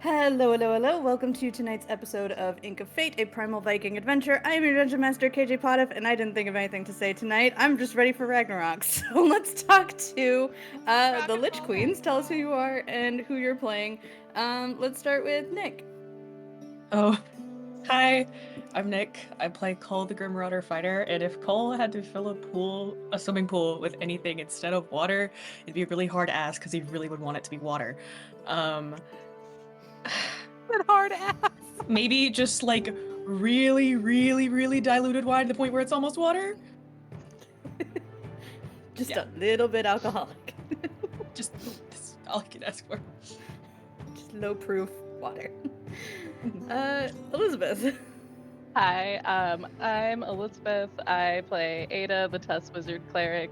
Hello, hello, hello. Welcome to tonight's episode of Ink of Fate, a Primal Viking adventure. I am your Dungeon Master, KJ Potiff, and I didn't think of anything to say tonight. I'm just ready for Ragnarok. So let's talk to the Lich Queens. Tell us who you are and who you're playing. Let's start with Nick. Oh, hi. I'm Nick. I play Cole the Grim Marauder Fighter, and if Cole had to fill a swimming pool with anything instead of water, it'd be a really hard ask because he really would want it to be water. Um, That hard ass. maybe just like really, really, really diluted wine to the point where it's almost water. Just Yeah. a little bit alcoholic. Just that's all I can ask for. Just low proof water. Elizabeth. Hi, I'm Elizabeth. I play Ada, the Test Wizard Cleric.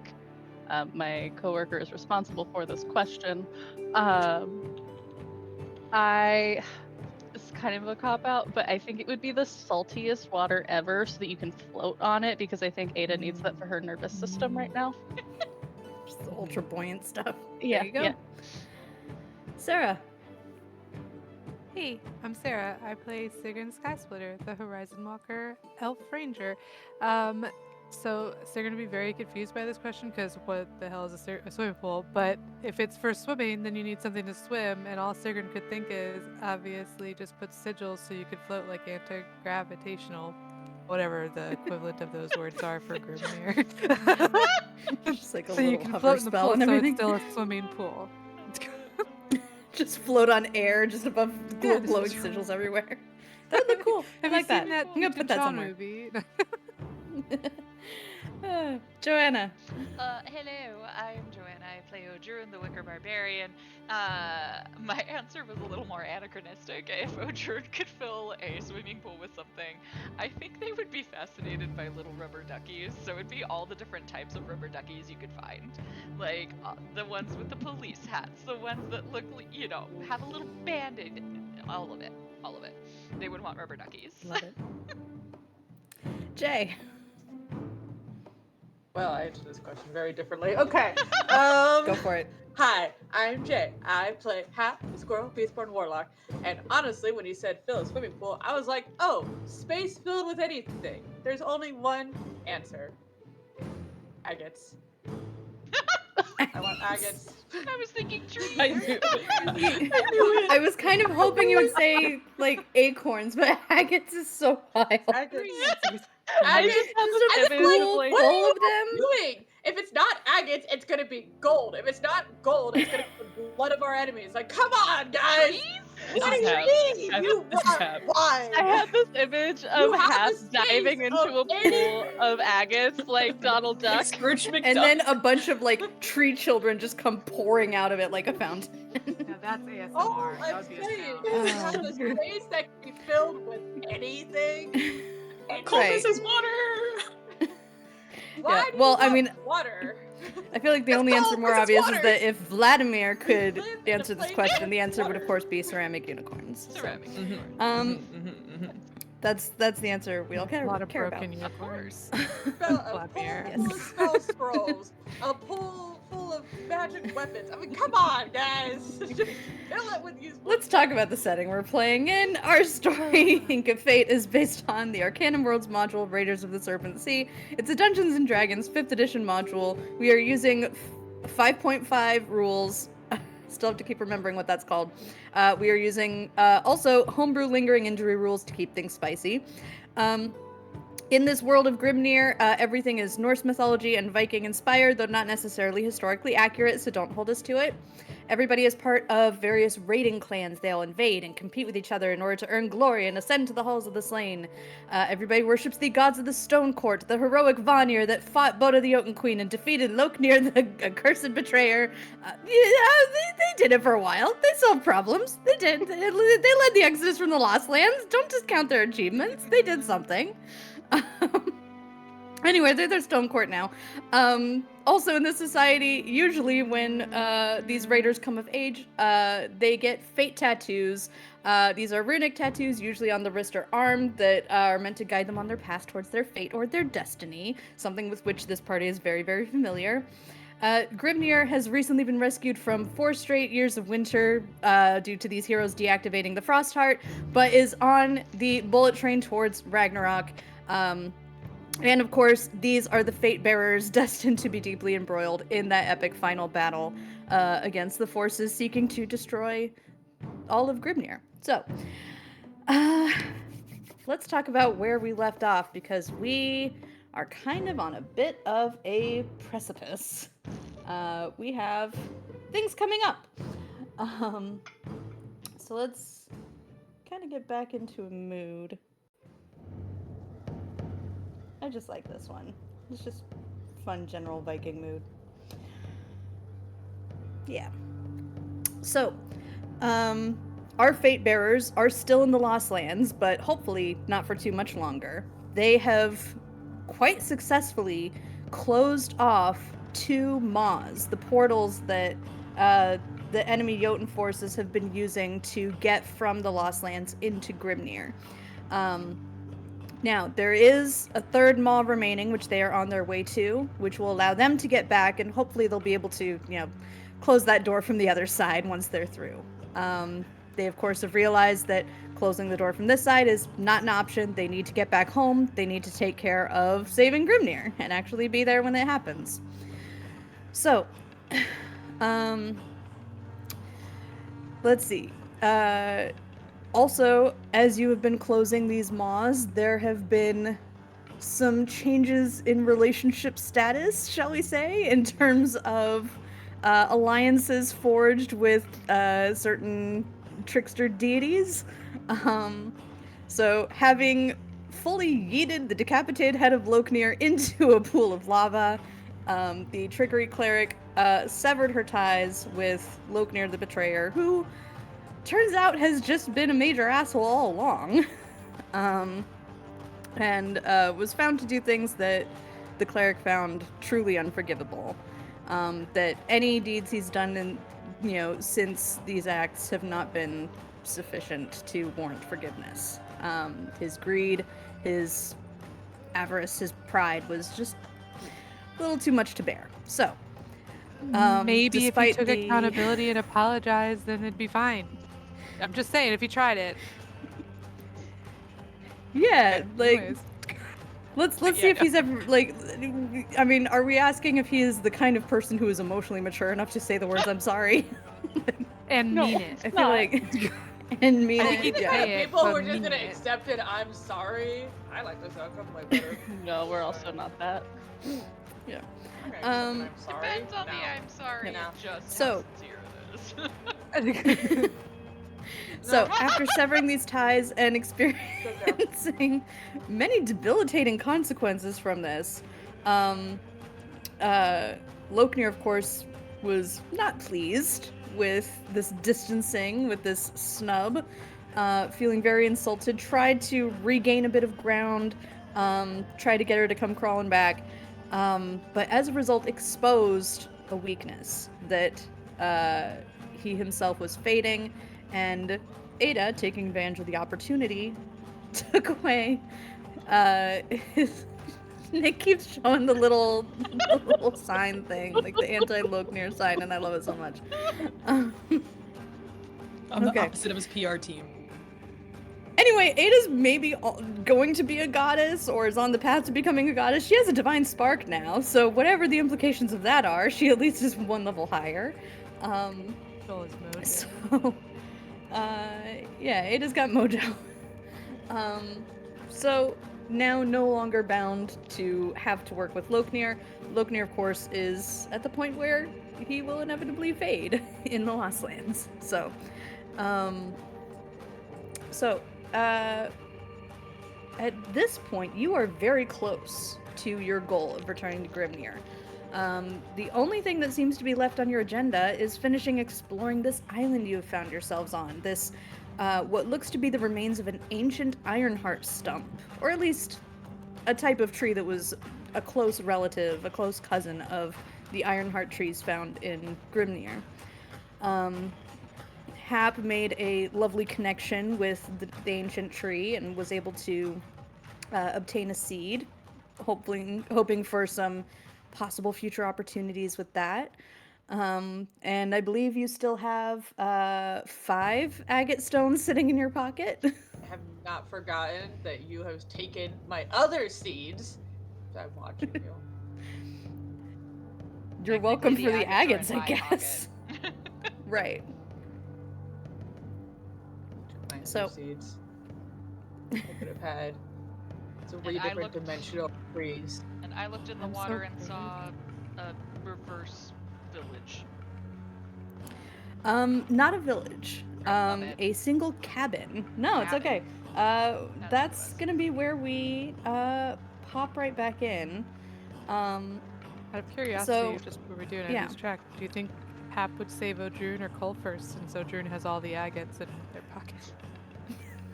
My coworker is responsible for this question. It's kind of a cop-out, but I think it would be the saltiest water ever so that you can float on it, because I think Ada needs that for her nervous system right now. Just the ultra buoyant stuff. Yeah, There you go. yeah. Sarah. Hey, I'm Sarah. I play Sigrun Skysplitter, the Horizon Walker Elf Ranger. So they're going to be very confused by this question because what the hell is a swimming pool? But if it's for swimming, then you need something to swim, and all Sigrun could think is obviously just put sigils so you could float like anti-gravitational, whatever the equivalent of those words are for Grimnir. Just like a so you little can hover float in the spell pool, and so everything. it's still a swimming pool. Just float on air, just above Yeah, glowing just- sigils everywhere. That would look cool. I Have like you that. seen that I'm gonna put that Shaw somewhere. movie? Joanna. Hello, I'm Joanna. I play Odrun, the Wicker Barbarian. My answer was a little more anachronistic. If Odrun could fill a swimming pool with something, I think they would be fascinated by little rubber duckies. So it'd be all the different types of rubber duckies you could find. Like, the ones with the police hats, the ones that look, have a little bandage. All of it. All of it. They would want rubber duckies. Love it. Jay. Well, I answered this question very differently. Okay. Go for it. Hi, I'm Jay. I play Hap, the Squirrel, Beastborn Warlock. And honestly, when you said fill a swimming pool, I was like, oh, space filled with anything. There's only one answer. Agates. I want agates. I was thinking trees. I knew I was kind of hoping you would say like acorns, but agates is so wild. Agates. I Agates. just have I this was image like, of like, what are All you of them? doing? If it's not agates, it's gonna be gold. If it's not gold, it's gonna be the blood of our enemies. Like, come on, guys! Trees? This What is do Hap. you mean? Hap- You this is want Hap. wine? I had this image of have Hap the diving space into a of any- pool of agates like Donald Like Duck. Scrooge McDuck. And then a bunch of like tree children just come pouring out of it like a fountain. Now that's ASMR. Oh, That I'm would be a saying, sound. you have a space that can be filled with anything. Cole, Right. this is water. Why Yeah, do well, you I want mean, water. I feel like the It's only answer cold more 'cause it's obvious is water. that if Vladimir could live in a answer this place question, with the answer would of water. course be ceramic unicorns. So, Ceramic. that's the answer we all care, A lot of care broken about. unicorns. A Vladimir. pool full of spell scrolls. A pool full of magic weapons. I mean, come on, guys. Just fill it with useful. Let's talk about the setting we're playing in. Our story, Ink of Fate, is based on the Arcanum Worlds module, Raiders of the Serpent Sea. It's a Dungeons and Dragons 5th edition module. We are using 5.5 rules. Still have to keep remembering what that's called. We are using also homebrew lingering injury rules to keep things spicy. In this world of Grimnir, everything is Norse mythology and Viking inspired, though not necessarily historically accurate, so don't hold us to it. Everybody is part of various raiding clans. They all invade and compete with each other in order to earn glory and ascend to the halls of the slain. Everybody worships the gods of the Stone Court, the heroic Vanir that fought Boda the Oaken Queen and defeated Loknir, the accursed betrayer. They did it for a while. They solved problems. They did. They led the Exodus from the Lost Lands. Don't discount their achievements. They did something. Anyway, they're Stone Court now. Also in this society, usually when these raiders come of age, they get fate tattoos. These are runic tattoos, usually on the wrist or arm, that are meant to guide them on their path towards their fate or their destiny, something with which this party is very, very familiar. Grimnir has recently been rescued from 4 straight years of winter due to these heroes deactivating the Frostheart, but is on the bullet train towards Ragnarok. And of course, these are the fate bearers destined to be deeply embroiled in that epic final battle against the forces seeking to destroy all of Grimnir. So, let's talk about where we left off, because we are kind of on a bit of a precipice. We have things coming up. So let's kind of get back into a mood. I just like this one. It's just fun general Viking mood. Yeah. So, our fate bearers are still in the Lost Lands, but hopefully not for too much longer. They have quite successfully closed off 2 maws, the portals that the enemy Jotun forces have been using to get from the Lost Lands into Grimnir. Now, there is a 3rd maw remaining, which they are on their way to, which will allow them to get back, and hopefully they'll be able to, close that door from the other side once they're through. They, of course, have realized that closing the door from this side is not an option. They need to get back home. They need to take care of saving Grimnir and actually be there when it happens. So, let's see. Also, as you have been closing these maws, there have been some changes in relationship status, shall we say, in terms of alliances forged with certain trickster deities. So, having fully yeeted the decapitated head of Loknir into a pool of lava, the trickery cleric severed her ties with Loknir the Betrayer, who turns out has just been a major asshole all along. And was found to do things that the cleric found truly unforgivable. That any deeds he's done since these acts have not been sufficient to warrant forgiveness. His greed, his avarice, his pride was just a little too much to bear. So, maybe if he took the accountability and apologized, then it'd be fine. I'm just saying, if he tried it. Yeah, like, Anyways. let's see if he's ever, like, I mean, are we asking if he is the kind of person who is emotionally mature enough to say the words "I'm sorry"? And No, mean it. I feel like, and mean I it. think he'd Yeah. say it, People but who are just mean gonna it. accept it. I'm sorry. I like this outcome way better. No, we're also not that. Yeah. Okay, Um, I'm sorry. Depends on No. the I'm sorry. No. Just So- how sincere it is. So, No. after severing these ties and experiencing many debilitating consequences from this, Loknir, of course, was not pleased with this distancing, with this snub, feeling very insulted, tried to regain a bit of ground, tried to get her to come crawling back, but as a result exposed a weakness that he himself was fading, and Ada, taking advantage of the opportunity, took away Nick keeps showing the little sign thing, like the anti-Loknir sign, and I love it so much. I'm the Okay. opposite of his PR team. Anyway, Ada's maybe going to be a goddess, or is on the path to becoming a goddess. She has a divine spark now, so whatever the implications of that are, she at least is 1 level higher. Stole his mojo. So, yeah, Ada's got mojo. So now no longer bound to have to work with Loknir. Loknir, of course, is at the point where he will inevitably fade in the Lost Lands. So, at this point, you are very close to your goal of returning to Grimnir. The only thing that seems to be left on your agenda is finishing exploring this island you have found yourselves on. This, what looks to be the remains of an ancient ironheart stump, or at least a type of tree that was a close relative, a close cousin of the ironheart trees found in Grimnir. Hap made a lovely connection with the ancient tree and was able to obtain a seed, hoping for some possible future opportunities with that. And I believe you still have 5 agate stones sitting in your pocket. I have not forgotten that you have taken my other seeds. I'm watching you. You're Technically, welcome for the agates agates, are in I my guess. pocket. Right. Took my other So- seeds. I could have had 3 And I different looked- dimensional trees. And I looked in the I'm so water and curious. saw a reverse village. Not a village. Oh, my bad. A single cabin. No, it's Cabin. okay. That's what it That's was. gonna be where we pop right back in. Out of curiosity, So, just what we're doing, yeah. I lose track. Do you think Hap would save Odrune or Cole first, since Odrune has all the agates in their pocket?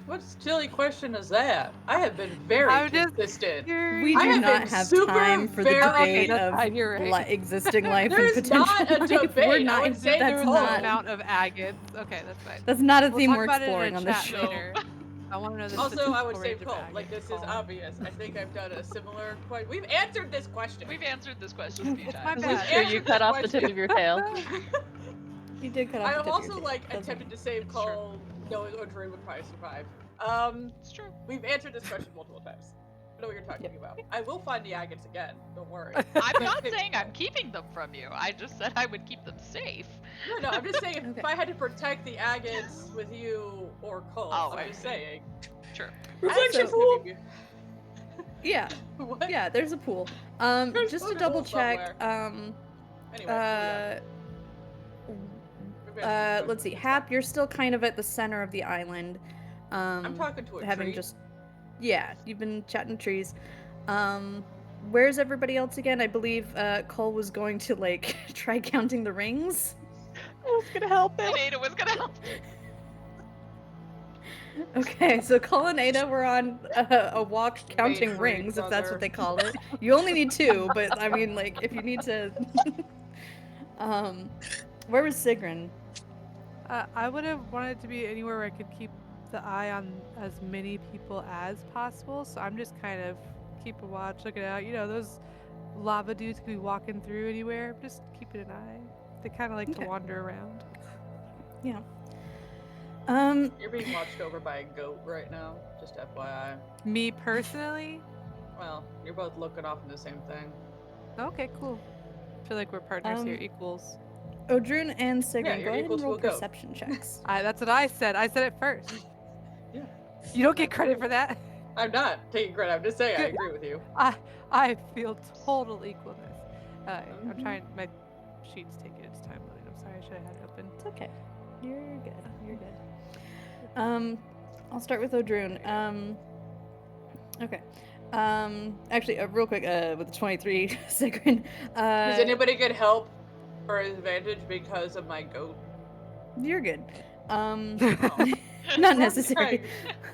What silly question is that? I have been very I'm just consistent. We I do have not been have super time for the very- debate that's of fine, you're right. existing life and There's potential not a life. debate, We're I not. would say That's There's no no not. amount of agates. Okay, that's fine. That's not a We'll theme talk we're about it in exploring a on this chat show. later. I want to know the Also, I would statistical say range of Cole. Like, agates, this is Cole. obvious. I think I've done a similar question. We've answered this question. We've answered this question a few It's my times. bad. Sure, you answered cut this off the tip question. of your tail. You did cut off I the have tip of also your tail. like That's attempted to save It's true. Cole, knowing Odrune would probably survive. It's true. We've answered this question multiple times. I know what you're talking about. I will find the agates again. Don't worry. I'm not saying I'm keeping them from you. I just said I would keep them safe. No, I'm just saying if Okay. I had to protect the agates with you or Cole, Oh, I'm I just see. saying. Sure. Reflection So- pool. Yeah, What? yeah. There's a pool. There's Just a to pool double check. Anyway, Let's see. Hap, you're still kind of at the center of the island. I'm talking to a having tree. just, yeah, you've been chatting trees. Where's everybody else again? I believe Cole was going to like try counting the rings. I was gonna help him. And Ada was gonna help. Okay, so Cole and Ada were on a walk counting for each rings, if that's other. what they call it. You only need 2, but I mean, like, if you need to. Where was Sigrun? I would have wanted to be anywhere where I could keep the eye on as many people as possible. So I'm just kind of keep a watch, looking out. You know, those lava dudes could be walking through anywhere. Just keeping an eye. They kind of like Okay. to wander around. Yeah. You're being watched over by a goat right now. Just FYI. Me personally? Well, you're both looking off in the same thing. Okay, cool. I feel like we're partners here, Um, equals. Odrune and Sigrun, Yeah, go you're ahead equal and to roll a goat. perception checks. That's what I said. I said it first. Yeah. You don't get credit for that. I'm not taking credit. I'm just saying I agree with you. I feel total equalness. I'm Mhm. trying. My sheet's taking its time loading. I'm sorry. I should have had it open. It's okay. You're good. You're good. I'll start with Odrune. Okay. Actually, real quick, with the 23, Sigrun. Does anybody get help or advantage because of my goat? You're good. Oh. Not necessary.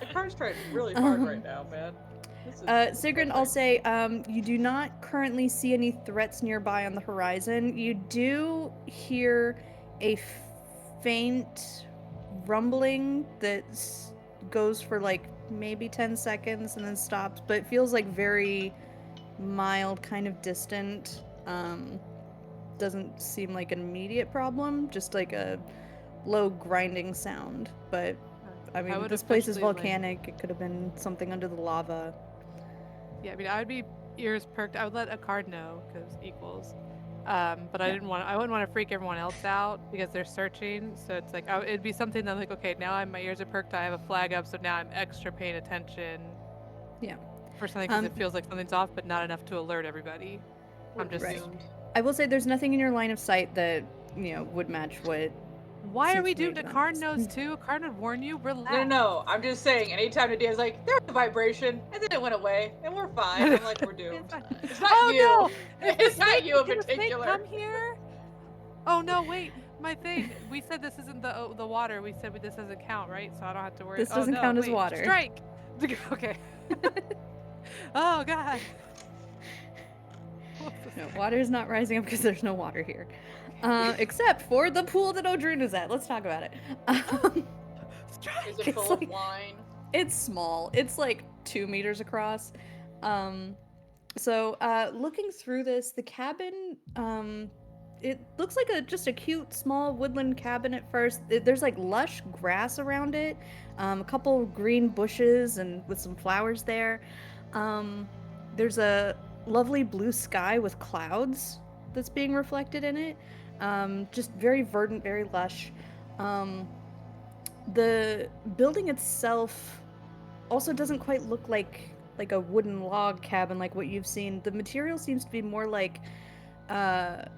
The car's trying really hard Um, right now, man. This is Sigrun, I'll say, you do not currently see any threats nearby on the horizon. You do hear a faint rumbling that goes for like maybe 10 seconds and then stops, but it feels like very mild, kind of distant. Doesn't seem like an immediate problem, just like a low grinding sound. But I mean, would this place is officially, like- volcanic. It could have been something under the lava. Yeah, I mean, I would be ears perked. I would let a card know because equals. But I Yeah. didn't want. I wouldn't want to freak everyone else out because they're searching. So it's like it'd be something that I'm like, okay, now my ears are perked. I have a flag up, so now I'm extra paying attention. Yeah. For something because Um, it feels like something's off, but not enough to alert everybody. I'm just. Right. I will say there's nothing in your line of sight that, would match what. Why are Seems we to be doomed? A on card this. knows too. A card would warn you. Relax. No. I'm just saying. Anytime Nadia's like, there's a vibration, and then it went away, and we're fine. I'm like, we're doomed. It's not Oh you. no! It's not you in Can a snake particular. come here? Oh no! Wait, my thing. We said this isn't the water. We said this doesn't count, right? So I don't have to worry. This Oh, doesn't no, count as wait, water. Strike. Okay. Oh god. No, water is not rising up because there's no water here. Except for the pool that Odrune is at. Let's talk about it. Strike. Is it It's full of like- wine? It's small. It's like 2 meters across. So, looking through this, the cabin, it looks like just a cute small woodland cabin at first. There's like lush grass around it, a couple green bushes and with some flowers there. There's a lovely blue sky with clouds that's being reflected in it. Just very verdant, very lush. The building itself also doesn't quite look like a wooden log cabin like what you've seen. The material seems to be more like a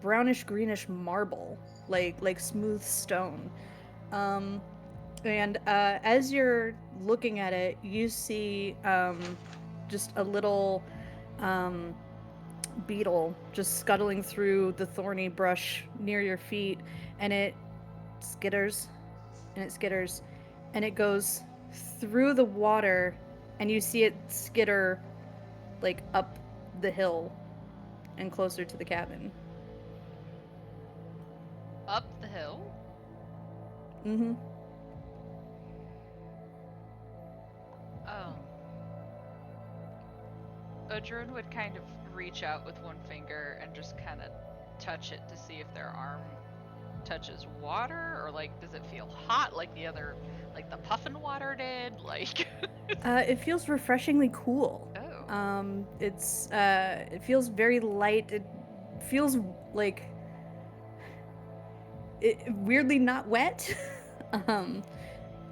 brownish greenish marble, like smooth stone. And as you're looking at it, you see just a little beetle just scuttling through the thorny brush near your feet, and it skitters and it skitters and it goes through the water, and you see it skitter like up the hill and closer to the cabin. Up the hill? Mm-hmm. Odrun would kind of reach out with one finger and just kind of touch it to see if their arm touches water, or like, does it feel hot like the other, like the puffin water did? Like, It feels refreshingly cool. oh, It feels very light. It feels like weirdly not wet.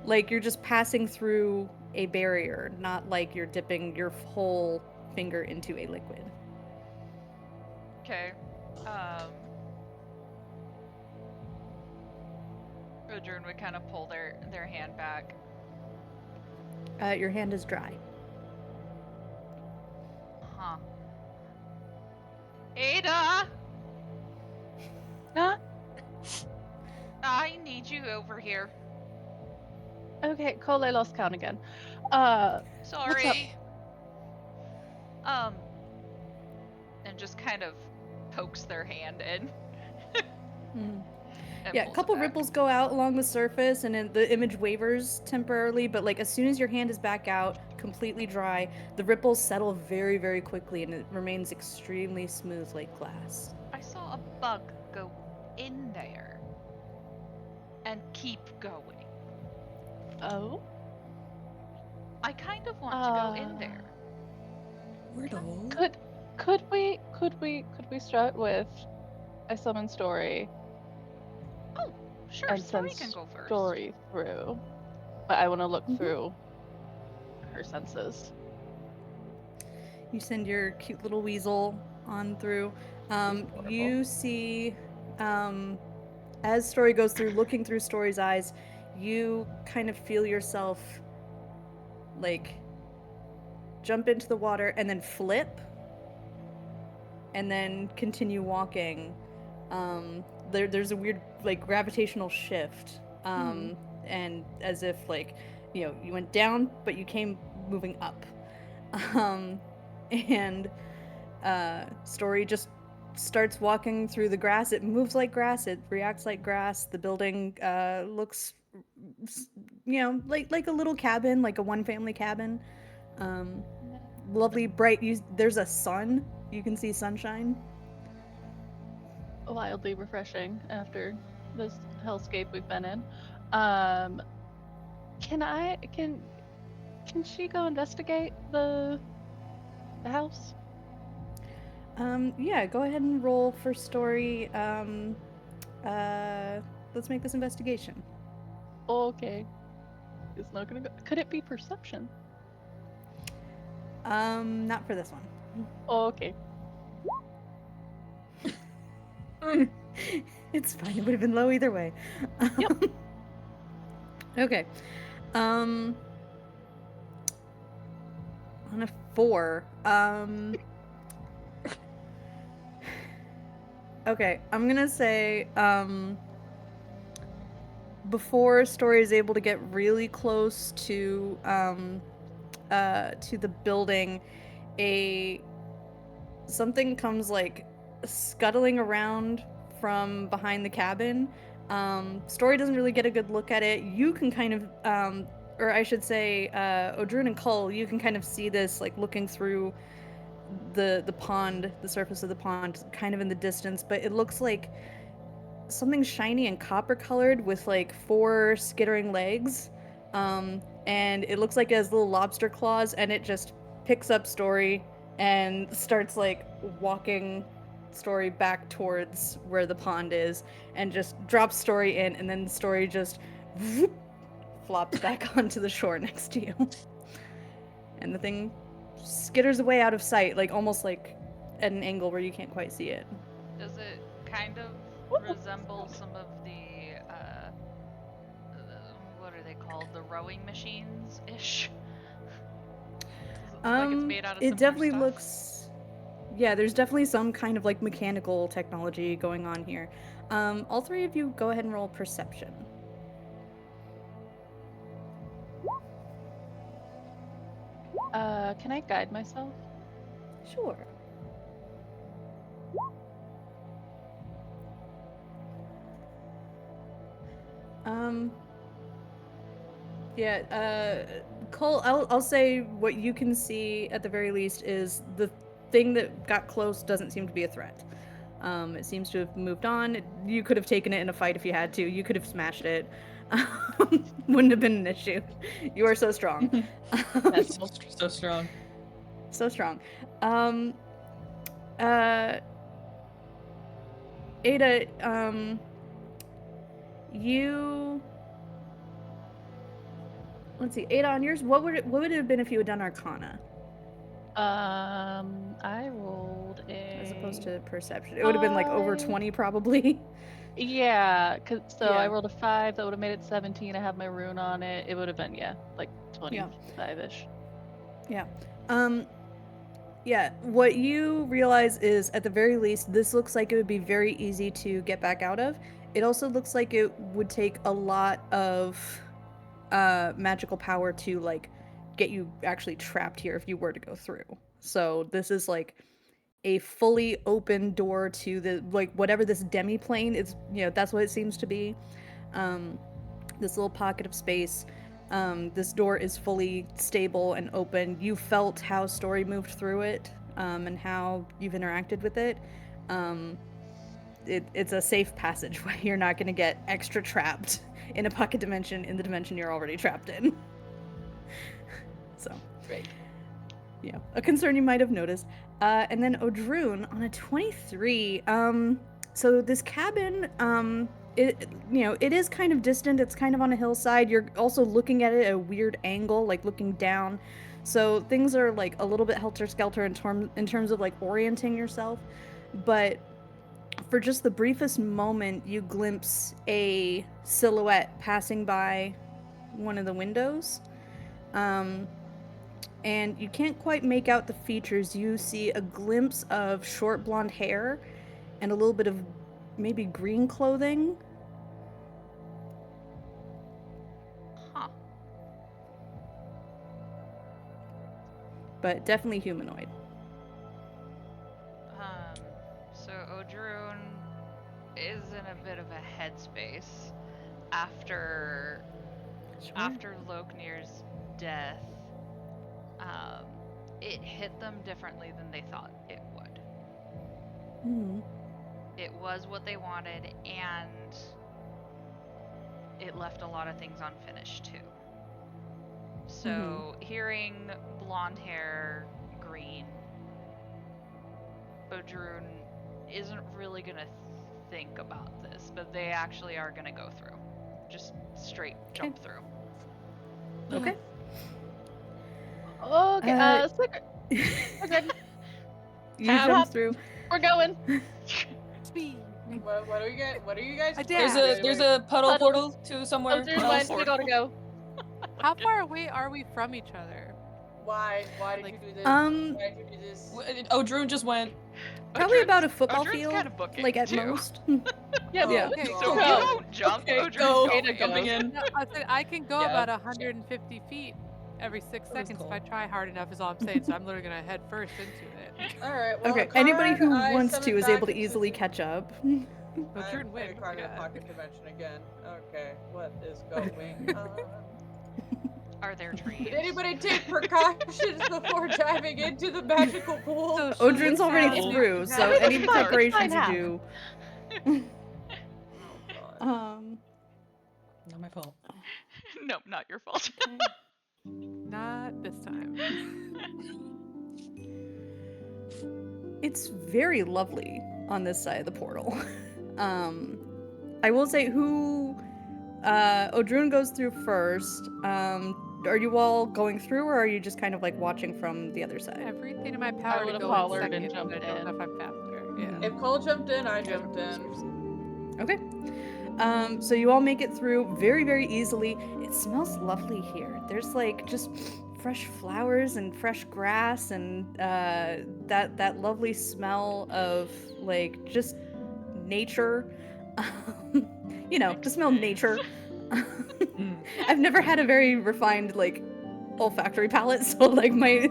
Like you're just passing through a barrier, not like you're dipping your whole finger into a liquid. okay. Odrun would kind of pull their hand back. Your hand is dry. Huh. Ada! Huh? I need you over here. Okay, Cole, I lost count again. Sorry. And just kind of pokes their hand in. Mhm. and Yeah, a pulls it couple back. ripples go out along the surface, and then the image wavers temporarily, but like as soon as your hand is back out, completely dry, the ripples settle very, very quickly, and it remains extremely smooth like glass. I saw a bug go in there and keep going. Oh? I kind of want to go in there. Wordle. Could we start with a summon story Oh, sure, and Story send can go first. story through? But I want to look Mhm. through her senses. You send your cute little weasel on through. Adorable. You see, as Story goes through, looking through Story's eyes, you kind of feel yourself like jump into the water and then flip and then continue walking. There's a weird like gravitational shift, and as if like you went down but you came moving up, and Story just starts walking through the grass. It moves like grass. It reacts like grass. The building looks, like a little cabin, like a one-family cabin. Lovely, bright. There's a sun. You can see sunshine. Wildly refreshing after this hellscape we've been in. Can she go investigate the house? Yeah, go ahead and roll for Story. Let's make this investigation. Okay. It's not gonna go. Could it be perception? Not for this one. Okay. It's fine. It would have been low either way. Yep. Okay. On a 4. Okay, I'm gonna say, before Story is able to get really close to the building, something comes like scuttling around from behind the cabin. Story doesn't really get a good look at it. You can kind of, or I should say, Odrun and Cull, you can kind of see this like looking through the pond, the surface of the pond, kind of in the distance, but it looks like something shiny and copper colored with like 4 skittering legs. And it looks like it has little lobster claws, and it just picks up Story and starts like walking Story back towards where the pond is, and just drops Story in, and then Story just whoop, flops back onto the shore next to you. And the thing skitters away out of sight, like almost like at an angle where you can't quite see it. Does it kind of resemble some of what are they called? The rowing machines ish? Like it's made out of It similar definitely stuff? looks. Yeah, there's definitely some kind of like mechanical technology going on here. All 3 of you go ahead and roll perception. Can I guide myself? Sure. Cole, I'll say what you can see at the very least is the thing that got close doesn't seem to be a threat. It seems to have moved on. You could have taken it in a fight if you had to. You could have smashed it. Wouldn't have been an issue. You are so strong. That's so strong. So strong. Ada, you. Let's see, Ada, on yours, what would it have been if you had done Arcana I rolled a. as opposed to Perception? It would have been like over 20 probably. Yeah, I Yeah. rolled a 5. That would have made it 17. I have my rune on it. It would have been like 25-ish. Yeah. Yeah, what you realize is, at the very least, this looks like it would be very easy to get back out of. It also looks like it would take a lot of magical power to, like, get you actually trapped here if you were to go through. So this is, like, a fully open door to the, like, whatever this demi-plane is, that's what it seems to be. This little pocket of space. This door is fully stable and open. You felt how Story moved through it, and how you've interacted with it. It's a safe passageway. You're not going to get extra trapped in a pocket dimension in the dimension you're already trapped in. So, Great. Yeah, a concern you might have noticed. And then Odrune on a 23. So this cabin, it is kind of distant. It's kind of on a hillside. You're also looking at it at a weird angle, like looking down. So things are like a little bit helter-skelter in terms of like orienting yourself. But for just the briefest moment, you glimpse a silhouette passing by one of the windows. And you can't quite make out the features. You see a glimpse of short blonde hair and a little bit of maybe green clothing. Huh. But definitely humanoid. So Odrune is in a bit of a headspace after Loknir's death. It hit them differently than they thought it would. Mm-hmm. It was what they wanted, and it left a lot of things unfinished too. So hearing blonde hair, green, Odrune isn't really gonna think about this, but they actually are gonna go through. Just straight jump through. Okay. Okay, we're good. You jump through. We're going. Speed. What do you guys? What are you guys? I doing? did. There's a puddle portal to somewhere. Oh, there's one. We gotta go. How far away are we from each other? Why? Why did Like, you do this? Um, Why did you do this? Odrune just went. Probably about a football Odrune's field, kind of booking like at too. most. Yeah, Oh, okay, God. So if you Go. don't jump, Okay, Odrune's go. going. Jumping in. No, I said I can go Yeah, about that's 150 feet every 6 That was seconds cool. if I try hard enough. Is all I'm saying. So I'm literally gonna head first into it. All right. Well, Okay, a anybody card who I wants to summoned is able back to easily into- catch up. Odrune I'm win. card in a Yeah. pocket dimension again. Okay, what is going on? Are there trees? Did anybody take precautions before diving into the magical pool? So Odrin's should we already have- through, so Everything's any fine, it's fine, preparations you Hal. do. Oh, God. Not my fault. Nope, not your fault. Not this time. It's very lovely on this side of the portal. I will say Odrun goes through first. Are you all going through, or are you just kind of like watching from the other side? Everything in my power to would've go hollered in and second, but jumped I don't know in. if I'm faster. Yeah. If Cole jumped in, I jumped in. Okay. So you all make it through very, very easily. It smells lovely here. There's like just fresh flowers and fresh grass and that lovely smell of like just nature. You know, the smell of nature. I've never had a very refined like olfactory palate, so like my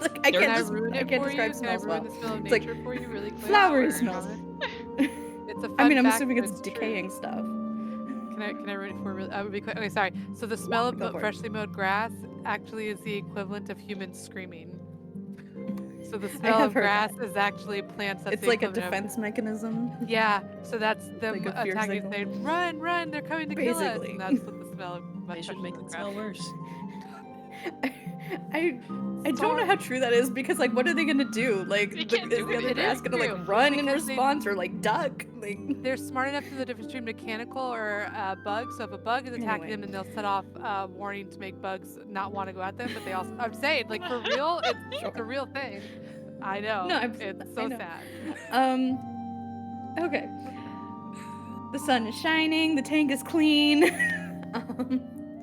like I Can can't Can I just ruin I it can't for you? describe Can I smells ruin well. the smell of It's like nature for you really quick? flowery Or- smells. It's a fun I mean, I'm fact, assuming but it's true. decaying stuff. Can I ruin it for you really? I would be quick. Okay, sorry. So the smell of Go for it. freshly mowed grass actually is the equivalent of humans screaming. So the smell have of heard grass is actually plants. That's It's the like a equivalent of- defense mechanism. Yeah, so that's them Like a fear attacking. signal. They run, run! They're coming to kill us, Basically. and that's what the smell of They should freshly make mowed it grass smell is. worse. I don't know how true that is because like what are they gonna do? Like They the, can't is do the other anything. grass It gonna is like true, run in because they- response or like duck? Like They're smart enough to know the difference between mechanical or bugs. So if a bug is attacking Anyway. them, then they'll set off warning to make bugs not want to go at them. But they also, I'm saying, like for real, it's a real thing. I know. No, it's I so know. sad. Okay. The sun is shining. The tank is clean.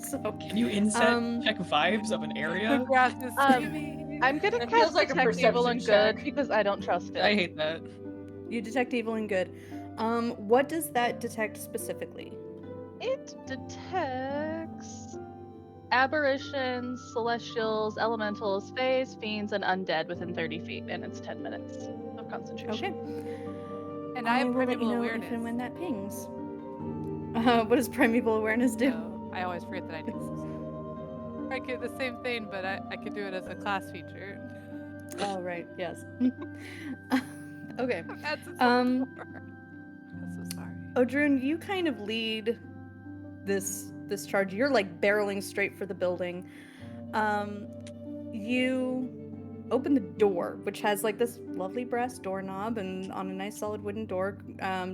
So Can you inset Um, check vibes of an The area? grass is Um, screaming. I'm gonna That feels cast like a detect evil perception and good check. because I don't trust it. I hate that. you detect evil and good. What does that detect specifically? It detects aberrations, celestials, elementals, fays, fiends, and undead within 30 feet, and it's 10 minutes of concentration. Okay. And I have will let you primeval know awareness. if and when that pings. What does primeval awareness do? So I always forget that I do. I could the same thing, but I could do it as a class feature. Oh right, yes. Okay. That's so Um, before. I'm so sorry. Odrun, you kind of lead this charge. You're like barreling straight for the building. You open the door, which has like this lovely brass doorknob and on a nice solid wooden door.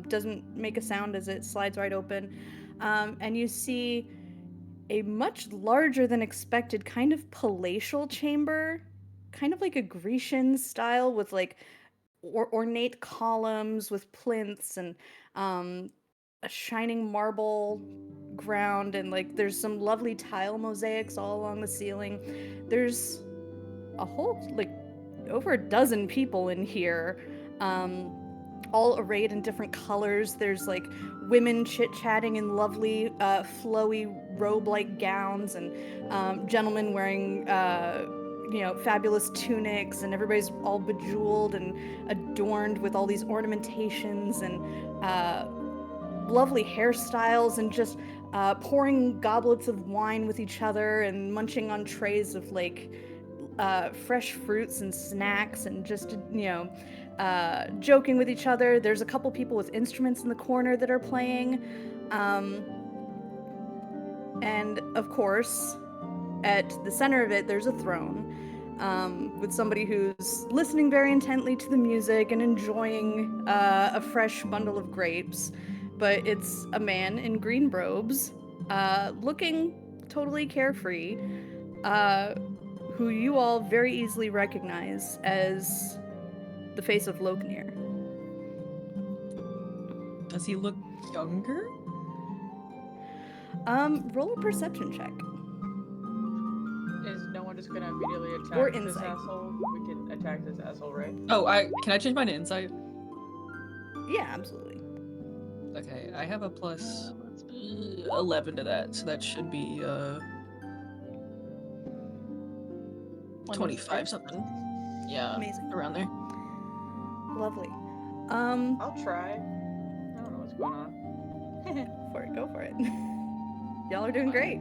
Doesn't make a sound as it slides right open. And you see a much larger than expected kind of palatial chamber, kind of like a Grecian style with like ornate columns with plinths and a shining marble ground, and like there's some lovely tile mosaics all along the ceiling. There's a whole like over a dozen people in here, all arrayed in different colors. There's like women chit-chatting in lovely flowy robe-like gowns, and gentlemen wearing fabulous tunics, and everybody's all bejeweled and adorned with all these ornamentations and lovely hairstyles, and just pouring goblets of wine with each other and munching on trays of like fresh fruits and snacks, and just joking with each other. There's a couple people with instruments in the corner that are playing, and of course at the center of it there's a throne with somebody who's listening very intently to the music and enjoying a fresh bundle of grapes. But it's a man in green robes, looking totally carefree, who you all very easily recognize as the face of Loknir. Does he look younger? Roll a perception check. Is no one just gonna immediately attack Or this insight. asshole? We can attack this asshole, right? Oh, can I change mine to insight? Yeah, absolutely. Okay, I have a plus 11 to that, so that should be 25 something. Yeah, Amazing. around there. Lovely. I'll try. I don't know what's going on. Go for it. Y'all are doing great.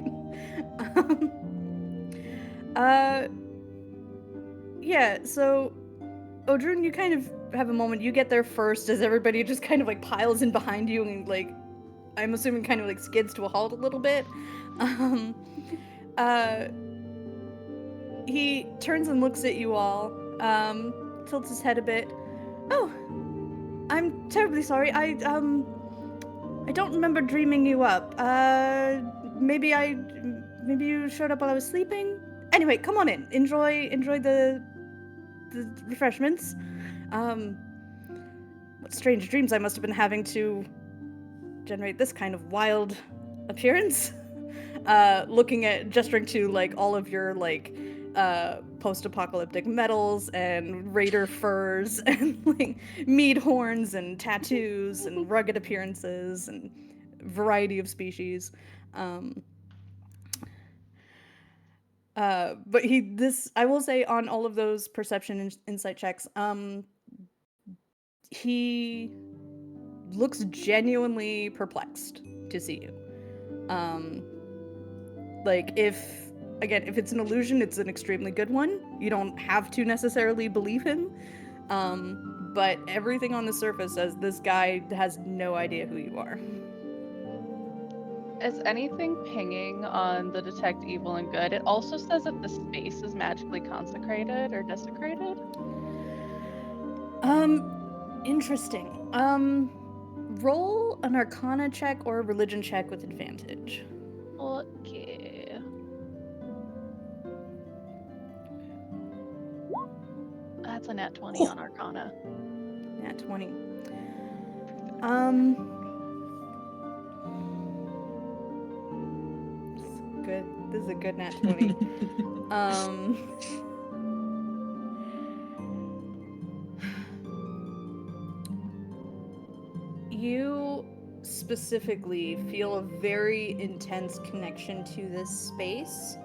Yeah, so Odrun, you kind of have a moment. You get there first as everybody just kind of like piles in behind you and like I'm assuming kind of like skids to a halt a little bit. Um uh he turns and looks at you all, tilts his head a bit. Oh, I'm terribly sorry. I don't remember dreaming you up. Maybe you showed up while I was sleeping. Anyway, come on in. Enjoy the refreshments. What strange dreams I must have been having to generate this kind of wild appearance. Gesturing to like all of your like post-apocalyptic metals and raider furs and like mead horns and tattoos and rugged appearances and variety of species. But I will say on all of those perception and insight checks, he looks genuinely perplexed to see you. Like if it's an illusion, it's an extremely good one. You don't have to necessarily believe him. But everything on the surface says this guy has no idea who you are. Is anything pinging on the detect evil and good? It also says that the space is magically consecrated or desecrated. Interesting. Roll an Arcana check or a Religion check with advantage. Okay. That's a nat 20 on Arcana. Nat 20. Good. This is a good nat 20. You specifically feel a very intense connection to this space.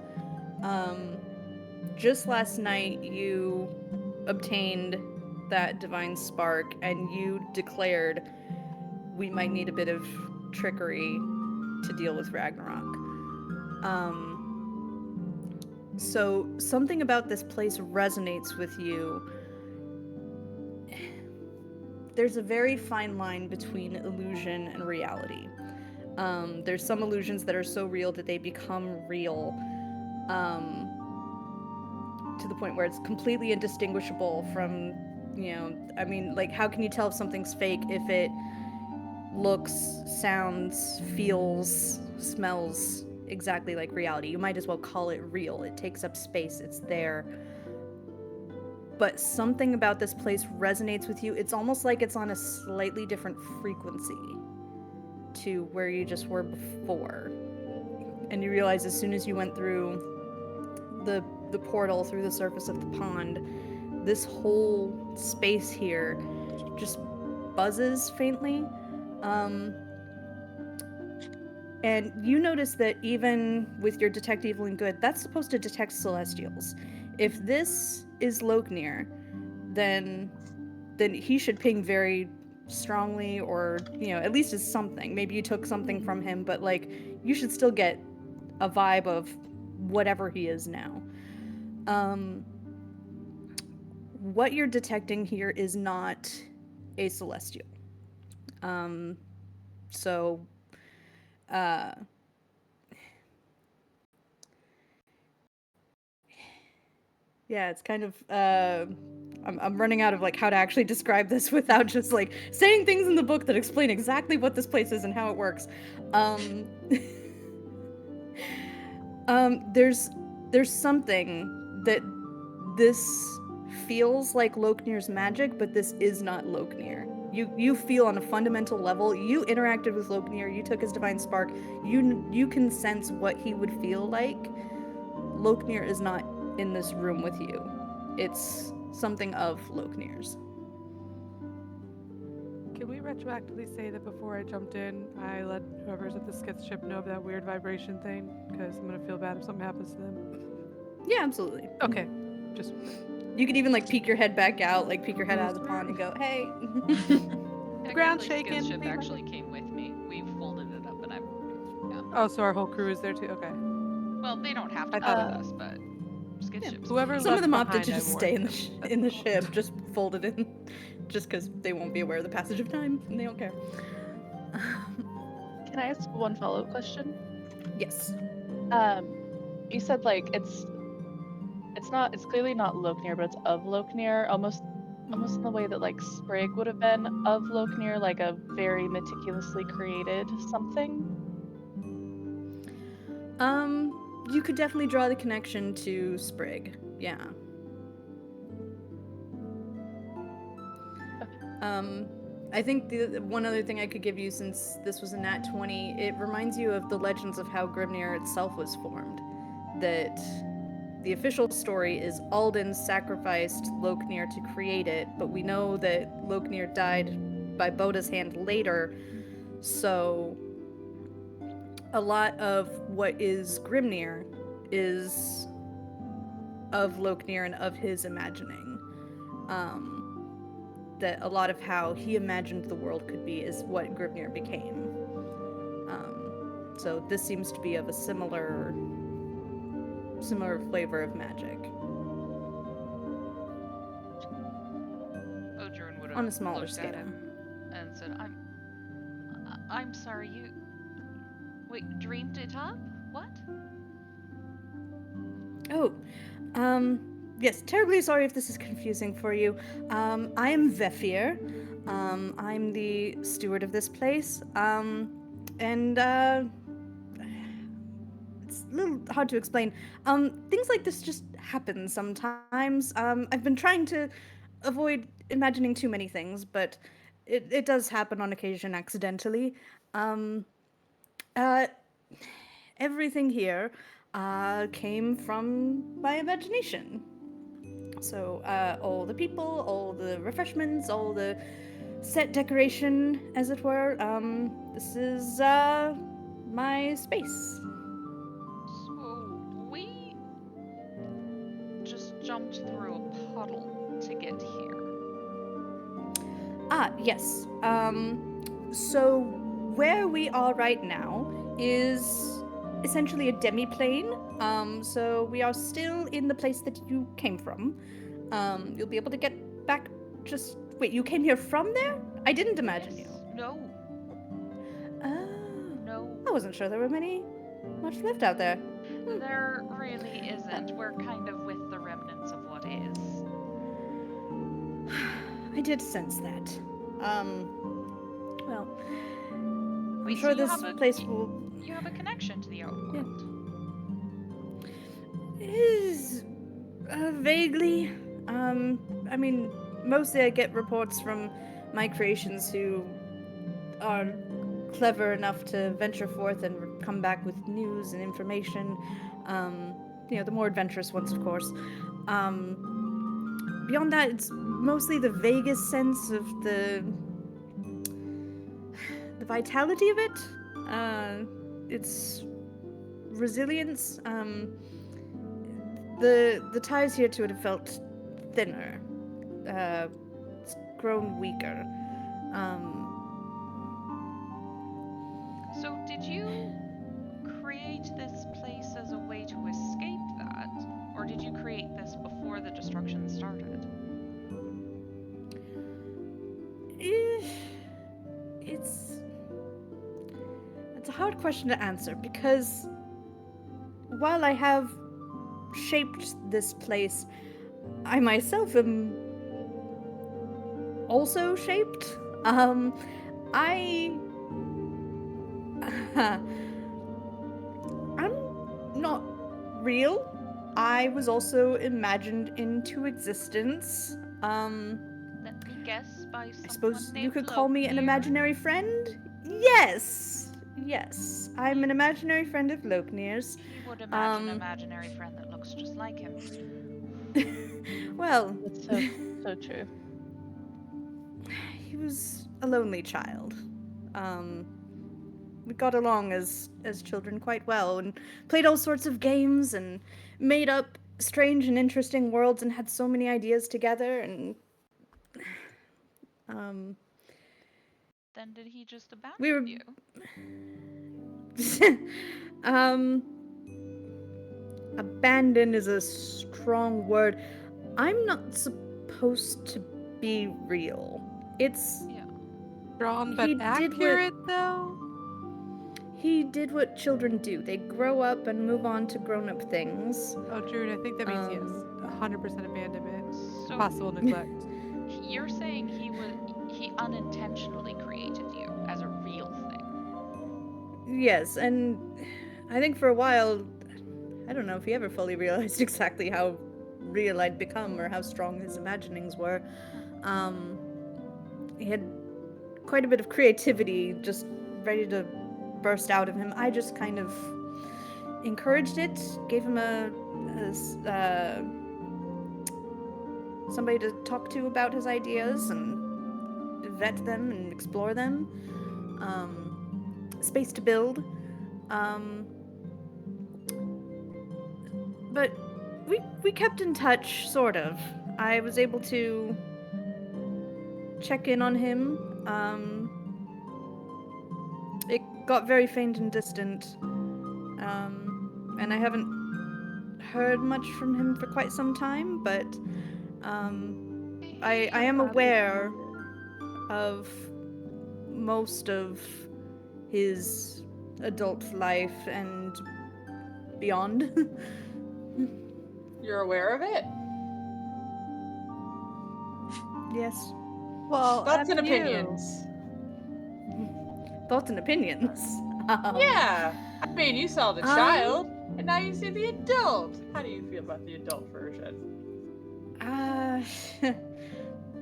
Just last night you obtained that divine spark and you declared we might need a bit of trickery to deal with Ragnarok. So something about this place resonates with you. There's a very fine line between illusion and reality. There's some illusions that are so real that they become real, to the point where it's completely indistinguishable from, I mean, like, how can you tell if something's fake if it looks, sounds, feels, smells exactly like reality? You might as well call it real. It takes up space, it's there. But something about this place resonates with you. It's almost like it's on a slightly different frequency to where you just were before. And you realize as soon as you went through the portal through the surface of the pond, this whole space here just buzzes faintly. And you notice that even with your detect evil and good, that's supposed to detect celestials. If this is Loknir, then he should ping very strongly, or at least as something. Maybe you took something from him, but like you should still get a vibe of whatever he is now. What you're detecting here is not a celestial. Yeah, it's kind of I'm running out of like how to actually describe this without just like saying things in the book that explain exactly what this place is and how it works. There's something that this feels like Loknir's magic, but this is not Loknir. You feel on a fundamental level, you interacted with Loknir, you took his divine spark, you can sense what he would feel like. Loknir is not in this room with you. It's something of Loknir's. Can we retroactively say that before I jumped in, I let whoever's at the skith ship know of that weird vibration thing? Because I'm gonna feel bad if something happens to them. Yeah, absolutely. Okay, just you could even like peek your head back out, like peek your head out of the pond and go, "Hey." Ground Technically, shaking, Skid ship be actually came with me. We folded it up, and oh, so our whole crew is there too. Okay. well, they don't have to I come thought with us, but Good Yeah, ship. Whoever Some of left them opted behind, to I just stay in warned the them. That's in the all. ship, just folded in, just because they won't be aware of the passage of time and they don't care. Can I ask one follow-up question? Yes. You said like it's clearly not Loknir, but it's of Loknir, almost in the way that like Sprig would have been of Loknir, like a very meticulously created something. You could definitely draw the connection to Sprig. Yeah. I think the one other thing I could give you, since this was a nat 20, it reminds you of the legends of how Grimnir itself was formed. That the official story is Alden sacrificed Loknir to create it, but we know that Loknir died by Boda's hand later, so a lot of what is Grimnir is of Loknir and of his imagining. That a lot of how he imagined the world could be is what Grimnir became. So this seems to be of a similar flavor of magic. Odrun would On a have smaller looked at scale. him and said, I'm sorry, you... Wait, dreamed it up? What? Oh, yes, terribly sorry if this is confusing for you. I am Vefir. I'm the steward of this place. And, it's a little hard to explain. Things like this just happen sometimes. I've been trying to avoid imagining too many things, but it does happen on occasion accidentally. Uh, Everything here came from my imagination. So, all the people, all the refreshments, all the set decoration, as it were. This is my space. So, we just jumped through a puddle to get here. Ah, yes. So where we are right now is essentially a demi-plane. So we are still in the place that you came from. You'll be able to get back. Just wait. You came here from there? I didn't imagine Yes. you. No. Oh, No. I wasn't sure there were much left out there. There really isn't. We're kind of with the remnants of what is. I did sense that. Well, I'm Wait, sure so you this have a place will. you have a connection to the outworld? Is vaguely. I mean, mostly I get reports from my creations who are clever enough to venture forth and come back with news and information. The more adventurous ones, of course. Beyond that, it's mostly the vaguest sense of the vitality of it. Its resilience. The ties here to it have felt thinner. It's grown weaker. So did you create this place as a way to escape that? Or did you create this before the destruction started? It's a hard question to answer because while I have shaped this place, I myself am also shaped. I I'm not real. I was also imagined into existence. Let me guess, by someone I suppose you named could call me an Loknir? imaginary friend? Yes! Yes, I'm an imaginary friend of Loknir's. He would imagine an imaginary friend that looks just like him. Well, That's so true. he was a lonely child. We got along as children quite well and played all sorts of games and made up strange and interesting worlds and had so many ideas together and Then did he just we were abandon you? abandon is a strong word. I'm not supposed to be real. It's Yeah. Strong He but did what- accurate, though? he did what children do. They grow up and move on to grown-up things. Oh, Drew, I think that means yes. Um, 100% abandonment. So Possible neglect. you're saying he unintentionally created you as a real thing. Yes, and I think for a while, I don't know if he ever fully realized exactly how real I'd become or how strong his imaginings were. He had quite a bit of creativity just ready to burst out of him. I just kind of encouraged it, gave him somebody to talk to about his ideas and vet them and explore them. Space to build. But we kept in touch, sort of. I was able to check in on him. It got very faint and distant. And I haven't heard much from him for quite some time, but I am aware of most of his adult life and beyond. You're aware of it? Yes. Well, Thoughts and F you. opinions. Thoughts and opinions. Yeah. I mean, you saw the Um, child, and now you see the adult. How do you feel about the adult version?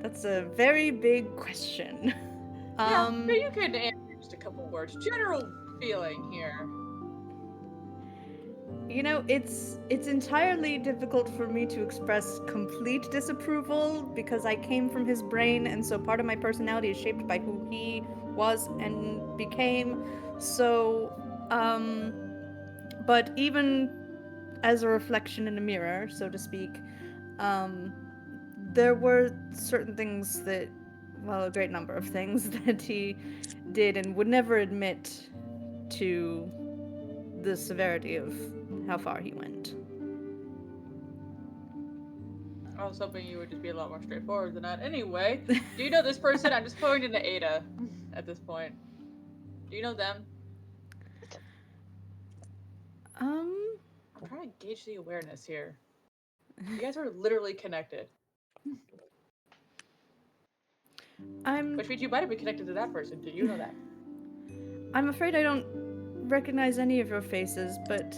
That's a very big question. Yeah, but you can answer just a couple words. General feeling here. You know, it's entirely difficult for me to express complete disapproval because I came from his brain, and so part of my personality is shaped by who he was and became. So, but even as a reflection in a mirror, so to speak, there were certain things that, well, a great number of things that he did and would never admit to the severity of how far he went. I was hoping you would just be a lot more straightforward than that. Anyway, do you know this person? I'm just pointing to Ada at this point. Do you know them? Um, I'm trying to gauge the awareness here. You guys are literally connected. Which means you might have been connected to that person. Do you know that? I'm afraid I don't recognize any of your faces, but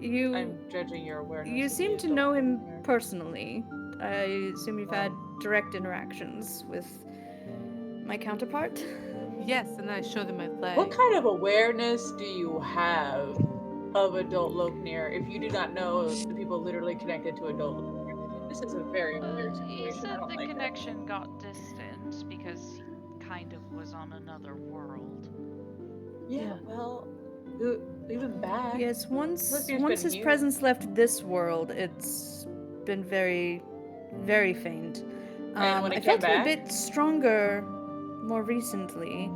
you I'm judging your awareness. you of the seem to adult know him here. personally. I assume you've had direct interactions with my counterpart. Yes, and then I show them my leg. What kind of awareness do you have of adult Loknir if you do not know the people literally connected to adult Loknir? This is a very weird He situation. I said don't the like it. connection got distant because he kind of was on another world. Yeah, well, leave him back. Yes, once Loknir's once been his here. presence left this world, it's been very, very faint. And when I it felt came him a back? bit stronger more recently.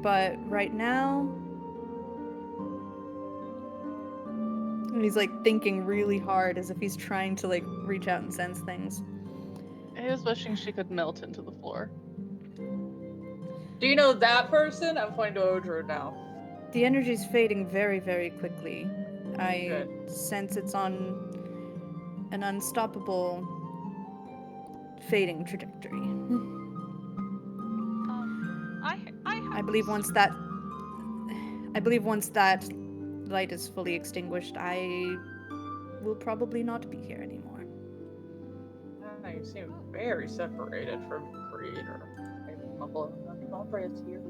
But right now, and he's like thinking really hard as if he's trying to like reach out and sense things. I was wishing she could melt into the floor. Do you know that person? I'm pointing to Odru now. The energy's fading very, very quickly. I Good. sense it's on an unstoppable fading trajectory. I I believe once that light is fully extinguished, I will probably not be here anymore. Ah, you seem very separated from Creator. I mumble under my breath here.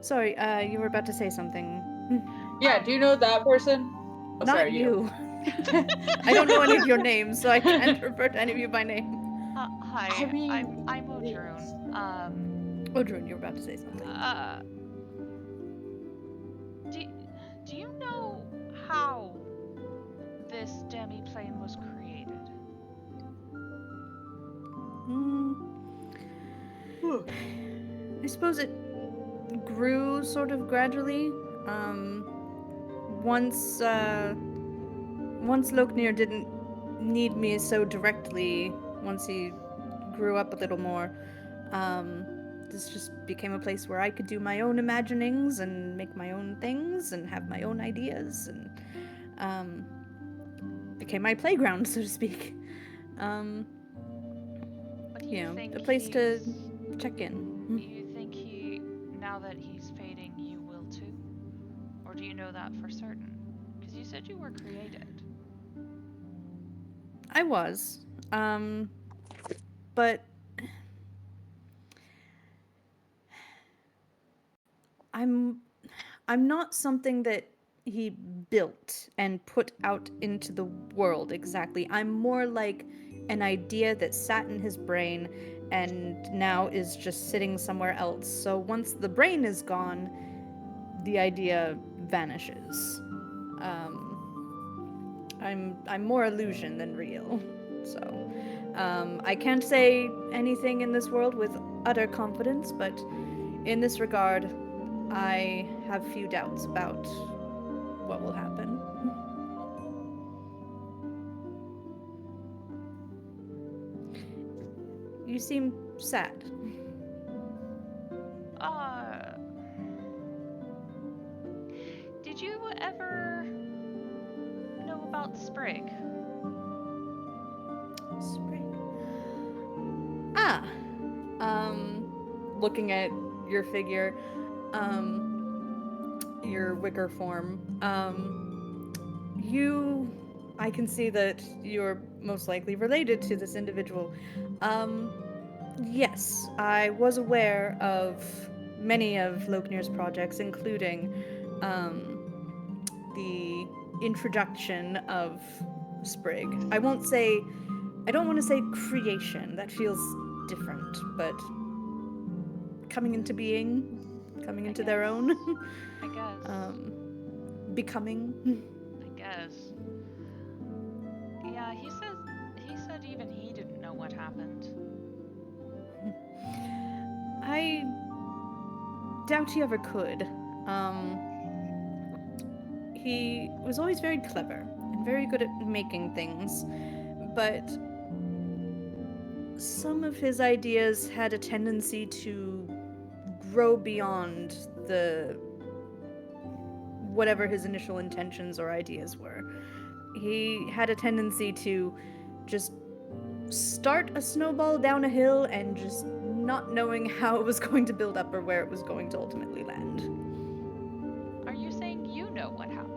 Sorry, you were about to say something. Yeah, do you know that person? Oh, Not sorry, you. I don't know any of your names, so I can't refer to any of you by name. Hi, I mean, I'm Odrun. Odrun, you were about to say something. Do you know how this demi-plane was created? I suppose it grew sort of gradually. once Loknir didn't need me so directly, once he grew up a little more, this just became a place where I could do my own imaginings and make my own things and have my own ideas, and became my playground, so to speak. What do you think A place to he's- check in. You think he, now that he's fading, you will too? Or do you know that for certain? Because you said you were created. I was, but I'm not something that he built and put out into the world exactly. I'm more like an idea that sat in his brain and now is just sitting somewhere else. So once the brain is gone, the idea vanishes. I'm more illusion than real. So I can't say anything in this world with utter confidence, but in this regard, I have few doubts about what will happen. You seem sad. Did you ever know about Sprig? Spring. Ah. Looking at your figure, your wicker form, I can see that you're most likely related to this individual. Yes, I was aware of many of Loknir's projects, including, the introduction of Sprig. I don't want to say creation, that feels different, but coming into being, coming into their own, I guess. becoming. I guess. Yeah, he said even he didn't know what happened. I doubt he ever could. He was always very clever and very good at making things, but some of his ideas had a tendency to grow beyond the whatever his initial intentions or ideas were. He had a tendency to just start a snowball down a hill and just not knowing how it was going to build up or where it was going to ultimately land. Are you saying you know what happened?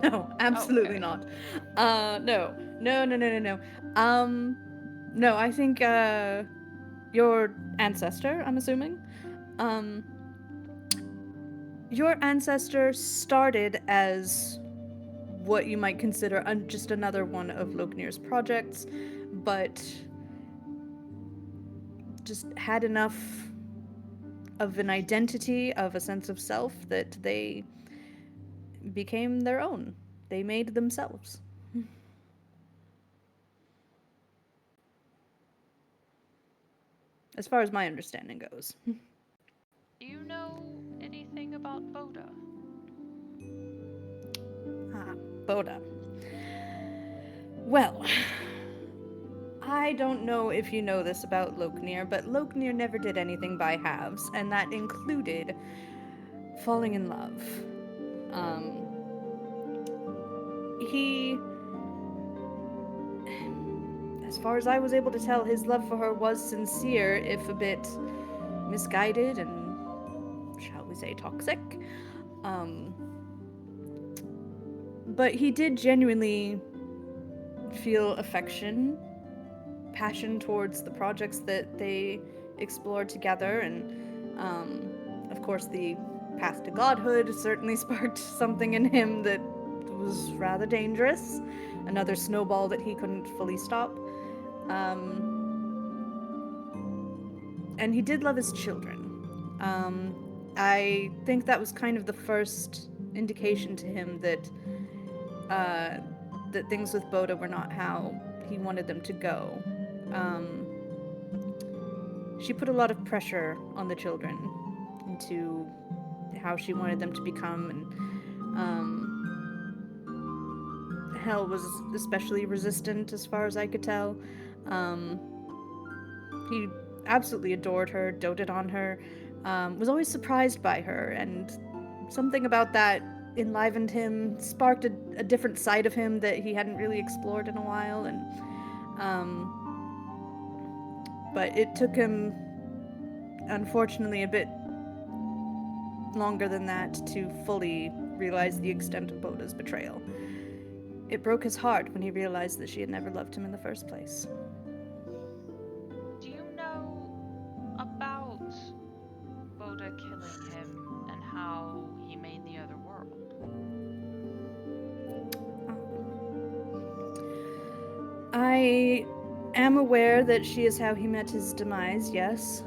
No, absolutely Okay. not. No. No, I think, your ancestor, I'm assuming. Your ancestor started as what you might consider just another one of Loknir's projects, but just had enough of an identity, of a sense of self, that they became their own. They made themselves. As far as my understanding goes. Do you know anything about Boda? Ah, Boda. Well, I don't know if you know this about Loknir, but Loknir never did anything by halves, and that included falling in love. He, as far as I was able to tell, his love for her was sincere, if a bit misguided and, shall we say, toxic. But he did genuinely feel affection, passion towards the projects that they explored together, and of course the path to godhood certainly sparked something in him that was rather dangerous, another snowball that he couldn't fully stop. And he did love his children. I think that was kind of the first indication to him that that things with Boda were not how he wanted them to go. She put a lot of pressure on the children into how she wanted them to become, and Hel was especially resistant as far as I could tell. He absolutely adored her, doted on her, was always surprised by her, and something about that enlivened him, sparked a different side of him that he hadn't really explored in a while, and but it took him, unfortunately, a bit longer than that to fully realize the extent of Boda's betrayal. It broke his heart when he realized that she had never loved him in the first place. Do you know about Boda killing him and how he made the other world? I am aware that she is how he met his demise, yes.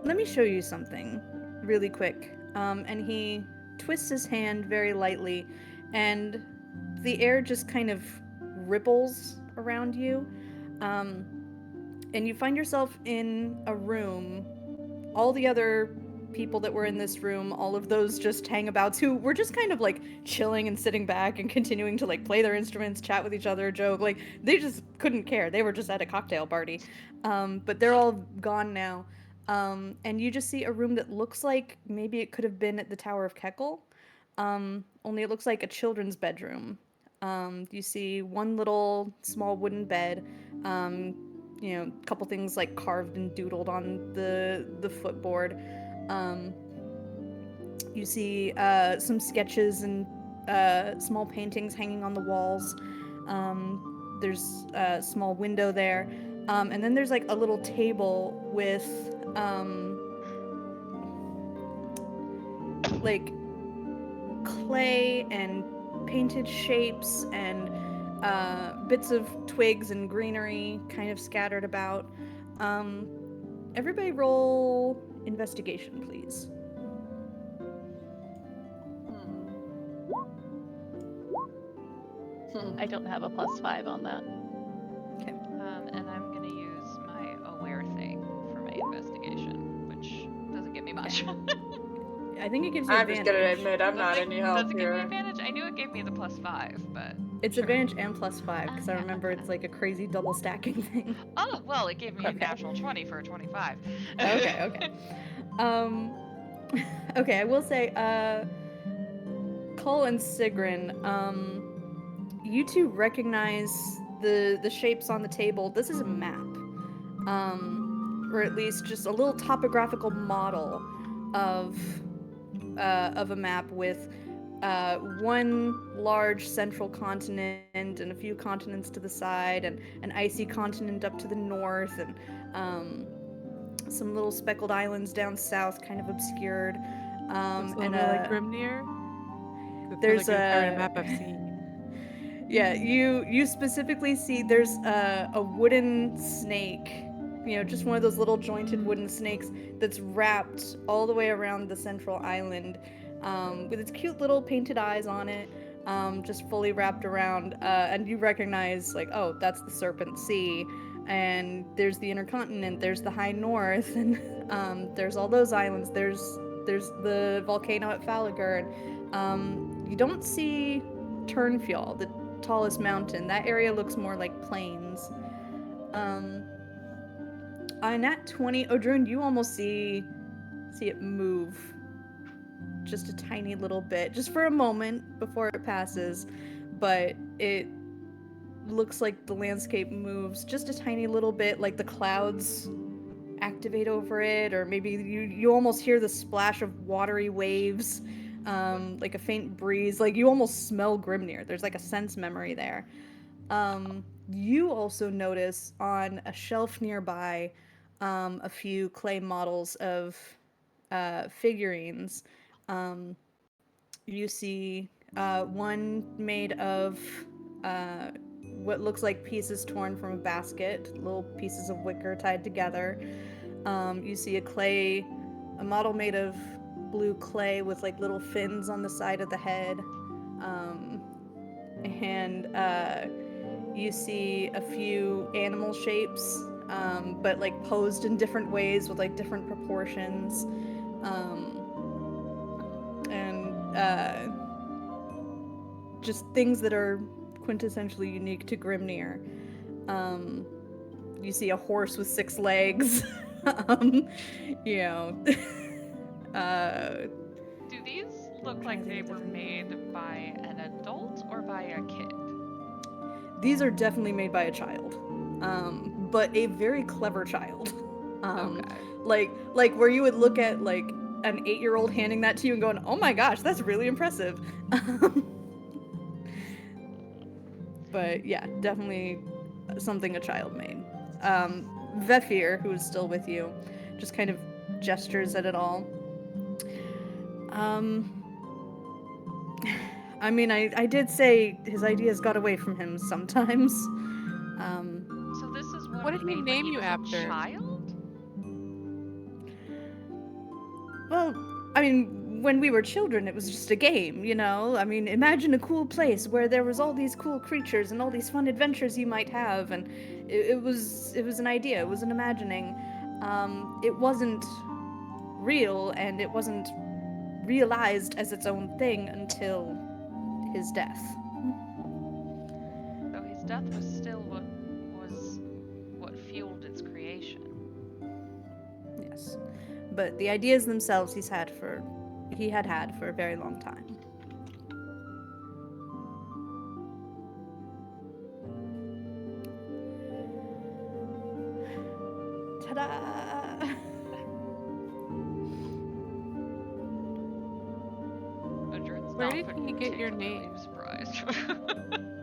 Let me show you something really quick. And he twists his hand very lightly, and the air just kind of ripples around you. And you find yourself in a room. All the other people that were in this room, all of those just hangabouts who were just kind of like chilling and sitting back and continuing to like play their instruments, chat with each other, joke. Like they just couldn't care. They were just at a cocktail party. But they're all gone now. And you just see a room that looks like maybe it could have been at the Tower of Keckle. Only it looks like a children's bedroom. You see one little small wooden bed. You know, a couple things like carved and doodled on the footboard. You see some sketches and small paintings hanging on the walls. There's a small window there. And then there's like a little table with like clay and painted shapes and bits of twigs and greenery kind of scattered about. Everybody roll investigation, please. I don't have a +5 on that. Okay. And I'm gonna use my aware thing for my investigation, which doesn't give me much. I think it gives you I'm just gonna advantage. admit I'm not Does any it help give me here. advantage? I knew it gave me the +5, but It's sure. advantage and +5 because I Okay, remember okay. it's like a crazy double stacking thing. Oh well, it gave me a Okay. natural 20 for a 25. Okay. Okay, I will say, Cole and Sigrun, you two recognize the shapes on the table. This is a map. Or at least just a little topographical model of a map with one large central continent and a few continents to the side, and an icy continent up to the north, and some little speckled islands down south, kind of obscured. Looks a And little bit like Grimnir. I feel there's like it's a a map I've seen. yeah, you specifically see there's a wooden snake, you know, just one of those little jointed wooden snakes that's wrapped all the way around the central island, with its cute little painted eyes on it, just fully wrapped around. And you recognize, like, oh, that's the Serpent Sea, and there's the Intercontinent, there's the High North, and there's all those islands. There's the volcano at Falagur, and you don't see Turnfjall, the tallest mountain. That area looks more like plains. On that 20, Odrun, you almost see it move just a tiny little bit, just for a moment before it passes, but it looks like the landscape moves just a tiny little bit, like the clouds activate over it, or maybe you almost hear the splash of watery waves, like a faint breeze, like you almost smell Grimnir. There's like a sense memory there. You also notice on a shelf nearby a few clay models of figurines. You see one made of what looks like pieces torn from a basket, little pieces of wicker tied together. You see a model made of blue clay with like little fins on the side of the head. And you see a few animal shapes but like posed in different ways with like different proportions. And just things that are quintessentially unique to Grimnir. You see a horse with 6 legs. You know. Do these look like they were made by an adult or by a kid? These are definitely made by a child, but a very clever child. Okay. Like where you would look at like an 8-year-old handing that to you and going, "Oh my gosh, that's really impressive." But yeah, definitely something a child made. Vefir, who is still with you, just kind of gestures at it all. I mean, I did say his ideas got away from him sometimes. So this is one What did he made name when he you was after? a child? Well, I mean, when we were children, it was just a game, you know? I mean, imagine a cool place where there was all these cool creatures and all these fun adventures you might have, and it was an idea, it was an imagining. It wasn't real, and it wasn't realized as its own thing until his death. So his death was still what fueled its creation. Yes. But the ideas themselves he had for a very long time. Ta-da! Adrian's Where not did he get your particularly name? surprised.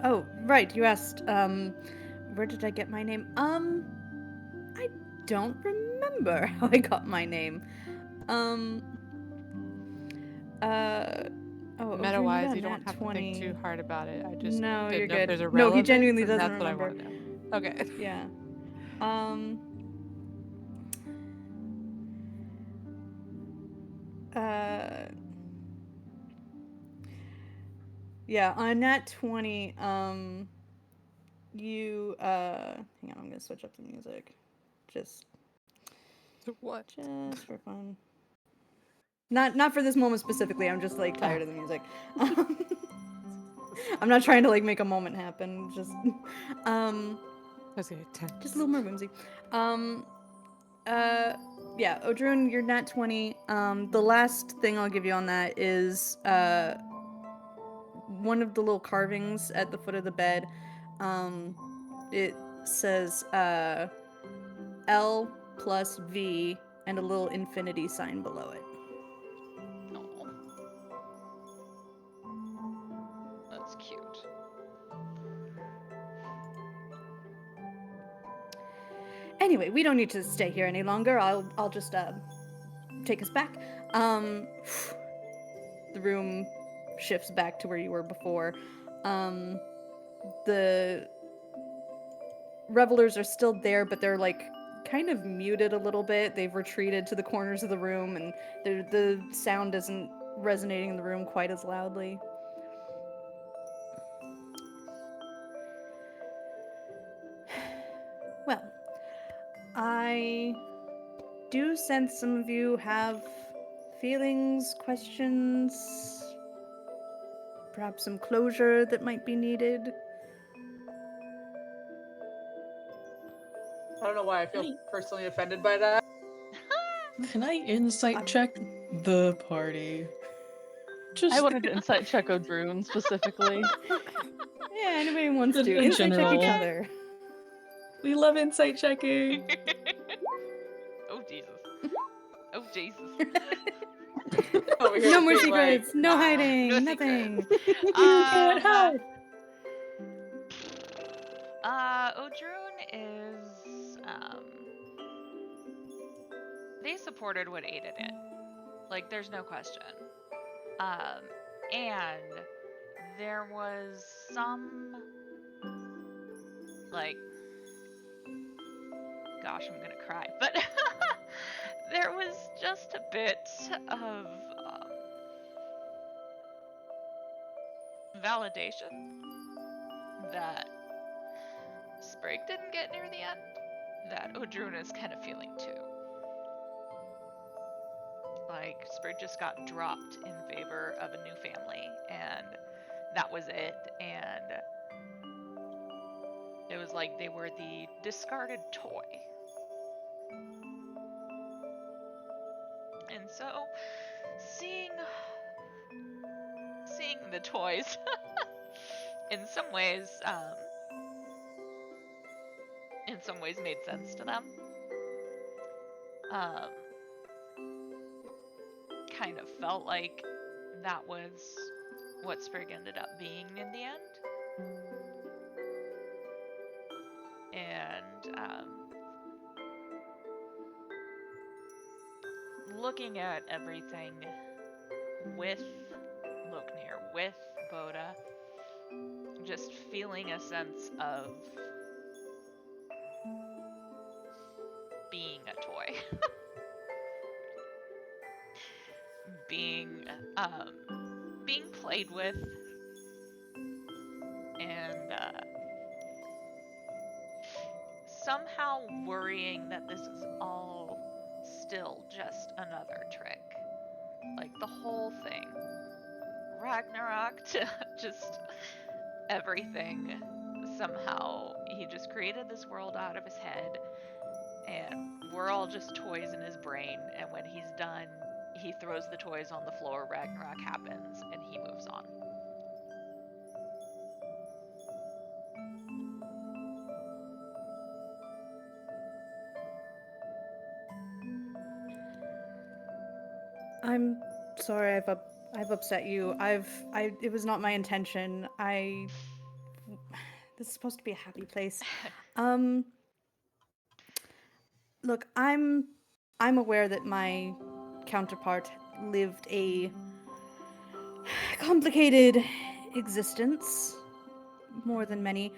Oh, right, you asked, where did I get my name? I don't remember how I got my name. Oh, Meta-wise, Odrina, you don't nat have to 20. think too hard about it. I just No, didn't you're know if there's good. a No, he relevance, genuinely and doesn't that's what I remember. want to know. Okay. Yeah. Yeah, on nat 20, you, hang on, I'm gonna switch up the music. Just What? for fun. Not for this moment specifically, I'm just, like, tired of the music. I'm not trying to, like, make a moment happen, just, That's good. just a little more whimsy. Yeah, Odrun, you're nat 20. The last thing I'll give you on that is, one of the little carvings at the foot of the bed. It says, L plus V and a little infinity sign below it. Aw. That's cute. Anyway, we don't need to stay here any longer. I'll just take us back. The room shifts back to where you were before. The revelers are still there, but they're like kind of muted a little bit. They've retreated to the corners of the room, and the sound isn't resonating in the room quite as loudly. Well, I do sense some of you have feelings, questions, perhaps some closure that might be needed. I don't know why I feel personally offended by that. Can I insight check the party? Just I wanted to insight check Odrune specifically. Yeah, anybody wants In to insight check each general. other. we love insight checking. Oh Jesus. Oh Jesus. Over here No more being like, secrets, no hiding, no nothing. You can't hide. Odrune is they supported what Ada did. Like there's no question. And there was some like gosh, I'm gonna cry. But there was just a bit of validation that Sprig didn't get near the end. that Odruna is kind of feeling too. Like, Sprig just got dropped in favor of a new family, and that was it. And it was like they were the discarded toy. And so, seeing the toys, in some ways made sense to them. Kind of felt like that was what Sprig ended up being in the end. And looking at everything with Loknir, with Boda, just feeling a sense of being a toy. being played with, and somehow worrying that this is all still just another trick. Like, the whole thing. Ragnarok to just everything. Somehow he just created this world out of his head, and we're all just toys in his brain, and when he's done, he throws the toys on the floor, Ragnarok happens, and he moves on. I'm sorry I've upset you. It was not my intention. This is supposed to be a happy place. Look, I'm aware that my counterpart lived a complicated existence, more than many.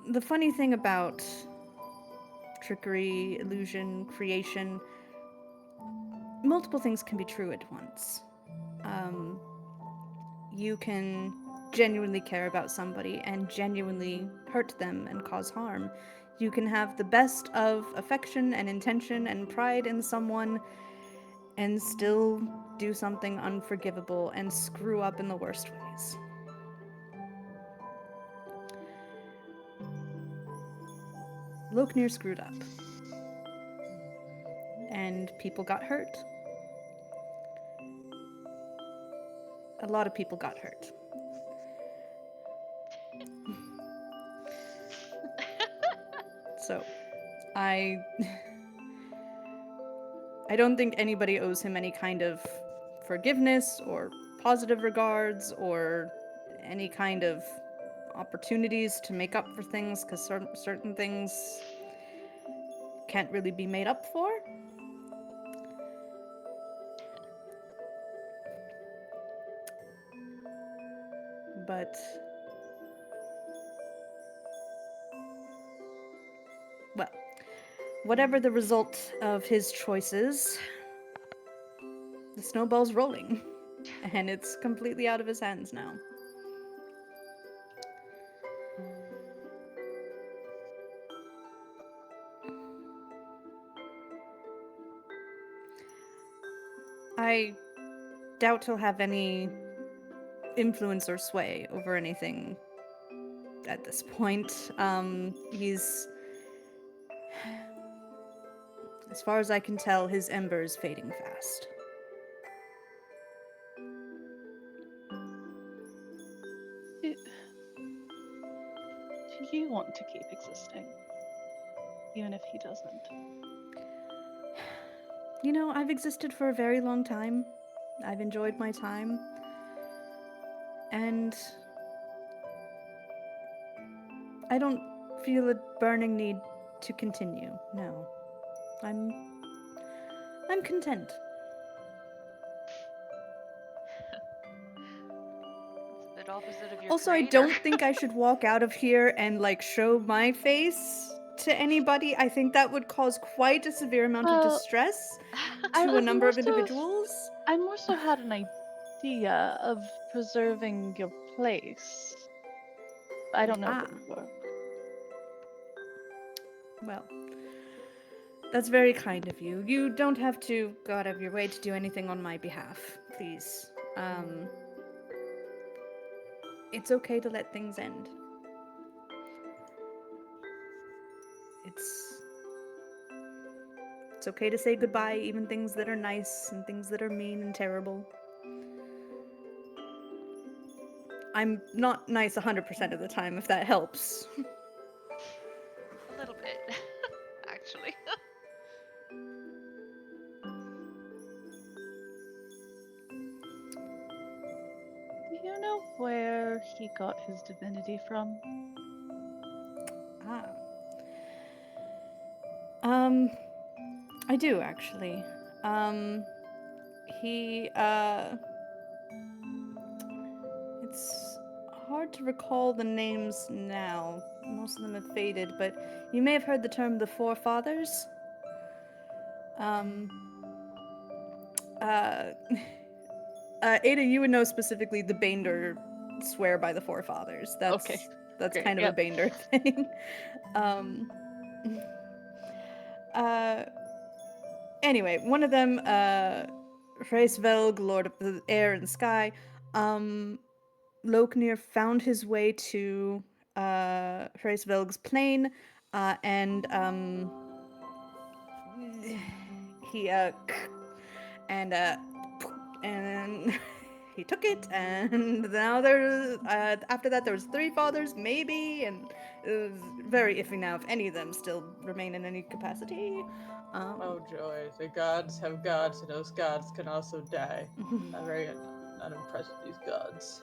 The funny thing about trickery, illusion, creation, multiple things can be true at once. You can genuinely care about somebody and genuinely hurt them and cause harm. You can have the best of affection and intention and pride in someone and still do something unforgivable and screw up in the worst ways. Loknir screwed up. And people got hurt. A lot of people got hurt. So, I don't think anybody owes him any kind of forgiveness or positive regards or any kind of opportunities to make up for things, because certain things can't really be made up for. But well, whatever the result of his choices, the snowball's rolling, and it's completely out of his hands now. I doubt he'll have any influence or sway over anything at this point. He's, as far as I can tell, his ember is fading fast. Do you want to keep existing? Even if he doesn't? You know, I've existed for a very long time. I've enjoyed my time. And I don't feel a burning need to continue. No. I'm content. It's a bit opposite of your Also, I creator. don't think I should walk out of here and, like, show my face to anybody. I think that would cause quite a severe amount of distress to a number of individuals. I more so had an idea of preserving your place. I don't know if it would work. Well, that's very kind of you. You don't have to go out of your way to do anything on my behalf, please. It's okay to let things end. It's okay to say goodbye, even things that are nice and things that are mean and terrible. I'm not nice 100% of the time, if that helps. A little bit, actually. Do you know where he got his divinity from? Ah. I do actually. He, it's hard to recall the names now. Most of them have faded, but you may have heard the term the Forefathers. Uh, Ada, you would know specifically the Bander swear by the Forefathers. That's Okay, that's great, kind of yep. a Bander thing. Uh, anyway, one of them, Hraesvelg, Lord of the Air and Sky, Loknir found his way to Hraesvelg's plane, and he and he took it, and now there's after that there was 3 fathers maybe, and it was very iffy now if any of them still remain in any capacity. Oh joy, the gods have gods, and those gods can also die. I'm very unimpressed with these gods.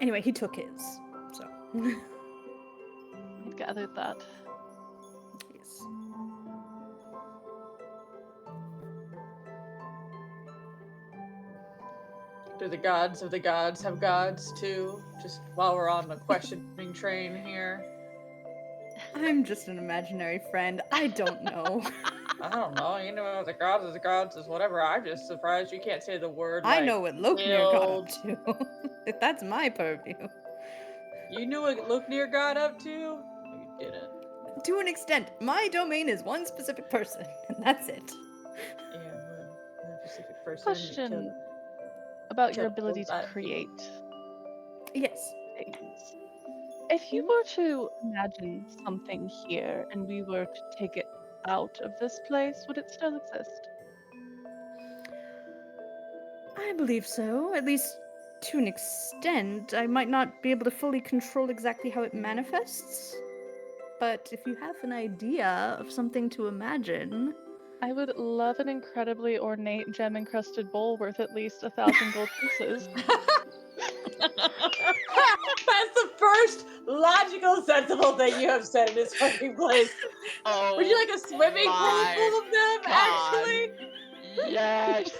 Anyway, he took his, so I gathered that. yes. Do the gods of the gods have gods too? Just while we're on the questioning train here. I'm just an imaginary friend. I don't know. I don't know. You know, the gods is whatever. I'm just surprised you can't say the word. I Like, know what Loknir got up killed. to. That's my purview. You knew what Loknir got up to? No, you didn't. To an extent, my domain is one specific person, and that's it. Yeah, well, a specific person. Question about your killed ability to that. create Yes. things. If you were to imagine something here and we were to take it out of this place, would it still exist? I believe so, at least to an extent. I might not be able to fully control exactly how it manifests, but if you have an idea of something to imagine. I would love an incredibly ornate gem-encrusted bowl worth at least 1,000 gold pieces. That's the first logical, sensible thing you have said in this fucking place. Oh, Would you like a swimming pool my full of them, God. actually? Yes.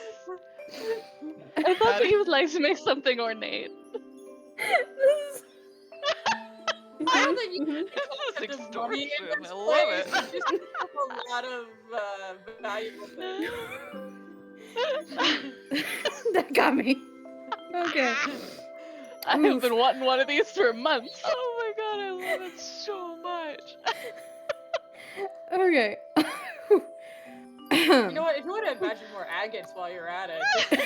I thought That that you would like to make something ornate. I don't think you Mhm. can This is concept of money in extortion. this I love place. it. You just have a lot of valuable things. That got me. Okay. I have Oof. been wanting one of these for months. Oh my God, I love it so much. Okay. You know what? If you want to imagine more agates while you're at it, just,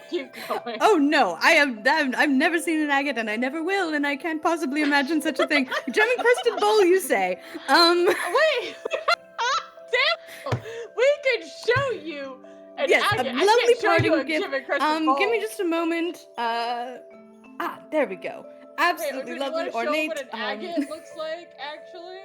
keep going. Oh no, I've never seen an agate and I never will, and I can't possibly imagine such a thing. Gem encrusted bowl, you say? Wait! Damn! We can show you an Yes, a agate. I lovely can't show you parting a gift. gem-encrusted bowl. Give me just a moment. There we go. Absolutely Hey, lovely, do you want to show ornate. what an agate looks like, actually?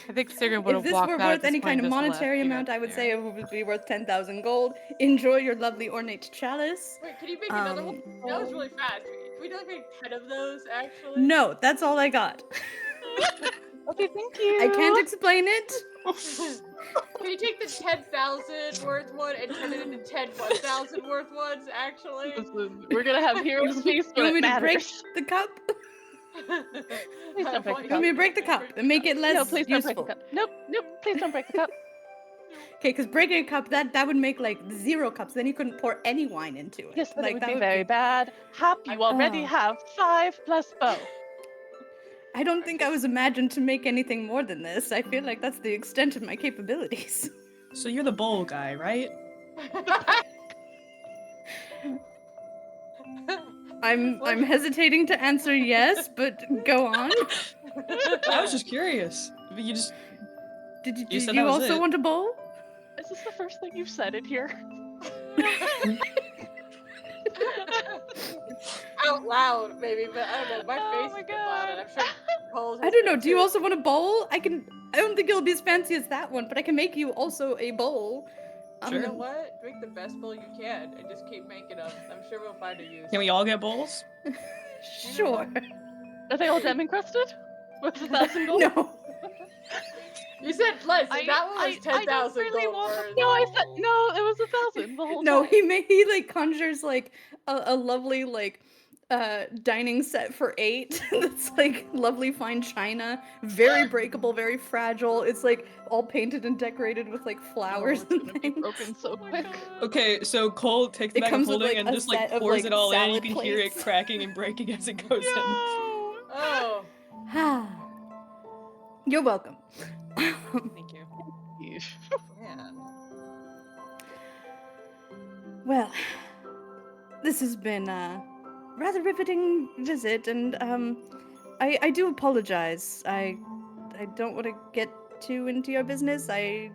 I think Sigrid would If have this walked were out worth at this any kind point of and just monetary left you amount, up I would there. say it would be worth 10,000 gold. Enjoy your lovely ornate chalice. Wait, can you make another one? That was really fast. Can we make 10 of those, actually? No, that's all I got. Okay, thank you. I can't explain it. Can you take the 10,000 worth one and turn it into 10 1,000 worth ones, actually? Listen, we're gonna have heroes feast You when want it me to break matters. the cup? Please don't break the You want me to break the cup and make it less No, please don't break useful? the cup. Nope, nope, please don't break the cup. Okay, because breaking a cup, that would make like 0 cups. Then you couldn't pour any wine into it. Yes, but like, it would that be very bad. Hap, you already Oh. have 5 plus bow. I don't think I was imagined to make anything more than this. I feel like that's the extent of my capabilities. So you're the bowl guy, right? I'm hesitating to answer yes, but go on. I was just curious. You just Did You said you that was also it. want a bowl? Is this the first thing you've said in here? Out loud, maybe, but I don't know. My Oh face my is about it. God. I'm sure Cole's I has don't know. been Do you too. also want a bowl? I don't think it'll be as fancy as that one, but I can make you also a bowl. You know what? Make the best bowl you can and just keep making them. I'm sure we'll find a use. Can we all get bowls? Sure. Are they all gem encrusted? With 1,000 gold? No. You said less, and that one was I don't 10,000 really gold want the worth. No, I said no. It was 1,000 the whole No, time. he like conjures like a lovely like dining set for 8 that's like lovely fine china, very breakable, very fragile. It's like all painted and decorated with like flowers it's and gonna be things. broken so Oh my quick. God. Okay, so Cole takes the It bag of comes with, holding like, and a just like set of, pours like, it all in. You salad can hear it plates. cracking and breaking as it goes in. No. Oh. You're welcome. Thank you. Man. Well, this has been a rather riveting visit, and I do apologize. I don't want to get too into your business. I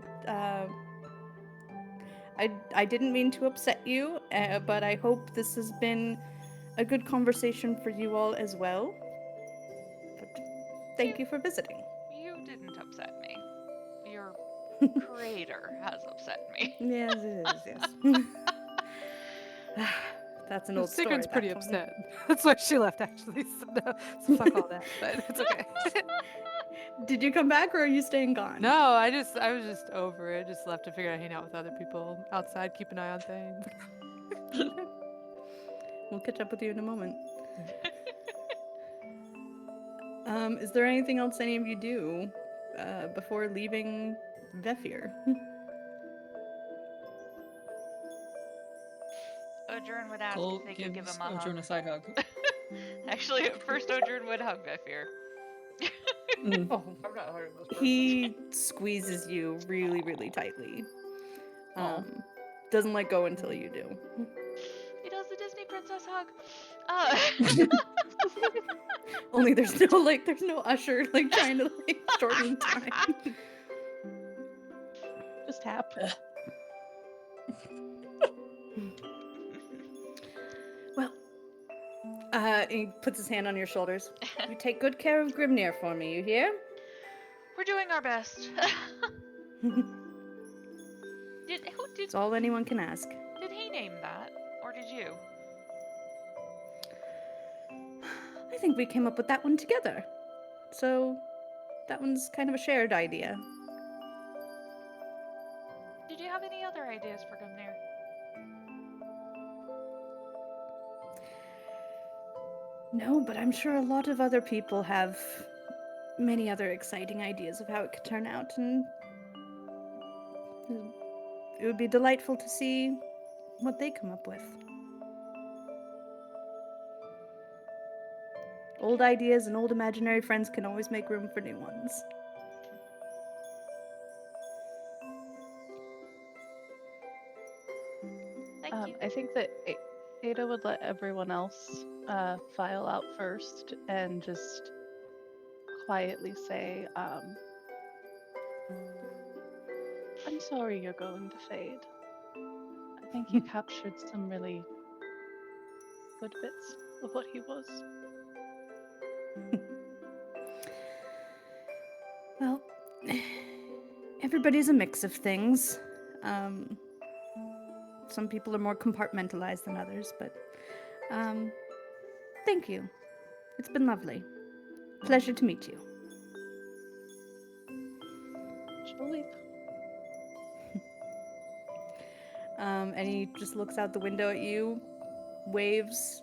didn't mean to upset you, but I hope this has been a good conversation for you all as well. But thank you for visiting. You didn't upset me. Your creator has upset me. Yes, it is. Yes. That's an old story. Sigrun's that pretty one. upset. That's why she left, actually. So, no, so fuck all that. But it's okay. Did you come back, or are you staying gone? No, I was just over it. Just left to figure out hang out with other people outside, keep an eye on things. We'll catch up with you in a moment. Is there anything else any of you do before leaving Vefir? Odrin would ask Cole if they could give gives him a hug. Odrin a side hug. Actually, at first Odrin would hug Vefir. Oh, I'm not hurting this person. he squeezes you really, really tightly. Doesn't let go until you do. He does the Disney princess hug. Only there's no usher like trying to like shorten time. Just tap. Well, he puts his hand on your shoulders. You take good care of Grimnir for me, you hear? We're doing our best. It's all anyone can ask. Did he name that? Or did you? I think we came up with that one together. So, that one's kind of a shared idea. Did you have any other ideas for Grimnir? No, but I'm sure a lot of other people have many other exciting ideas of how it could turn out, and it would be delightful to see what they come up with. Old ideas and old imaginary friends can always make room for new ones. Thank you. I think that Ada would let everyone else file out first and just quietly say, I'm sorry you're going to fade. I think you captured some really good bits of what he was. Well, everybody's a mix of things. Some people are more compartmentalized than others, but thank you. It's been lovely. Pleasure to meet you. She'll leave. And he just looks out the window at you, waves,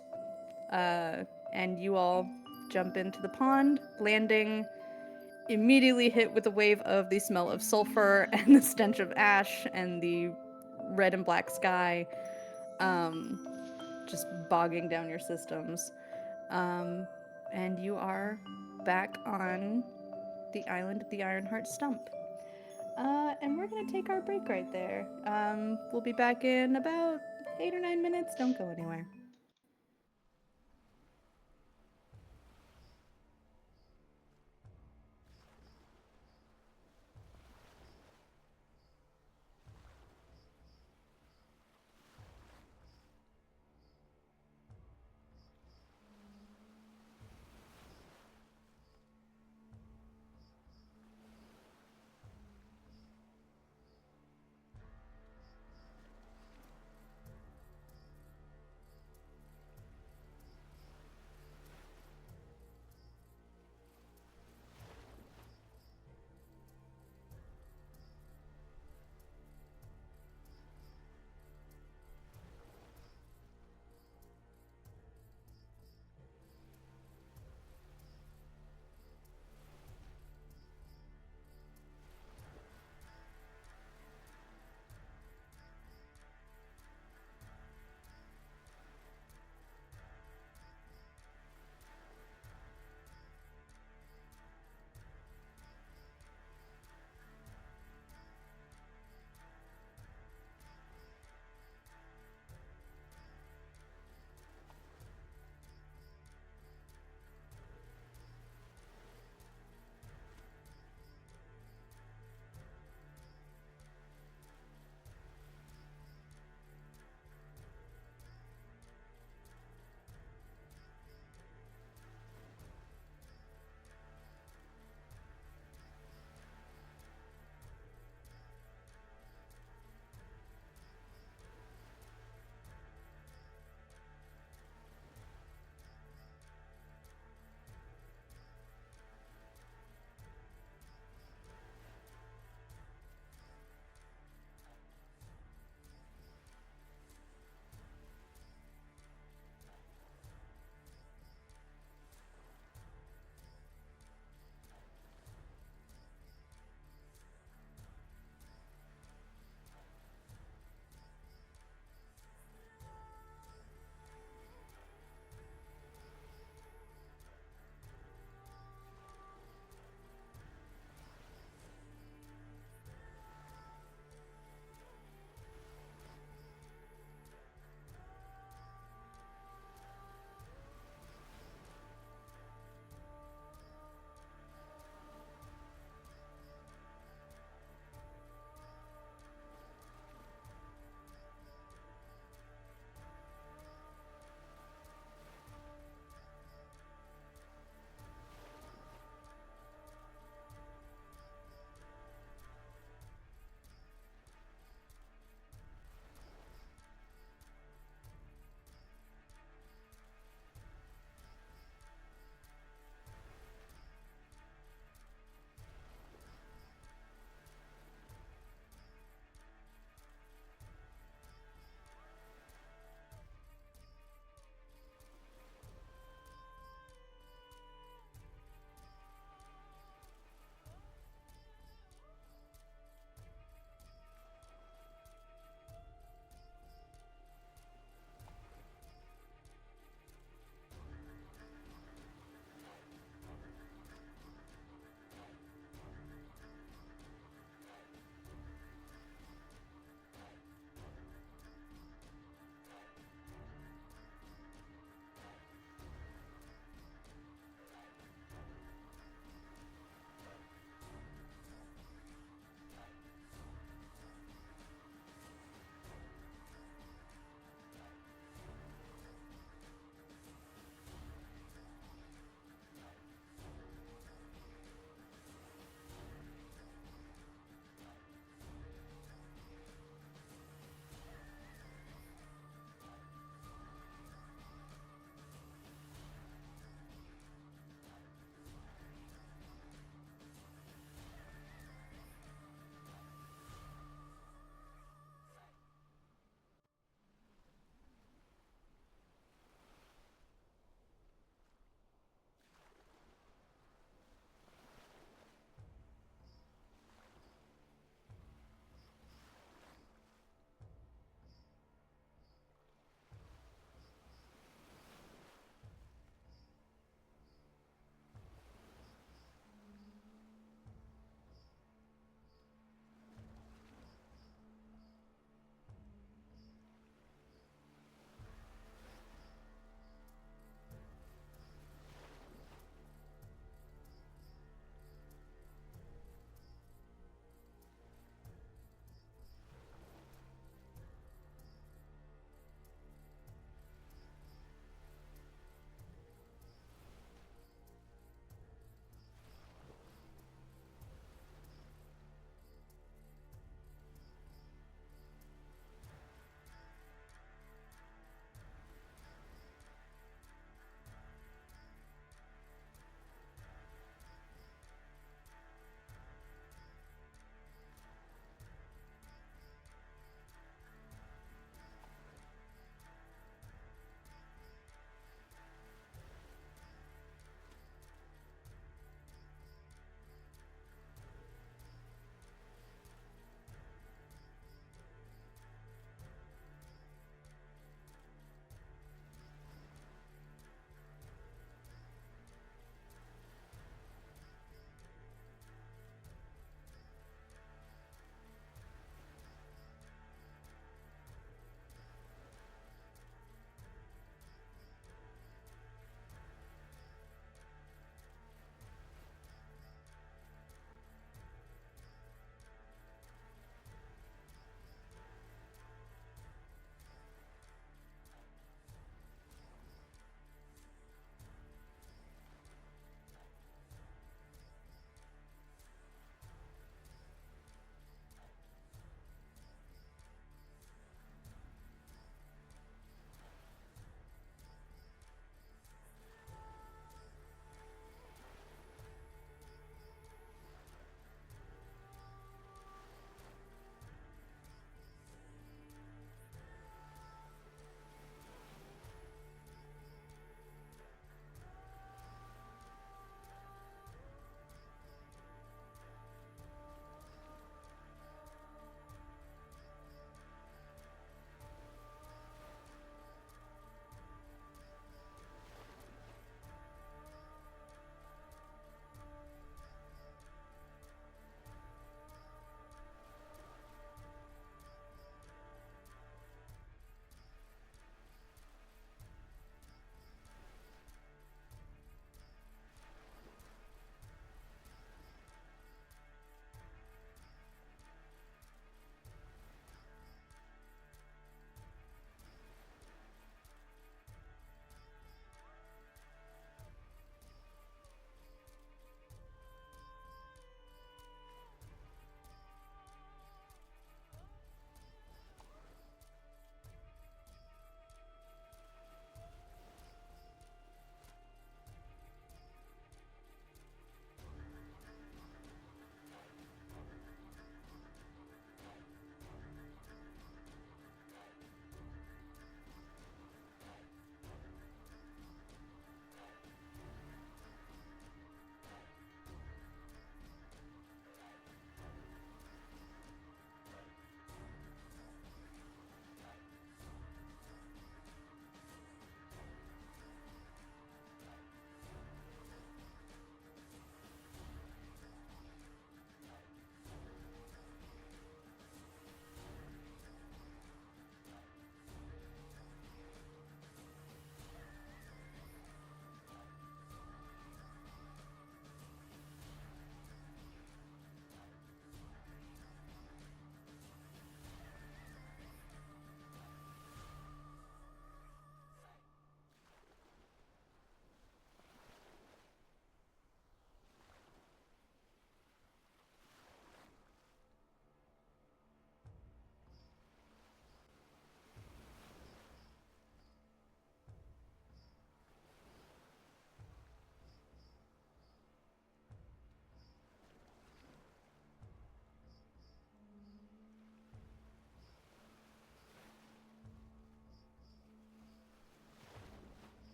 and you all jump into the pond, landing immediately hit with a wave of the smell of sulfur and the stench of ash and the red and black sky just bogging down your systems. And you are back on the island of the Ironheart Stump. And we're gonna take our break right there. We'll be back in about 8 or 9 minutes. Don't go anywhere.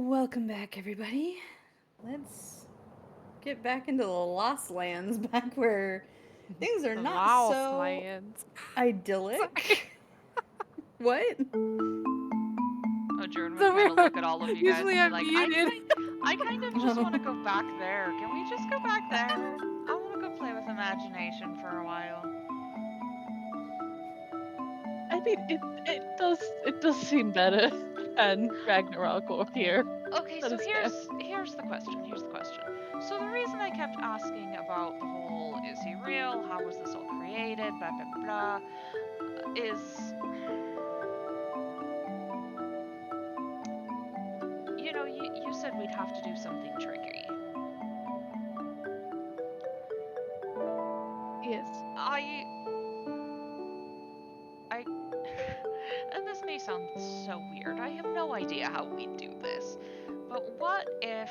Welcome back, everybody. Let's get back into the Lost Lands, back where things are not Laos so lands. idyllic. What? Oh, Jordan would So kind of we're- look at all of you guys usually and be I'm like, muted. I kind of just want to go back there. Can we just go back there? I want to go play with imagination for a while. I mean, it does seem better than Ragnarok or here. Okay, That so is fair. here's the question. Here's the question. So the reason I kept asking about the whole is he real? How was this all created? Blah blah blah. Is you said we'd have to do something tricky. Yes. I and this may sound so weird. I have no idea how we'd do this. But what if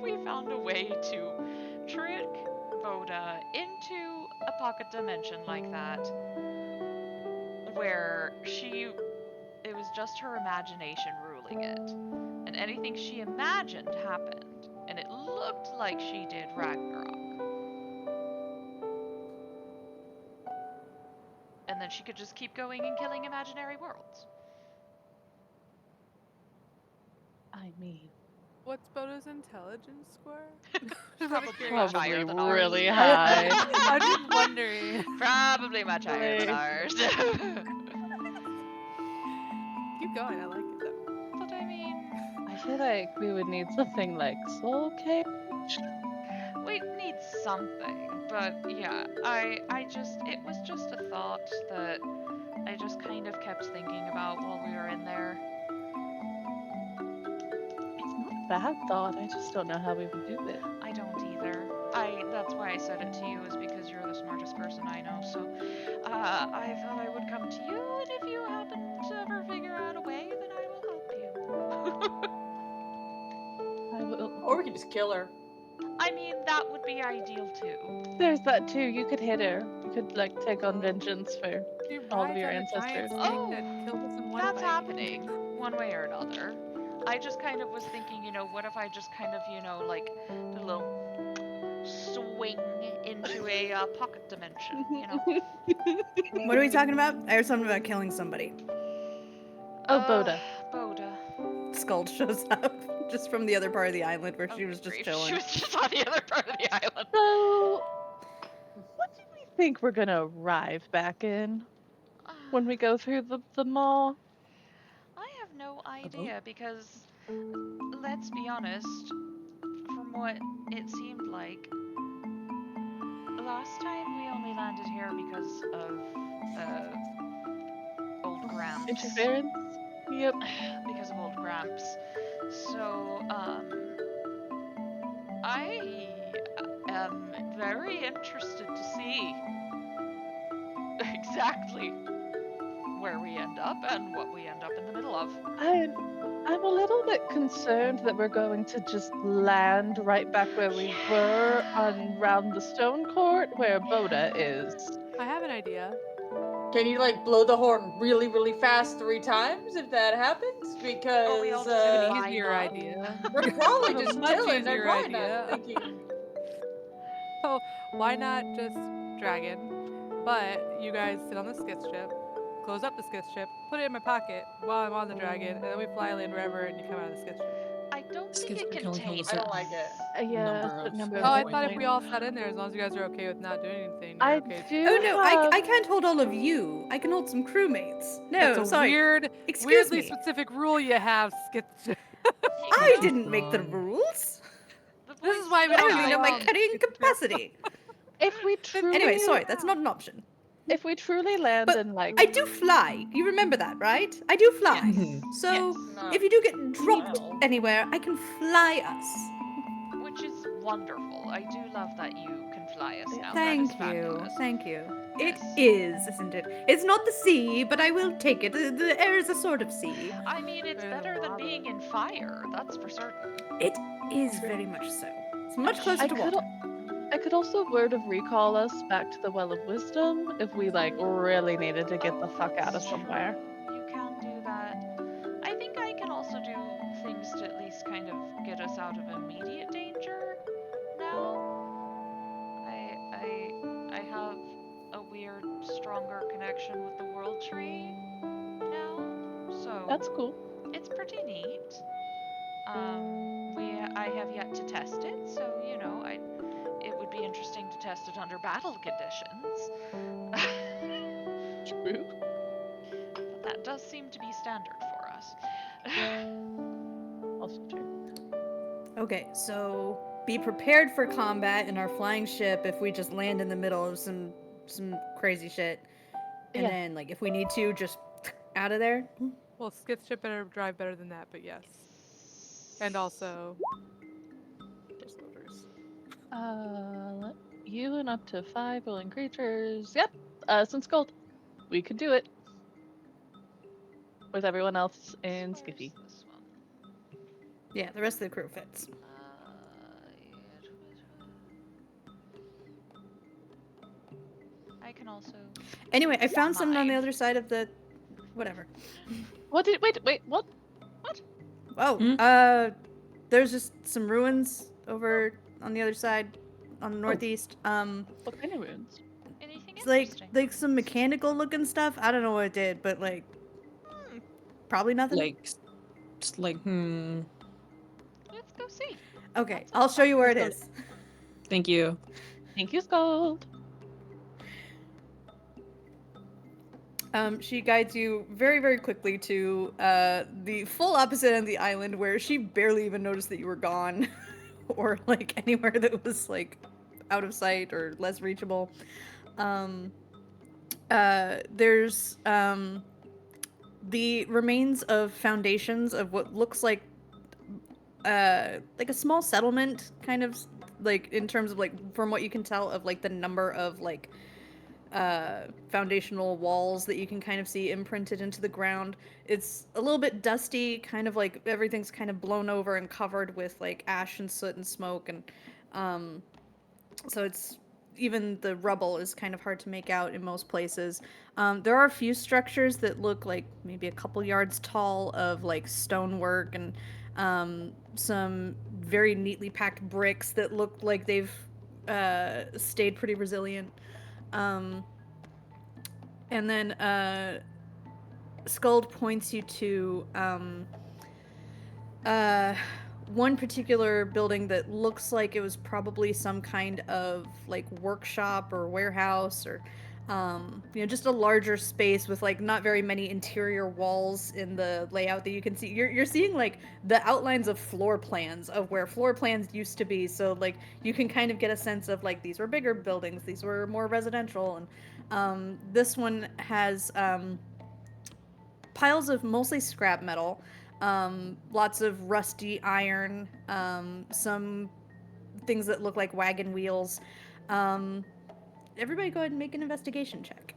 we found a way to trick Voda into a pocket dimension like that where it was just her imagination ruling it, and anything she imagined happened, and it looked like she did Ragnarok. And then she could just keep going and killing imaginary worlds. I mean, What's Bodo's intelligence score? Probably much higher than ours. really high. I'm just wondering. Probably much higher than ours. Keep going. I like it though. But I mean, I feel like we would need something like Soul Cage. we need something. But yeah, it was just a thought that I just kind of kept thinking about while we were in there. It's not a bad thought. I just don't know how we would do it. I don't either. That's why I said it to you, is because you're the smartest person I know. So, I thought I would come to you, and if you happen to ever figure out a way, then I will help you. I will. Or we can just kill her. I mean, that would be ideal too. There's that too. You could hit her. You could like take on vengeance for. She All of rides your on a giant ancestors. snake Oh, that killed us in one That's bite. happening, one way or another. I just kind of was thinking, what if I just kind of, like, did a little swing into a pocket dimension, What are we talking about? I heard something about killing somebody. Oh, Boda. Boda. Skuld shows up just from the other part of the island where she Okay, was just great. chilling. She was just on the other part of the island. So, what do we think we're gonna arrive back in when we go through the mall? I have no idea because, let's be honest, from what it seemed like, last time we only landed here because of old Gramps. Interference? Yep. Because of old Gramps. So, I am very interested to see exactly where we end up and what we end up in the middle of. I'm a little bit concerned that we're going to just land right back where we were on round the stone court where Boda is. I have an idea. Can you like blow the horn really, really fast 3 times if that happens? Because we all just An line easier up. idea. we're probably A just much chilling. They're easier probably idea. not thinking. So why not just dragon? But you guys sit on the skith ship, close up the skith ship, put it in my pocket while I'm on the dragon, and then we fly land wherever, and you come out of the skith ship. I don't think Skits it can only hold contains. us I don't like it. Yeah, Number the of- number Oh, of Oh, I point thought if we all points. sat in there, as long as you guys are okay with not doing anything, you're I okay. do. Oh no, have- I can't hold all of you. I can hold some crewmates. No, That's a sorry. weird, Excuse weirdly me. specific rule you have, skith ship. I didn't make the rules. This is why we I don't only know my allow carrying skith ship. capacity. If we truly, Anyway, sorry, that's not an option. If we truly land But in like, I do fly. You remember that, right? I do fly. Mhm. So Yes. No. if you do get dropped Wow. anywhere, I can fly us. Which is wonderful. I do love that you can fly us now. Thank that is you. fabulous. Thank you. It Yes. is, isn't it? It's not the sea, but I will take it. The air is a sort of sea. I mean, it's Better than better than lava. being in fire, that's for certain. It is very much so. It's much closer I to could, water. I could also word of recall us back to the Well of Wisdom if we really needed to get the fuck out of somewhere. You can do that. I think I can out of immediate danger now. I have a weird, stronger connection with the world tree now. So That's cool. it's pretty neat. I have yet to test it, so it would be interesting to test it under battle conditions. True. But that does seem to be standard for us. Also true. Okay, so be prepared for combat in our flying ship if we just land in the middle of some crazy shit. And Yeah. then like if we need to just out of there. Well, Skith should better drive better than that, but yes. And also, soldiers. You and up to 5 willing creatures. Yep. Since gold. We could do it. With everyone else in Where's Skiffy. this one? Yeah, the rest of the crew fits. I can also. Anyway, I found something on the Mine. other side of the whatever. Wait, what? Oh, there's just some ruins over on the other side, on the northeast. What kind of ruins? Anything It's interesting? like some mechanical looking stuff. I don't know what it did, but like probably nothing. Just like, Let's go see. Okay, I'll show you where it Let's is. Thank you. Thank you, Gold. She guides you very, very quickly to the full opposite end of the island where she barely even noticed that you were gone or like anywhere that was like out of sight or less reachable. There's the remains of foundations of what looks like a small settlement, kind of like in terms of like from what you can tell of like the number of like foundational walls that you can kind of see imprinted into the ground. It's a little bit dusty, kind of like everything's kind of blown over and covered with like ash and soot and smoke, and so it's even the rubble is kind of hard to make out in most places. There are a few structures that look like maybe a couple yards tall of like stonework and some very neatly packed bricks that look like they've stayed pretty resilient. And then Skuld points you to one particular building that looks like it was probably some kind of like workshop or warehouse or just a larger space with like not very many interior walls in the layout that you can see. You're seeing like the outlines of floor plans of where floor plans used to be, so like you can kind of get a sense of like these were bigger buildings, these were more residential, and this one has piles of mostly scrap metal, lots of rusty iron, some things that look like wagon wheels. Everybody go ahead and make an investigation check.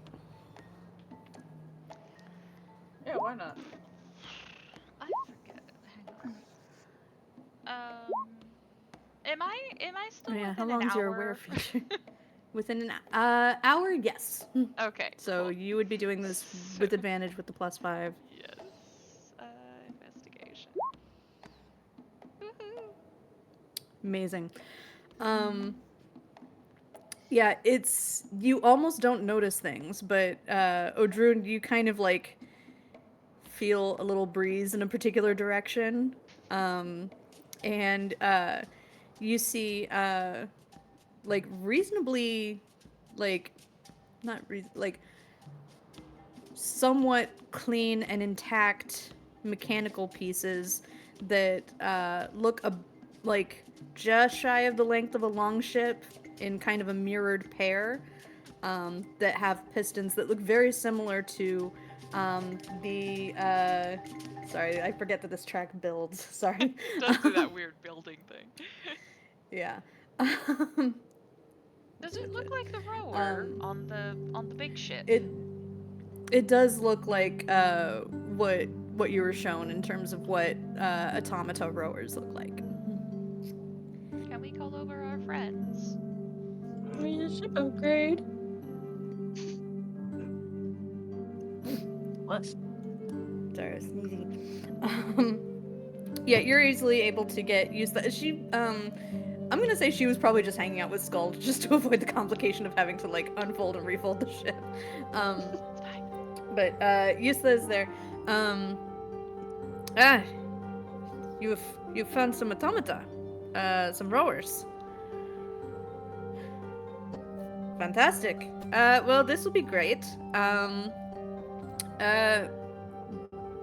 Yeah, why not? I forget. Hang on. Am I still Yeah, how within an long's your hour? aware feature? Within an hour, yes. Okay. So cool. you would be doing this with advantage with the +5. Yes. Investigation. Woohoo. Amazing. Yeah, it's you almost don't notice things, but Odrun, you kind of like feel a little breeze in a particular direction, and you see like reasonably like not like somewhat clean and intact mechanical pieces that look like just shy of the length of a longship in kind of a mirrored pair, that have pistons that look very similar to the sorry, I forget that this track builds. Sorry. Does do that weird building thing. Yeah. Does it look like the rower on the big ship? It does look like what you were shown in terms of what automata rowers look like. Can we call over our friends? We need a ship upgrade. What? Sorry, I was sneezing. Yeah, you're easily able to get used to she I'm gonna say she was probably just hanging out with Skull just to avoid the complication of having to like unfold and refold the ship. It's fine. But Yusla is there. Ah, you've found some automata, some rowers. Fantastic. Well, this will be great.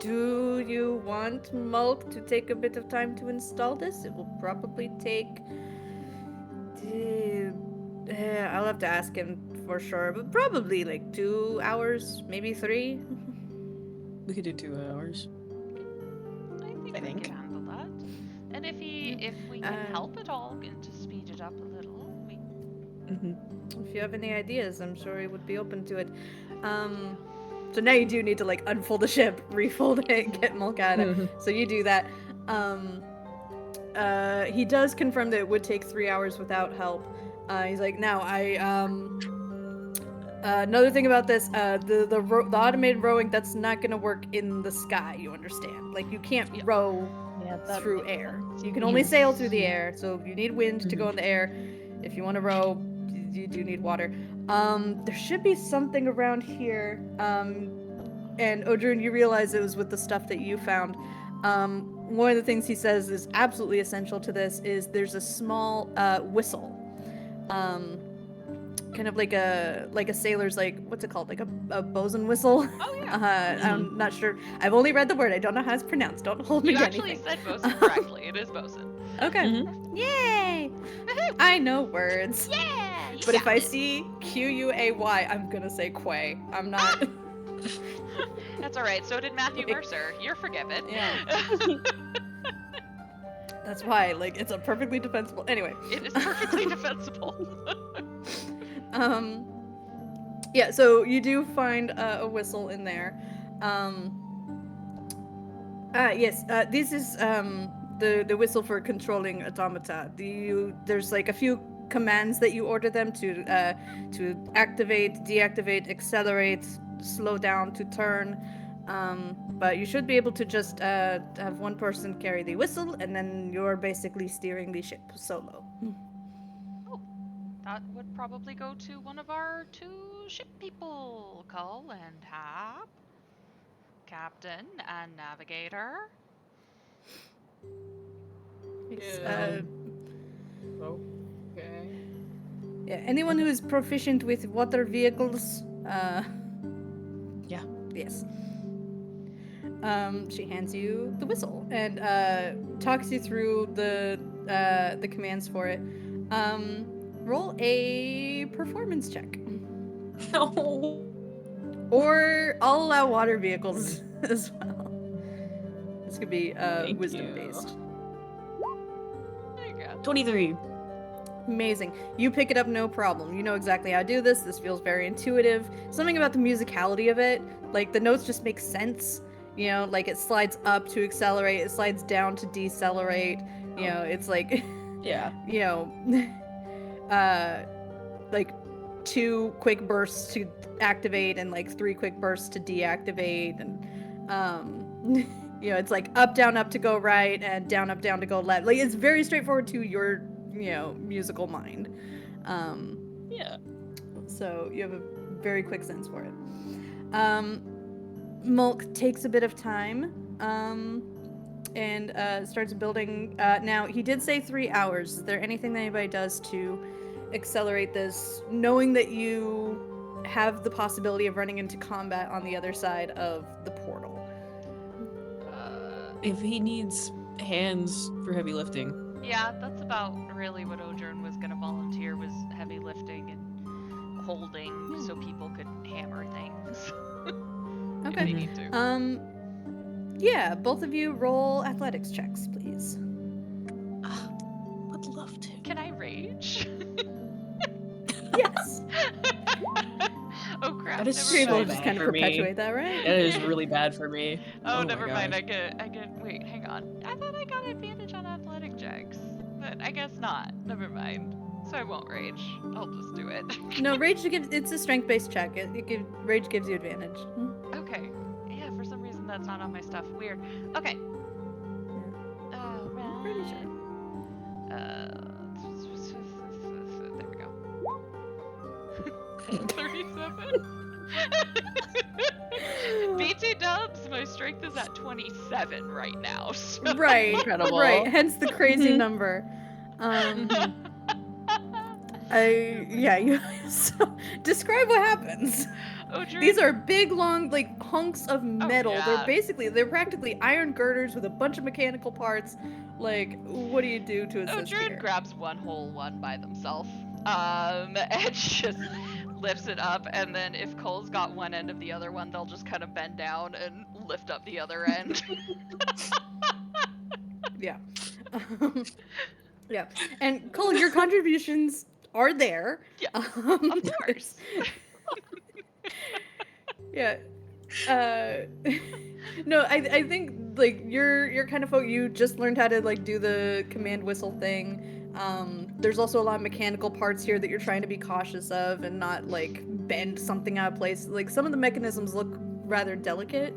Do you want Mulk to take a bit of time to install this? It will probably take. I'll have to ask him for sure, but probably like 2 hours, maybe 3. We could do 2 hours. I think I we think. can handle that. And if we can help at all and to speed it up a little, we Mm-hmm. If you have any ideas, I'm sure he would be open to it. So now you do need to like unfold the ship, refold it, get Mulk out of it. So you do that. He does confirm that it would take 3 hours without help. He's like, now another thing about this, the automated rowing, that's not gonna work in the sky. You understand? Like you can't row Yeah, through air. You can only sail through the air. So you need wind to go in the air. If you want to row, you do need water. There should be something around here. And Odrun, you realize it was with the stuff that you found. One of the things he says is absolutely essential to this is there's a small whistle. Kind of like a sailor's, like, what's it called, like a bosun whistle. Oh yeah. I'm not sure. I've only read the word. I don't know how it's pronounced. Don't hold me You to actually anything. said bosun correctly. It is bosun. Okay. Yay! I know words. Yeah. You But if got I it. see Quay, I'm gonna say quay. I'm not. That's all right. So did Matthew Like- Mercer. You're forgiven. Yeah. That's why, like, it's a perfectly defensible. Anyway. It is perfectly defensible. Yeah, so you do find a whistle in there. Yes, this is the whistle for controlling automata. There's like a few commands that you order them to activate, deactivate, accelerate, slow down, to turn. But you should be able to just have one person carry the whistle, and then you're basically steering the ship solo. That would probably go to one of our 2 ship people, Cull and Hap. Captain and navigator. It's, Yeah. Okay. yeah, anyone who is proficient with water vehicles, Yeah. yes. She hands you the whistle and talks you through the commands for it. Roll a performance check. No. Or I'll allow water vehicles as well. This could be Thank wisdom you. based. There you go. 23. Amazing. You pick it up no problem. You know exactly how to do this. This feels very intuitive. Something about the musicality of it, like the notes just make sense. You know, like it slides up to accelerate, it slides down to decelerate. You know, it's like, Yeah. you know, like 2 quick bursts to activate and like 3 quick bursts to deactivate, and you know, it's like up to go right and down to go left. Like it's very straightforward to your, you know, musical mind. Yeah. So you have a very quick sense for it. Mulk takes a bit of time and starts building. Now, he did say 3 hours. Is there anything that anybody does to accelerate this, knowing that you have the possibility of running into combat on the other side of the portal? If he needs hands for heavy lifting. Yeah, that's about really what Odrun was gonna volunteer, was heavy lifting and holding so people could hammer things. If Okay. they need to. Yeah, both of you roll athletics checks, please. Would love to. Can I rage? Yes. Oh crap. That is never Three so will mind. just bad kind of for me. perpetuate that, right? That is really bad for me. Oh, my never mind. gosh. I get. Wait, hang on. I thought I got advantage on athletic checks, but I guess not. Never mind. So I won't rage. I'll just do it. No, rage gives, it's a strength-based check. Rage gives you advantage. Okay. Yeah, for some reason that's not on my stuff. Weird. Okay. Alright. Pretty sure. There we go. 37. BT dubs, my strength is at 27 right now. So. Right, Incredible. right. Hence the crazy Mhm. number. Mhm. You so describe what happens. Oh, Drew. These are big, long, like hunks of metal. yeah. They're practically iron girders with a bunch of mechanical parts. Like, what do you do to assist Druid here? grabs one whole one by themselves, and just lifts it up, and then if Cole's got one end of the other one, they'll just kind of bend down and lift up the other end. Yeah. Yeah. And Cole, your contributions are there. Yeah, Of of course. Yeah. No, I think like you're kind of folk. You just learned how to like do the command whistle thing. There's also a lot of mechanical parts here that you're trying to be cautious of and not like bend something out of place. Like some of the mechanisms look rather delicate.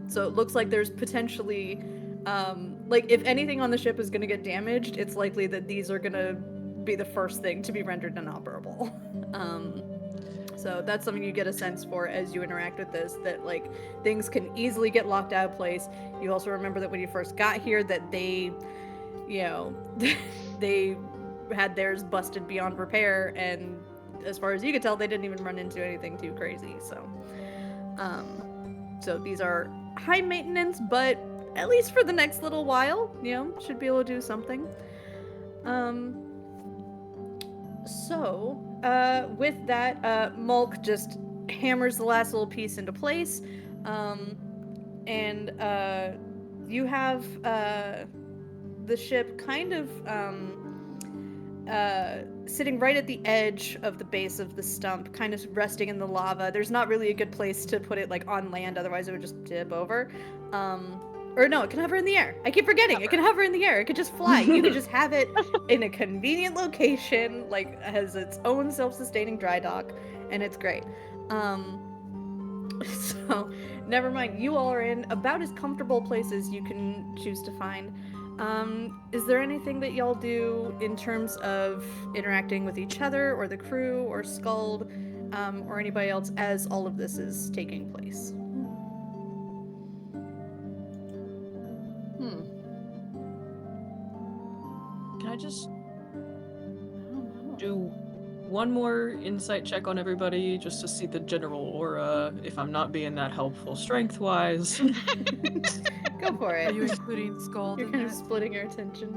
So it looks like there's potentially like if anything on the ship is gonna get damaged, it's likely that these are gonna be the first thing to be rendered inoperable. So that's something you get a sense for as you interact with this, that like things can easily get locked out of place. You also remember that when you first got here that they, you know, they had theirs busted beyond repair, and as far as you could tell, they didn't even run into anything too crazy. So these are high maintenance, but at least for the next little while, you know, should be able to do something. With that, Mulk just hammers the last little piece into place, and you have the ship kind of sitting right at the edge of the base of the stump, kind of resting in the lava. There's not really a good place to put it like on land, otherwise it would just tip over. Or no, it can hover in the air. I keep forgetting. It can hover in the air. It could just fly. You could just have it in a convenient location, like has its own self-sustaining dry dock, and it's great. So never mind. You all are in about as comfortable place as you can choose to find. Is there anything that y'all do in terms of interacting with each other or the crew or Skuld, or anybody else as all of this is taking place? Can I just do one more insight check on everybody just to see the general aura, if I'm not being that helpful strength-wise? Go for Are it. you including Scald You're in kind of that? splitting your attention.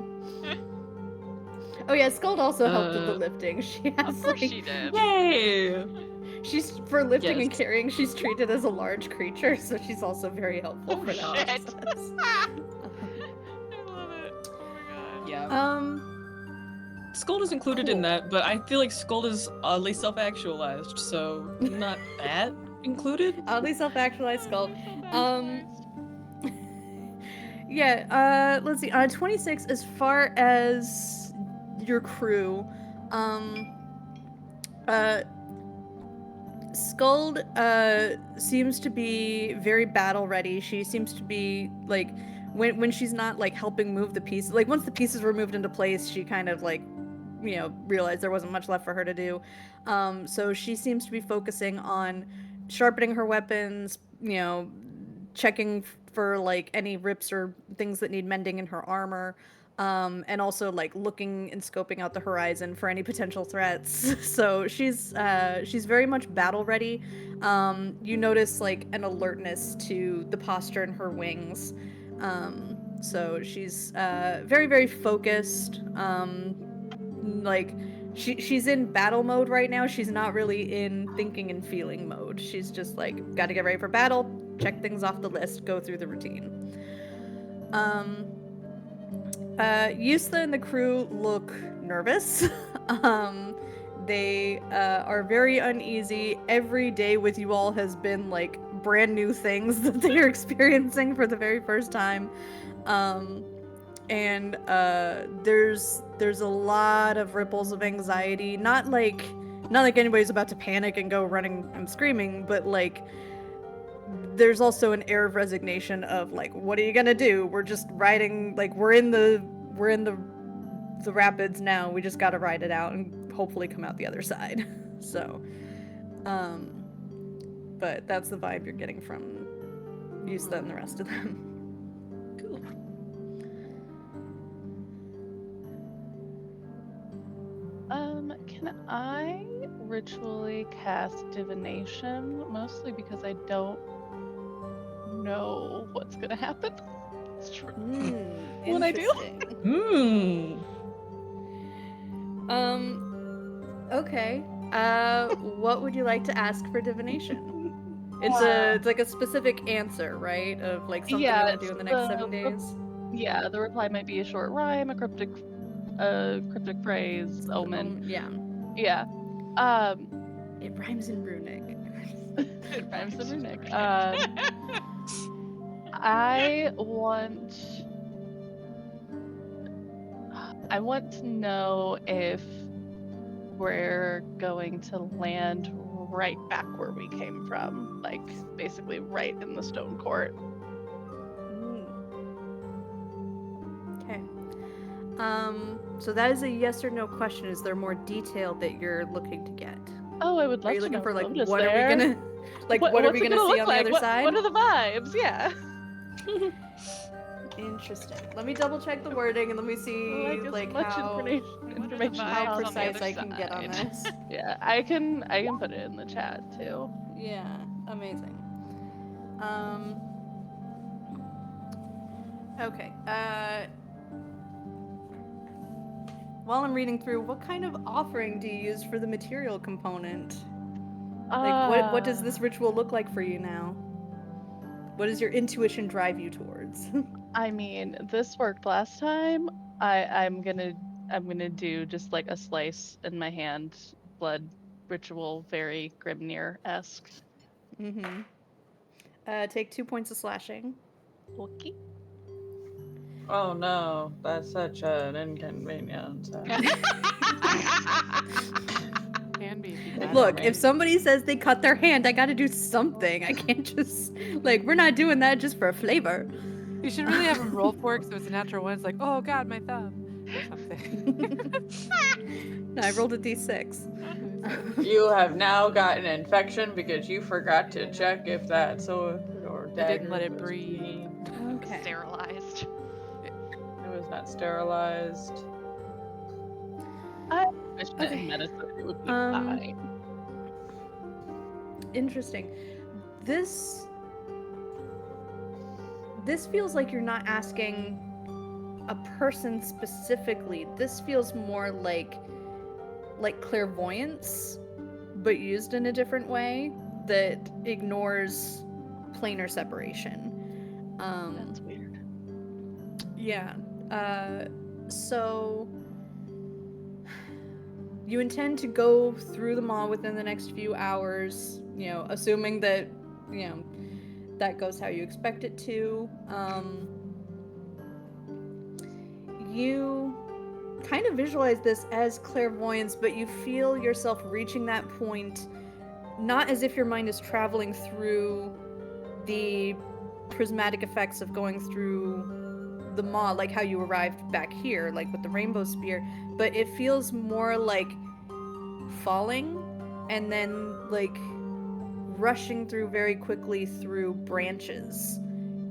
Oh yeah, Skuld also helped with the Uh, lifting. She has Of course like, she did. Yay! she's for lifting and Yes. carrying. She's treated as a large creature, so she's also very helpful Oh, for that shit. process. I love it. Oh my god. Yeah. Skuld is included in Cool. that, but I feel like Skuld is oddly self-actualized, so not that included. Oddly self-actualized Skuld. Self-actualized. Yeah, let's see. 26, as far as your crew, Skuld, seems to be very battle ready. She seems to be, like, when she's not, like, helping move the pieces, like, once the pieces were moved into place, she kind of, like, you know, realized there wasn't much left for her to do. So she seems to be focusing on sharpening her weapons, you know, checking for like any rips or things that need mending in her armor, and also like looking and scoping out the horizon for any potential threats. So she's very much battle ready. You notice like an alertness to the posture in her wings. So she's very, very focused. Like she's in battle mode right now. She's not really in thinking and feeling mode. She's just like, gotta get ready for battle, check things off the list, go through the routine. Yusla and the crew look nervous. They are very uneasy. Every day with you all has been like brand new things that they're experiencing for the very first time. And there's a lot of ripples of anxiety. Not like anybody's about to panic and go running and screaming, but like there's also an air of resignation of like, what are you gonna do? We're just riding, like we're in the rapids now. We just gotta ride it out and hopefully come out the other side. So, but that's the vibe you're getting from Yusta and the rest of them. Cool. Can I ritually cast divination? Mostly because I don't know what's gonna happen. It's true. What I do? Interesting. Okay. What would you like to ask for divination? It's like a specific answer, right? Of like something you want to do in the next 7 days. Yeah, the reply might be a short rhyme, a cryptic phrase, omen. Yeah. Yeah. It rhymes in runic. It rhymes in runic. I want to know if we're going to land right back where we came from, like basically right in the stone court. Okay. So that is a yes or no question. Is there more detail that you're looking to get? Oh, I would love Are you to looking know for like Lotus what are there. we gonna like what are we gonna see on the other side? What are the vibes? Yeah. Interesting. Let me double check the wording and let me see like how information vibes on the precise other I can get on side? this. Yeah, I can put it in the chat too. Yeah, amazing. Okay. While I'm reading through, what kind of offering do you use for the material component? Like, what does this ritual look like for you now? What does your intuition drive you towards? I mean, this worked last time. I'm gonna do just like a slice in my hand, blood ritual, very Grimnir-esque. Mm-hmm. Take 2 points of slashing. Okay. Oh no, that's such an inconvenience. Can be if you got Look, it if right. somebody says they cut their hand, I gotta do something. I can't just like we're not doing that just for flavor. You should really have him roll for it, so it's a natural one. It's like, oh god, my thumb, or something. No, I rolled a d6. You have now got an infection because you forgot to check if that sword or I dagger didn't let it was breathe. clean. Okay. Sterilized. It was not sterilized. I wish that Okay. in medicine it would be fine. Interesting. This feels like you're not asking a person specifically. This feels more like clairvoyance, but used in a different way that ignores planar separation. That's weird. Yeah. So you intend to go through the mall within the next few hours, you know, assuming that, you know, that goes how you expect it to. You kind of visualize this as clairvoyance, but you feel yourself reaching that point not as if your mind is traveling through the prismatic effects of going through the maw, like how you arrived back here, like with the rainbow spear, but it feels more like falling and then like rushing through very quickly through branches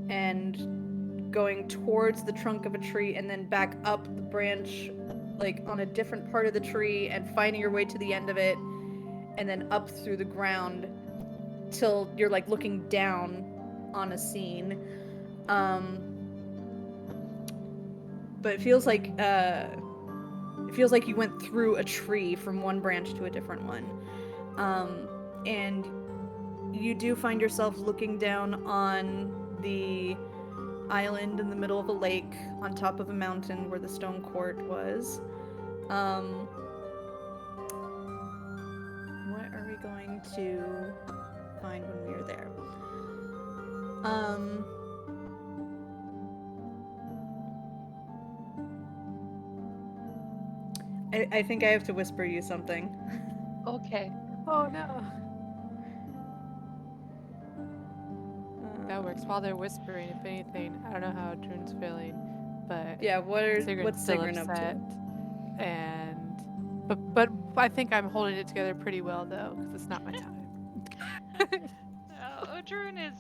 and going towards the trunk of a tree and then back up the branch like on a different part of the tree and finding your way to the end of it and then up through the ground till you're like looking down on a scene. But it feels like you went through a tree from one branch to a different one. And you do find yourself looking down on the island in the middle of a lake on top of a mountain where the stone court was. What are we going to find when we are there? I think I have to whisper you something. Okay. Oh no. works while they're whispering. If anything, I don't know how Drune's feeling, but Yeah, Sigrun's what's still Sigrun up upset. to? And but I think I'm holding it together pretty well though, because it's not my time. Odrun is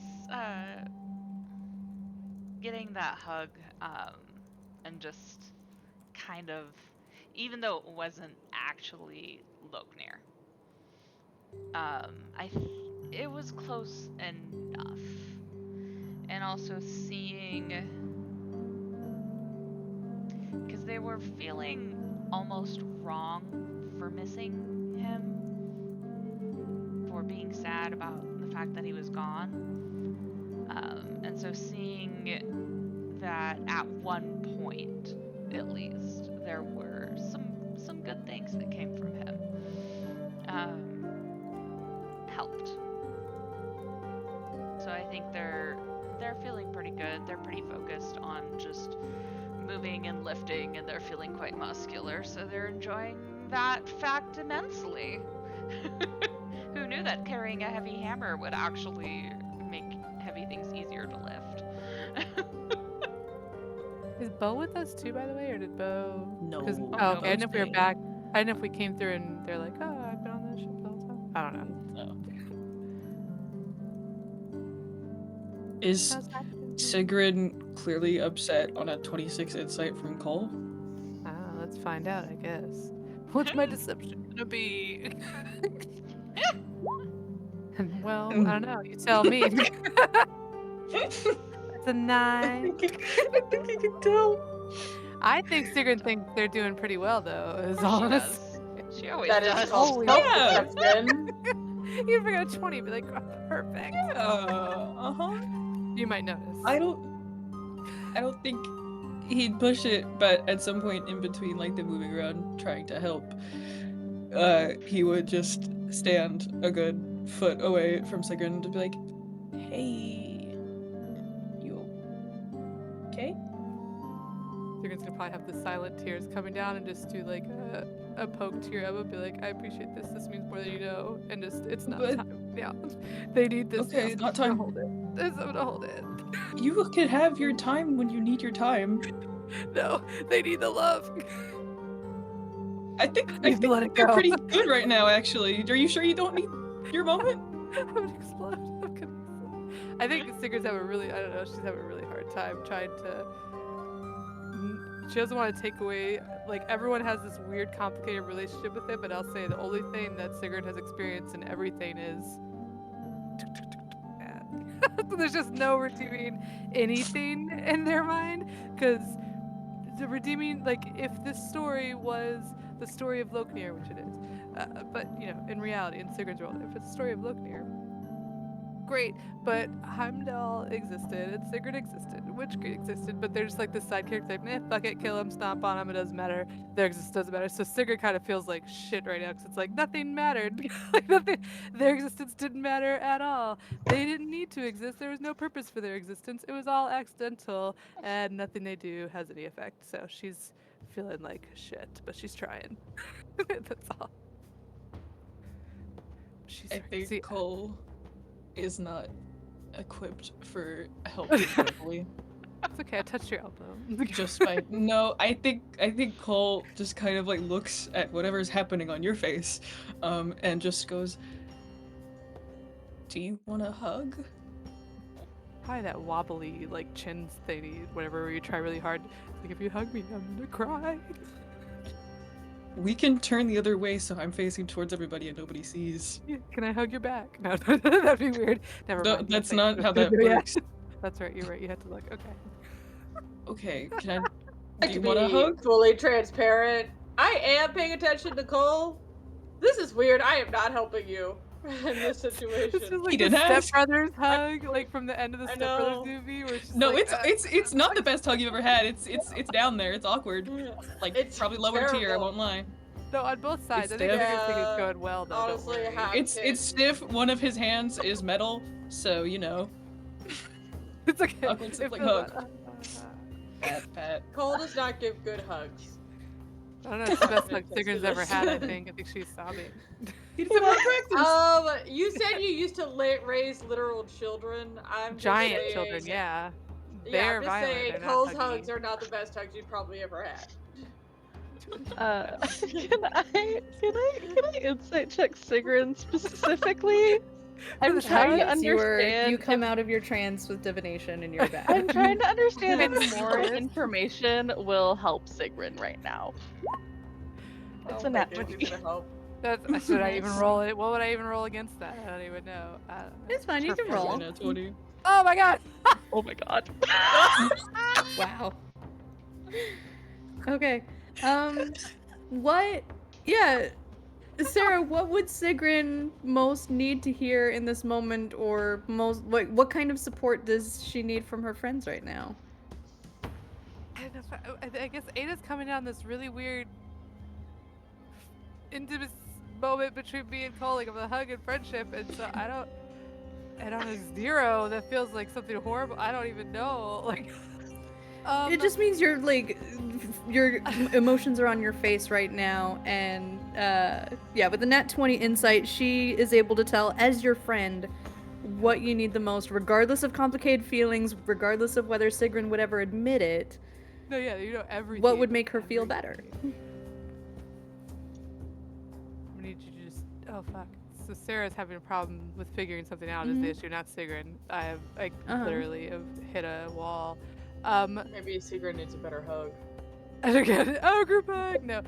getting that hug, and just kind of, even though it wasn't actually Loknir, it was close enough. And also seeing, because they were feeling almost wrong for missing him, for being sad about the fact that he was gone. And so seeing that at one point, at least, there were some good things that came from him, helped. So I think they're feeling pretty good. They're pretty focused on just moving and lifting, and they're feeling quite muscular, so they're enjoying that fact immensely. Who knew that carrying a heavy hammer would actually make heavy things easier to lift? Is Bo with us too, by the way, or did Bo? No. Oh, okay. no, I didn't know if we were Bo's back. I didn't know if we came through and they're like, "Oh, I've been on this ship the whole time." I don't know. No. Is How's happening? Sigrun clearly upset on a 26 insight from Cole? Let's find out, I guess. What's my deception gonna be? Well, I don't know. You tell me. It's a 9. I think you can tell. I think Sigrun thinks they're doing pretty well, though. Is She all I'm does. She always That does. is called Yeah. self-deception. You figure out 20, be like, oh, perfect. Uh-huh. You might notice. I don't think he'd push it, but at some point in between, like, the moving around trying to help, he would just stand a good foot away from Sigrun to be like, "Hey, you okay?" Sigrun's gonna probably have the silent tears coming down and just do like a poke to your elbow, be like, I appreciate this. This means more than you know, and just it's not But- time now. They need this. Okay, now. not I'm time. gonna hold it. I'm gonna hold it. You can have your time when you need your time. No, they need the love. I think Let it they're go. pretty good right now, actually. Are you sure you don't need your moment? I'm gonna explode. I'm gonna explode. I think Sigrun's having a really, I don't know, she's having a really hard time trying to. She doesn't want to take away, like, everyone has this weird, complicated relationship with it, but I'll say the only thing that Sigrun has experienced in everything is. So there's just no redeeming anything in their mind, because the redeeming, like, if this story was the story of Loknir, which it is, but, you know, in reality, in Sigrun's world, if it's the story of Loknir, great, but Heimdall existed, and Sigrun existed, and Witchgate existed, but they're just like this side character, like, fuck it, kill him, stomp on him, it doesn't matter, their existence doesn't matter. So Sigrun kind of feels like shit right now, because it's like, nothing mattered, like, nothing, their existence didn't matter at all. They didn't need to exist, there was no purpose for their existence, it was all accidental, and nothing they do has any effect. So she's feeling like shit, but she's trying. That's all. She's I trying. think See, Cole is not equipped for helping verbally. it's okay, I touched your elbow. Just by no, I think Cole just kind of like looks at whatever's happening on your face, and just goes, "Do you want a hug?" Probably that wobbly, like, chin thingy, whatever, where you try really hard. Like, if you hug me, I'm gonna cry. We can turn the other way so I'm facing towards everybody and nobody sees. Yeah, can I hug your back? No, that'd be weird. Never No, mind. that's Thank not you. how that Yeah, works. that's right, you're right. You have to look. Okay. Okay, can I? I Do you to want a be hug? fully transparent. I am paying attention to Cole. This is weird. I am not helping you in this situation. This is like He the didn't ask. Stepbrothers hug, like from the end of the I Stepbrothers know. movie, where she's No, like, it's not the best hug you've ever had. It's down there. It's awkward. Like It's probably lower tier. I terrible. won't lie. No, on both sides. I think stiff. everything is Yeah, going well, though. honestly, don't worry. half- It's stiff. One of his hands is metal, so you know. It's okay. Awkward, It like feels hug. Pat. Cole does not give good hugs. I don't know. It's the best hug Sigrun's ever had. I think she's sobbing. You need some more practice. You said you used to raise literal children. I'm just Giant saying, children, yeah. Yeah, They're I'm just violent. saying, They're not Cole's huggy. hugs are not the best hugs you've probably ever had. Can I insight check Sigrun specifically? I'm trying to Hugs, you understand. come out of your trance with divination and you're back. I'm trying to understand if It's more seamless. information will help Sigrun right now. It's a nat 20. Help. Should I even roll it? What would I even roll against that? I don't even know. I don't know. It's fine, you can roll. Oh my god! Oh my god. Wow. Okay. What? Yeah. Sarah, what would Sigrun most need to hear in this moment, or what kind of support does she need from her friends right now? I guess Ada's coming down this really weird, intimate moment between me and Cole, like of a hug and friendship, and so and on a 0, that feels like something horrible. I don't even know. Like, It just means your emotions are on your face right now, and yeah, with the nat 20 insight, she is able to tell, as your friend, what you need the most, regardless of complicated feelings, regardless of whether Sigrun would ever admit it. No, yeah, you know everything. What would make her feel better? I need you to just. Oh fuck. So Sarah's having a problem with figuring something out is the issue, not Sigrun. I literally have hit a wall. Maybe Sigrun needs a better hug. I don't get it. Oh, group hug. No.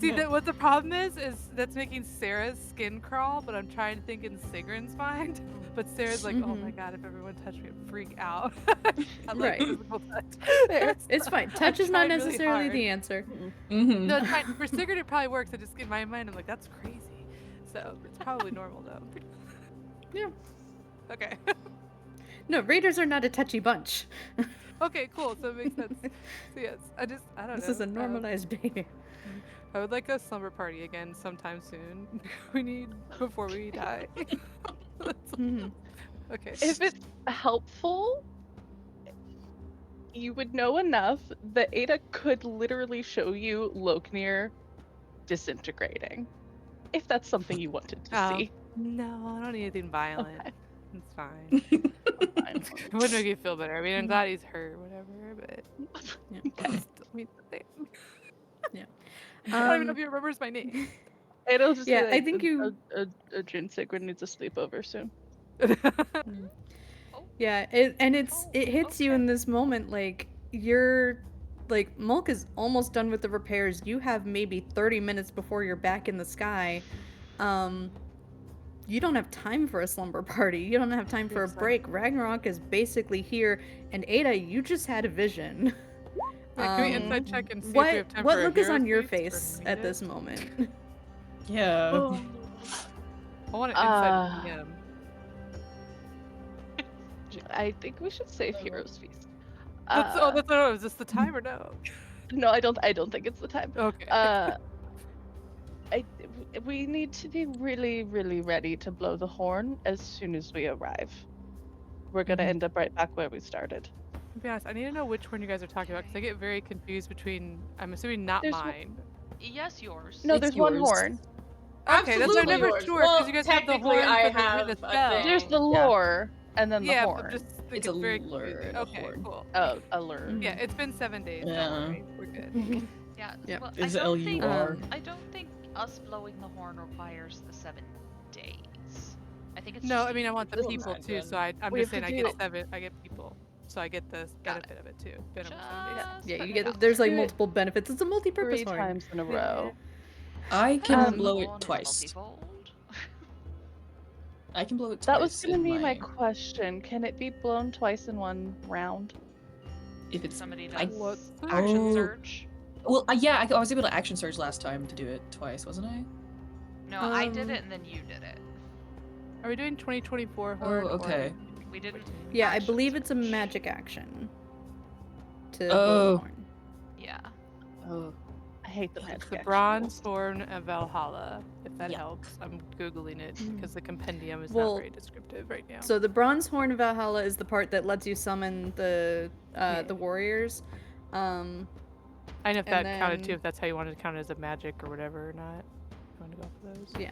See, what the problem is that's making Sarah's skin crawl, but I'm trying to think in Sigrun's mind. But Sarah's like, oh my god, if everyone touched me, I'd freak out. I'm like, Right. physical touch. It's fine. Touch is not tried really necessarily hard. the answer. No, it's fine. For Sigrun, it probably works. I just in my mind, I'm like, that's crazy. So it's probably normal though. Yeah. Okay. No, raiders are not a touchy bunch. Okay, cool. So it makes sense. So yes, I don't know. This is a normalized behavior. I would like a slumber party again sometime soon. We need before we die. Okay. If it's helpful, you would know enough that Ada could literally show you Loknir disintegrating. If that's something you wanted to see. No, I don't need anything violent. Okay. It's fine. Fine. It would make you feel better. I mean, I'm glad he's hurt, whatever, but Yeah. it still means the same. Yeah. I don't even know if he remembers my name. It'll just Yeah, be like, I think you- a Jin Sigrun needs a sleepover soon. Yeah, it hits you in this moment, like, you're, like, Mulk is almost done with the repairs. You have maybe 30 minutes before you're back in the sky. You don't have time for a slumber party. You don't have time for a break. Ragnarok is basically here, and Ada, you just had a vision. Yeah, can we inside check and see if we have time what for a look is hero's on your feast or face if we at need this it? moment? Yeah. I want to inside him. I think we should save Heroes Feast. Is this the time or no? No, I don't think it's the time. Okay. We need to be really, really ready to blow the horn as soon as we arrive. We're gonna end up right back where we started. To be honest, I need to know which one you guys are talking about because I get very confused between. I'm assuming not There's one- mine. Yes, yours. No, It's there's one yours. horn. Okay, that's why I'm Absolutely never yours. sure because Well, you guys have the technically, horn I for have the a spell. thing. There's the Yeah. lore and then the Yeah, horn. but just like, It's a very lure confusing. and a Okay, horn. cool. Oh, a lure. Yeah, it's been 7 days. Yeah. Don't worry, we're good. Yeah. Yep. Well, Is I don't think LUR. I don't think us blowing the horn requires the 7 days. I think it's No, just I mean I want the Just people too, imagine. so I'm We just have saying to I do get it. 7. I get people, so I get the Got benefit of it too. Benefit of 7 days. just Yeah, put you it out get, there's like Do it multiple benefits. It's a multi-purpose 3 horn. times in a row. I can Um, blow Horn it is twice. multifold. I can blow it twice. That was gonna in be my question. Can it be blown twice in one round? If it's Somebody I- does What? action Oh. surge. well, yeah, I was able to action surge last time to do it twice, wasn't I? No, I did Um, it and then you did it. Are we doing 2024 Oh, horn? okay. We didn't. Yeah, I action believe it's a surge. magic action. To Oh. blow the horn. Yeah. Oh, I hate the It's magic the action bronze rules. horn of Valhalla, if that Yeah. helps. I'm googling it because the compendium is Well, not very descriptive right now. So the bronze horn of Valhalla is the part that lets you summon the Yeah. warriors. I know if And that counted too, then- if that's how you wanted to count it as a magic or whatever or not. You want to go for those? Yeah.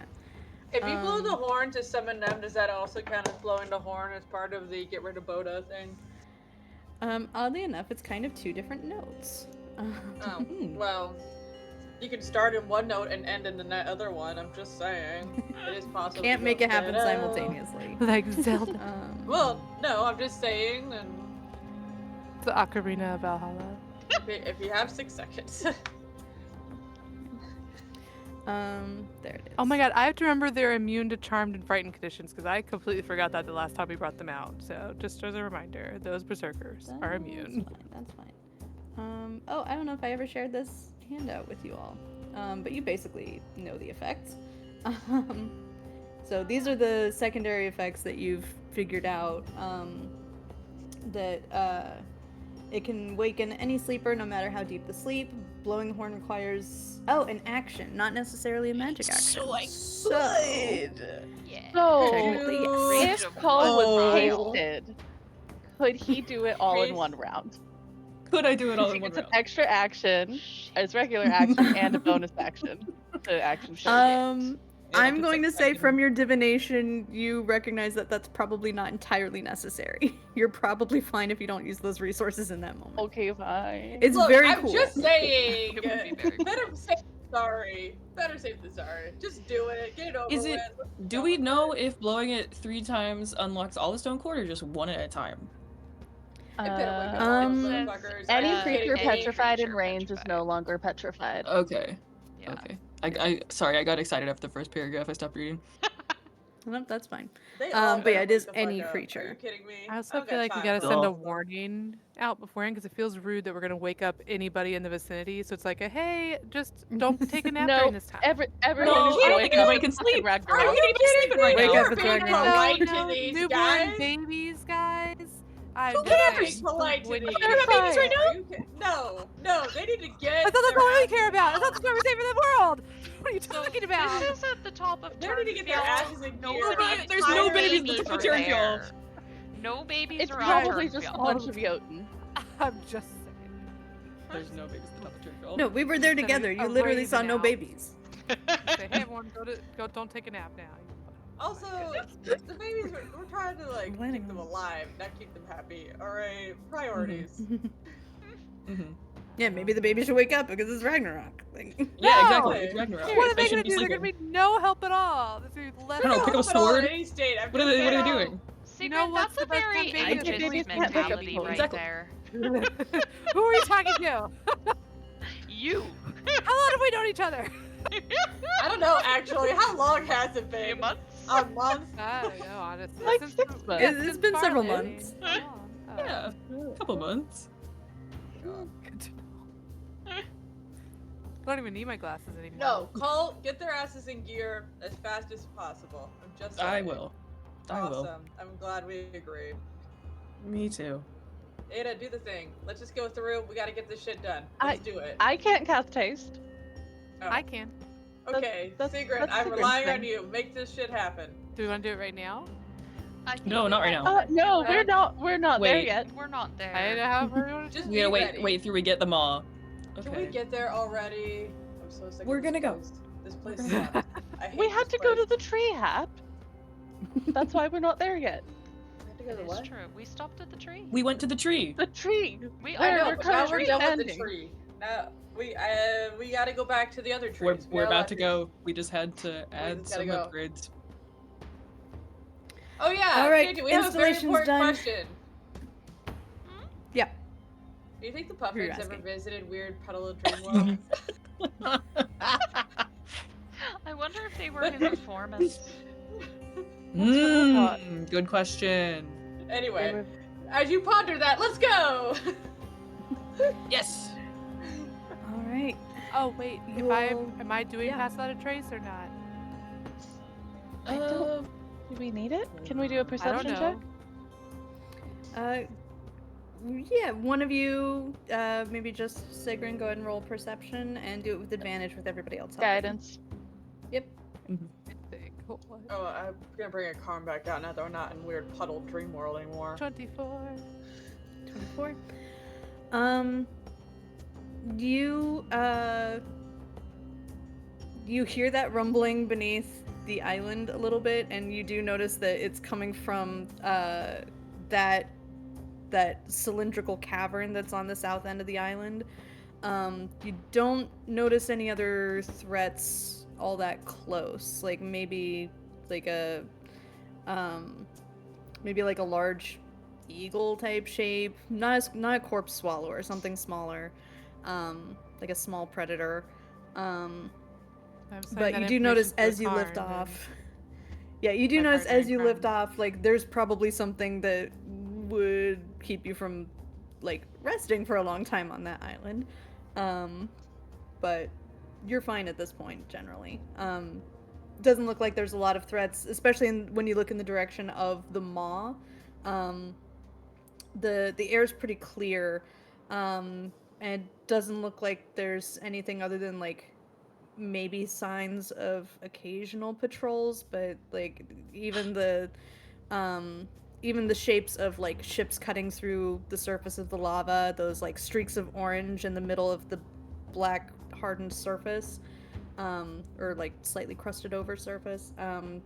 If you blow the horn to summon them, does that also count as blowing the horn as part of the get rid of Boda thing? Oddly enough, it's kind of 2 different notes. Oh, well, you can start in one note and end in the other one. I'm just saying, it is possible. Can't to make go it happen da-da. simultaneously. Like Zelda. Well, no, I'm just saying, and The Ocarina of Valhalla. if you have 6 seconds. There it is. Oh my god, I have to remember they're immune to charmed and frightened conditions because I completely forgot that the last time we brought them out. So just as a reminder, those berserkers are immune. That's fine. Oh, I don't know if I ever shared this handout with you all. But you basically know the effects. So these are the secondary effects that you've figured out. That it can waken any sleeper no matter how deep the sleep. Blowing the horn requires an action, not necessarily a magic action. Yeah. So, Technically, yes. if Cole was Oh. hasted, could he do it all in one round? Could I do it all He in one gets an round? extra action, as regular action, and a bonus action to action surge. Yeah, I I'm can going to set say second. from your divination, you recognize that that's probably not entirely necessary. You're probably fine if you don't use those resources in that moment. Okay, fine. It's Look, very I'm cool. just saying. It would be very Better safe than sorry. Better safe than sorry. Just do it. Get it over Is it- with. Do we know if blowing it 3 times unlocks all the stone cord or just 1 at a time? I better wake up Um, those motherfuckers. Any Are you kidding creature me? petrified in creature range is petrified. no longer petrified. Okay. Yeah. Okay. I sorry, I got excited after the first paragraph. I stopped reading. Nope, that's fine. They all but yeah, better it is wake the fuck any up. Are creature. you kidding me? I also don't feel got like we time gotta for send a all this stuff. warning out beforehand because it feels rude that we're gonna wake up anybody in the vicinity. So it's like, hey, just don't take a nap No, during this time. Everyone No, is I don't wake think up. anybody can Fucking sleep. Ragnarok. Are you gonna be sleeping right Wake now? up, it's being Ragnarok. polite to no, these newborn guys. babies, guys. I'm Who just cares? saying. Polite to When these you- They're not babies right Are you kidding? No, they need to get. I thought that's their all we asses care about. I in thought that's what we're saving the world. What are you So talking about? this is at the top of They need to get their Turnfield. asses in No gear. babies- There's no babies babies at the top of are Turnfield. there. No babies It's are on probably just a Turnfield. bunch of Jotun. I'm just saying. There's no babies at the top of Turnfield. No, we were there It's gonna together. be You a literally saw raven no out. babies. Say, hey everyone, go, don't take a nap now. Also, the babies, we're trying to like Letting keep them them- alive, not keep them happy. All right, priorities. Mm-hmm. Yeah, maybe the baby should wake up because it's Ragnarok. Like, Yeah, No! exactly. It's Ragnarok. What are they shouldn't gonna do? They're sleeping. gonna be no help at all. This is less I don't know, pick up a Help at all in sword. any state, I'm What are just they saying. doing? Secret, know what's that's a the best very time babies ancient can't pick up mentality people. right Exactly. there. Who are you talking to? You. How long have we known each other? I don't know actually. How long has it A been? month? A month? I don't know, honestly. Like Since 6 the- months. yeah, It's since been several Barley. months. How long? Oh, Yeah, a couple months. good to know. I don't even need my glasses anymore. No, Cole, get their asses in gear as fast as possible. I'm just saying. I will. I will. Awesome. I'm glad we agree. Me too. Ada, do the thing. Let's just go through. We gotta get this shit done. Let's do it. I can't cast haste. Oh, I can. Okay, that's- Sigrid, that's I'm Sigrid's relying on thing. you. Make this shit happen. Do we want to do it right now? I think No, we not right have now. to No, do we're it. not. We're not there Wait. yet. We're not there. I don't know how we want to Just We gotta be wait, ready. wait through we get them all. Can we Okay. get there already? I'm so sick. We're of this gonna go. place. This place We're sucks. gonna I hate We had this to go to place. the tree hap. That's why we're not there yet. We had to go to It the is what? true. We stopped at the tree. We went to the tree. The tree. We I We're- know, we're but now we're currently done with the ending. tree. Now we gotta go back to the other trees. We're, We we're got a about lot to of go. We just had to add just some gotta go. upgrades. Oh yeah. All right, JJ, we have a very installation's important done. question. Yeah. Do you think the Who are you Puffins ever asking? visited weird Puddle of Dream World? I wonder if they were his informants. Good question. Anyway, as you ponder that, let's go. Yes. All right. Oh wait, You am I doing yeah. pass without a trace or not? I don't. Do we need it? Can we do a I don't perception check? know. Yeah, one of you, maybe just Sigrun, go ahead and roll perception and do it with advantage with everybody else. helping. Guidance. Yep. Cool. Oh, I'm gonna bring a calm back down now that we're not in weird Puddle Dream World anymore. 24. 24. you you hear that rumbling beneath the island a little bit, and you do notice that it's coming from that cylindrical cavern that's on the south end of the island. You don't notice any other threats all that close. Like maybe like a maybe like a large eagle type shape, not a corpse swallower, something smaller, like a small predator. I'm saying But that you do information notice to as you Karn, lift and off. Yeah, you do my notice partner as in you lift crime. off, like there's probably something that would keep you from like resting for a long time on that island. But you're fine at this point generally. Doesn't look like there's a lot of threats, especially when you look in the direction of the maw. Um, the air is pretty clear, and doesn't look like there's anything other than like maybe signs of occasional patrols, but like even the um even the shapes of like ships cutting through the surface of the lava, those like streaks of orange in the middle of the black hardened surface, or like slightly crusted over surface,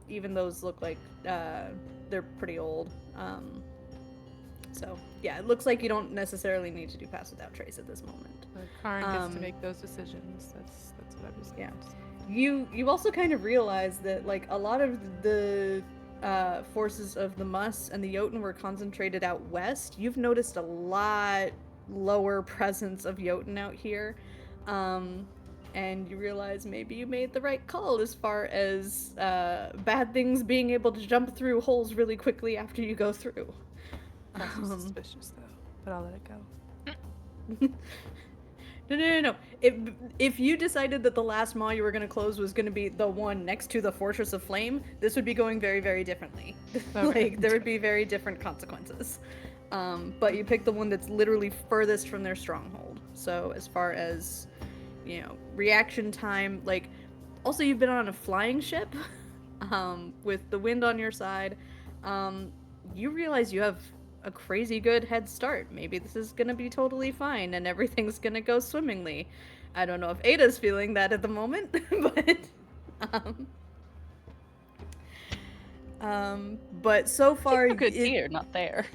even those look like they're pretty old. So yeah, it looks like you don't necessarily need to do pass without trace at this moment. But Karn gets to Um, make those decisions. That's what I'm saying. Yeah. You also kind of realize that like a lot of the forces of the Mus and the Jotun were concentrated out west. You've noticed a lot lower presence of Jotun out here, and you realize maybe you made the right call as far as bad things being able to jump through holes really quickly after you go through. Also suspicious though, but I'll let it go. No. If you decided that the last maw you were going to close was going to be the one next to the Fortress of Flame, this would be going very, very differently. Okay. Like, there would be very different consequences. But you picked the one that's literally furthest from their stronghold. So, as far as, you know, reaction time, like, also you've been on a flying ship, with the wind on your side. You realize you have a crazy good head start. Maybe this is gonna be totally fine and everything's gonna go swimmingly. I don't know if Ada's feeling that at the moment, but so far It's a good here, not there.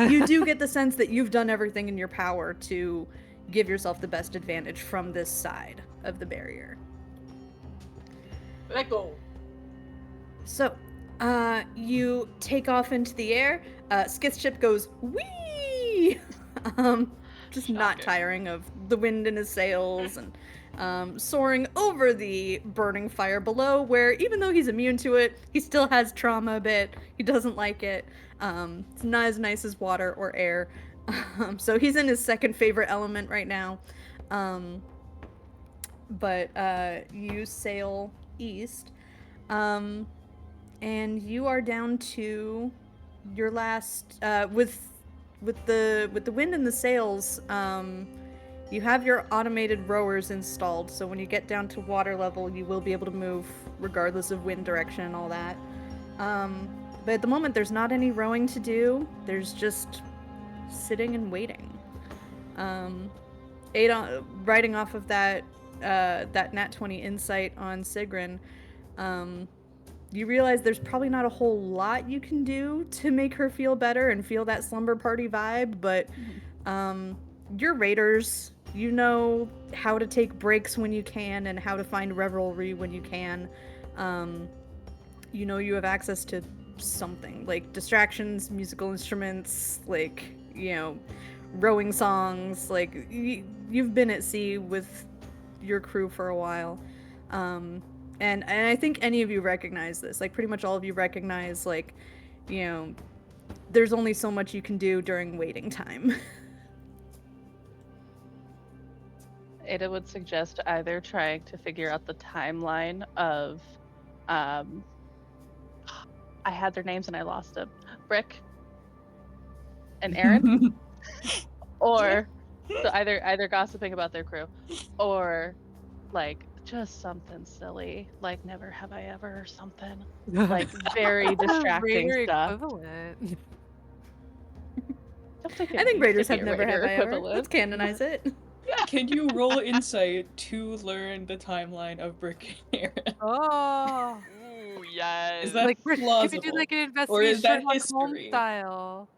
you do get the sense that you've done everything in your power to give yourself the best advantage from this side of the barrier. Let go. So, you take off into the air. Skith's ship goes whee! Just not Shocking. tiring of the wind in his sails and soaring over the burning fire below, where even though he's immune to it, he still has trauma a bit. He doesn't like it. It's not as nice as water or air. So he's in his second favorite element right now. But you sail east. And you are down to your last with the wind and the sails. You have your automated rowers installed, so when you get down to water level, you will be able to move regardless of wind direction and all that. But at the moment, there's not any rowing to do. There's just sitting and waiting. Ada, riding off of that Nat 20 insight on Sigrun, you realize there's probably not a whole lot you can do to make her feel better and feel that slumber party vibe, but you're raiders. You know how to take breaks when you can and how to find revelry when you can. You know you have access to something, like distractions, musical instruments, like, you know, rowing songs. Like, you've been at sea with your crew for a while. And I think any of you recognize this. Like, pretty much all of you recognize, like, you know, there's only so much you can do during waiting time. Ada would suggest either trying to figure out the timeline of, I had their names and I lost them. Brick and Aaron, or so either gossiping about their crew, or like just something silly, like Never Have I Ever or something, like very distracting Raider stuff. equivalent. Don't take it I think easy, Raiders be have a never have Raider I ever. equivalent. Let's canonize it. Can you roll insight to learn the timeline of Brick and Aaron? Oh. Ooh, yes. Is that Like, can we do plausible? like an Or is investigation that Sherlock Holmes history? style?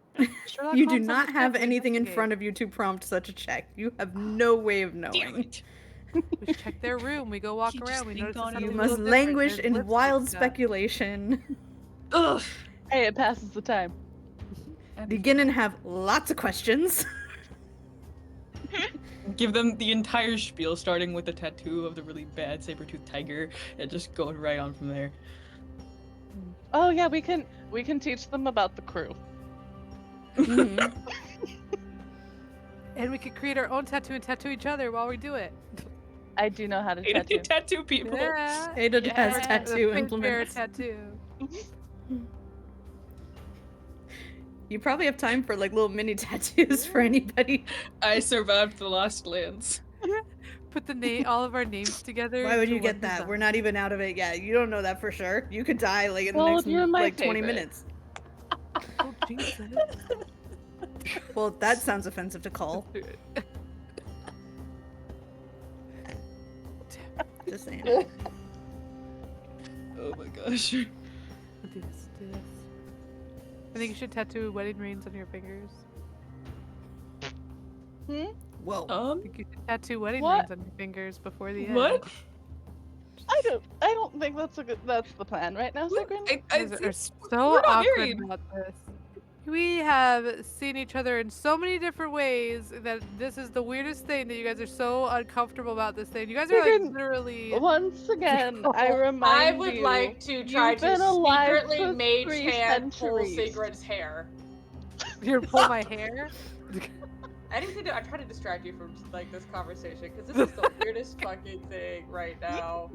Sherlock You do Holmes not have understands anything in investigate. front of you to prompt such a check. You have no way of Damn knowing. it. We check their room. We go walk You just around. We think notice on there's it. You something a must little different. languish There's in lipstick wild stuff. speculation. Ugh. Hey, it passes the time. Begin and have lots of questions. Give them the entire spiel, starting with the tattoo of the really bad saber-toothed tiger, and just going right on from there. Oh yeah, we can teach them about the crew. Mhm. And we could create our own tattoo and tattoo each other while we do it. I do know how to tattoo. Tattoo people. Yeah. Ada has Yeah. tattoo The implements. tattoo. You probably have time for like little mini tattoos for anybody. I survived the Lost Lands. Put all of our names together. Why would into you get one that? design. We're not even out of it yet. You don't know that for sure. You could die like in the Well, next you're my like 20 favorite. minutes. Oh, Jesus. Well, that sounds offensive to Cole. Just saying. Oh my gosh. Do this. I think you should tattoo wedding rings on your fingers. Whoa. I think you should tattoo wedding What? rings on your fingers before the end. What? I don't think that's the plan right now, Sigrun. You guys are so we're not awkward married. about this. We have seen each other in so many different ways that this is the weirdest thing that you guys are so uncomfortable about this thing. You guys are like Sigrun, literally. Once again, I remind I would you, like to try you've to been alive secretly for mage 3 hand pull centuries. Sigrun's hair. You're pull my hair. Anything to, I try to distract you from like this conversation because this is the weirdest fucking thing right now.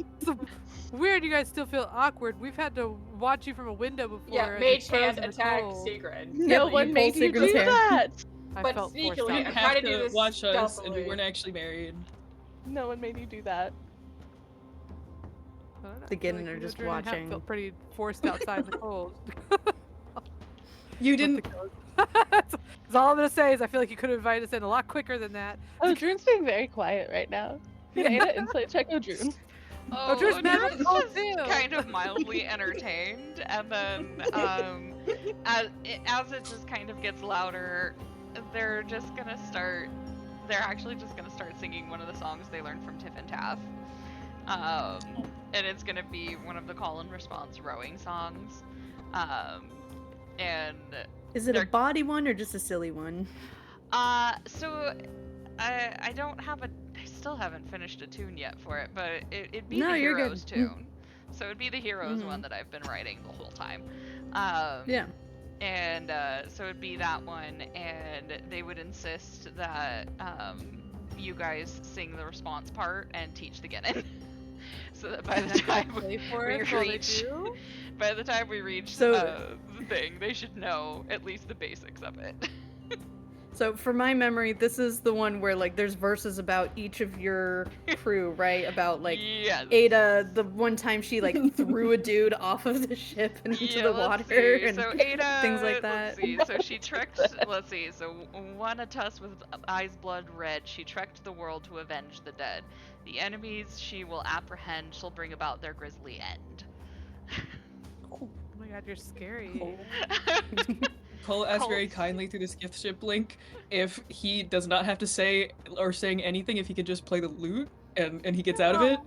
Weird. You guys still feel awkward. We've had to watch you from a window before. Yeah, as mage you froze hand in the attack cold. Sigrun. No you one pull made you Sigrun's do hair. that. I But felt sneakily, forced You I'm out. didn't trying have to do to this watch us, and we stealthily. weren't actually married. No one made you do that. I don't know, I The feel Gideon like are you just literally have watching. felt pretty forced outside in the cold. You With didn't. the cold. That's all I'm gonna say is I feel like you could have invited us in a lot quicker than that. Oh, Drune's being very quiet right now. Can Ada insight check Drune? Oh, Drew's mad at Drew's Cole just too. kind of mildly entertained, and then as it just kind of gets louder, they're actually just gonna start singing one of the songs they learned from Tiff and Taff. And it's gonna be one of the call and response rowing songs. And Is it a they're- body one or just a silly one? so I don't have I still haven't finished a tune yet for it, but it'd be No, the you're good. Heroes tune. So it'd be the Heroes Mhm. one that I've been writing the whole time. Yeah. And so it'd be that one, and they would insist that you guys sing the response part and teach the Genin. So that by the time Play for we us while they reach, do? by the time we reach So- the thing, they should know at least the basics of it. So for my memory, this is the one where like there's verses about each of your crew, right? About like yes. Ada, the one time she like threw a dude off of the ship and into the let's water see. and So Ada, things like that. Let's see. So she trekked. Let's see. So one a tusk with eyes blood red. She trekked the world to avenge the dead. The enemies she will apprehend shall bring about their grisly end. Oh my god, you're scary. Cole asked very Cole's- kindly through this gift ship link if he does not have to say or sing anything, if he could just play the lute and he gets out of it.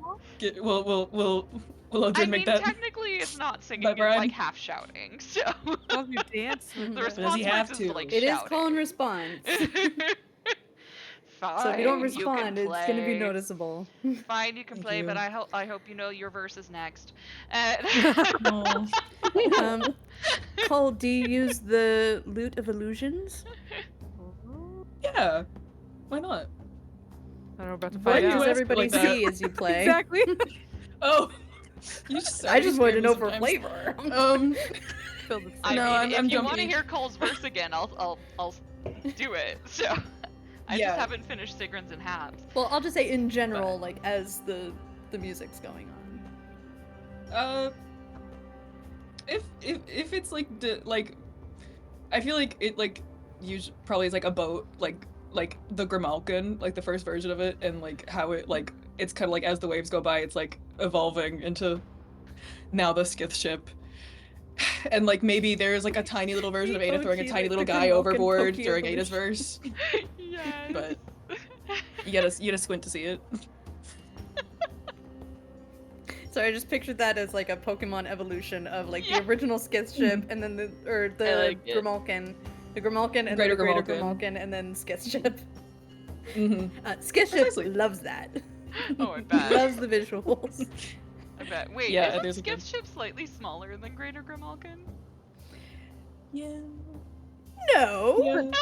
We'll I make mean, that. technically, it's not singing; My it's bride. like half shouting. So Oh, you dance. Mhm. the Does response he have part is to? like It is shouting. call and response. Fine, So if you don't can respond, it's gonna be play. noticeable. Fine, you can Thank play, but you. I hope you know your verse is next. Aw. Cole, do you use the Lute of Illusions? Yeah. Why not? I don't know, about to What find you does ask out. everybody like that? see as you play? Exactly. Oh. You just I just wanted to know scared for me flavor. Filled with I No, mean, I'm if you want to jumping. hear Cole's verse again, I'll do it. So I Yeah. just haven't finished Sigrun's and Habs. Well, I'll just say in general, like as the music's going on. If it's like like I feel like it like probably is like a boat like like the Grimalkin, like the first version of it, and like how it like it's kind of like as the waves go by, it's like evolving into now the Skith ship. And like maybe there's like a tiny little version of Ada throwing a OG, tiny like, little the guy Grimalkin overboard Poke during Ada's evolution. verse. Yes. But you gotta squint to see it. So I just pictured that as like a Pokemon evolution of like Yeah. the original Skith ship and then the like it. Grimalkin. The Grimalkin and Greater then the Greater Grimalkin. Grimalkin and then Skith ship. Mm-hmm. Skith ship Precisely. loves that. Oh, I bet. Loves the visuals. I bet. Wait, Yeah, isn't there's a Skith good- ship slightly smaller than Greater Grimalkin? Yeah. No. Yeah. No, not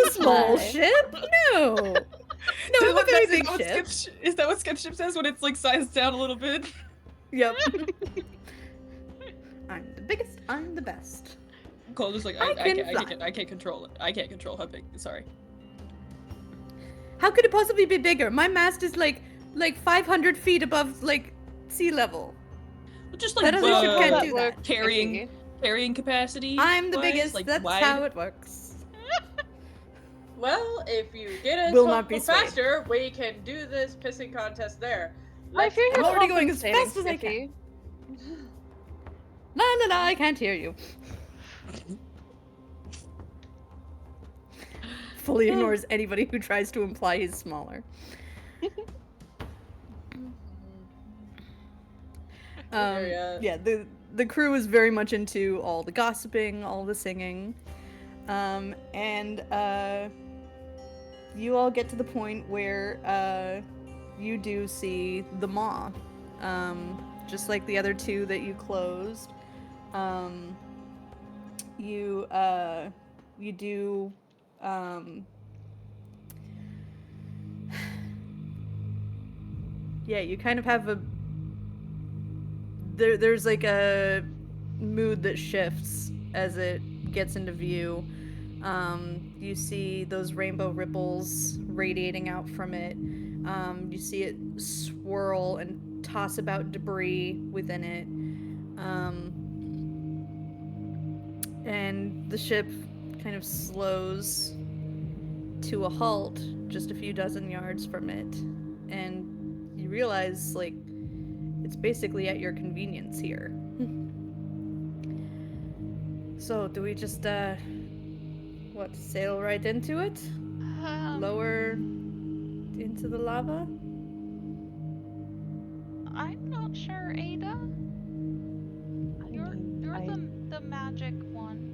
the small Why? ship. No. No, I'm a very big ship. Is that what Skip Ship says when it's like sized down a little bit? Yep. I'm the biggest. I'm the best. Cole just like I can I can't control it. I can't control how big. Sorry. How could it possibly be bigger? My mast is like 500 feet above like sea level. Just That like other ship can't do work, that. carrying capacity. I'm the wise, biggest. like, That's wide. how it works. Well, if you get us Will not be swayed. faster, we can do this pissing contest there. I fear I'm you're already going as compensating, fast as I can. Skippy. La la la! I can't hear you. Fully ignores anybody who tries to imply he's smaller. Yeah, the crew is very much into all the gossiping, all the singing, and you all get to the point where you do see the maw, just like the other two that you closed. You do. Yeah, you kind of have a there's like a mood that shifts as it gets into view. You see those rainbow ripples radiating out from it. You see it swirl and toss about debris within it. And the ship kind of slows to a halt just a few dozen yards from it. And you realize, like, it's basically at your convenience here. So, do we just, sail right into it? Lower into the lava? I'm not sure, Ada. You're the magic one.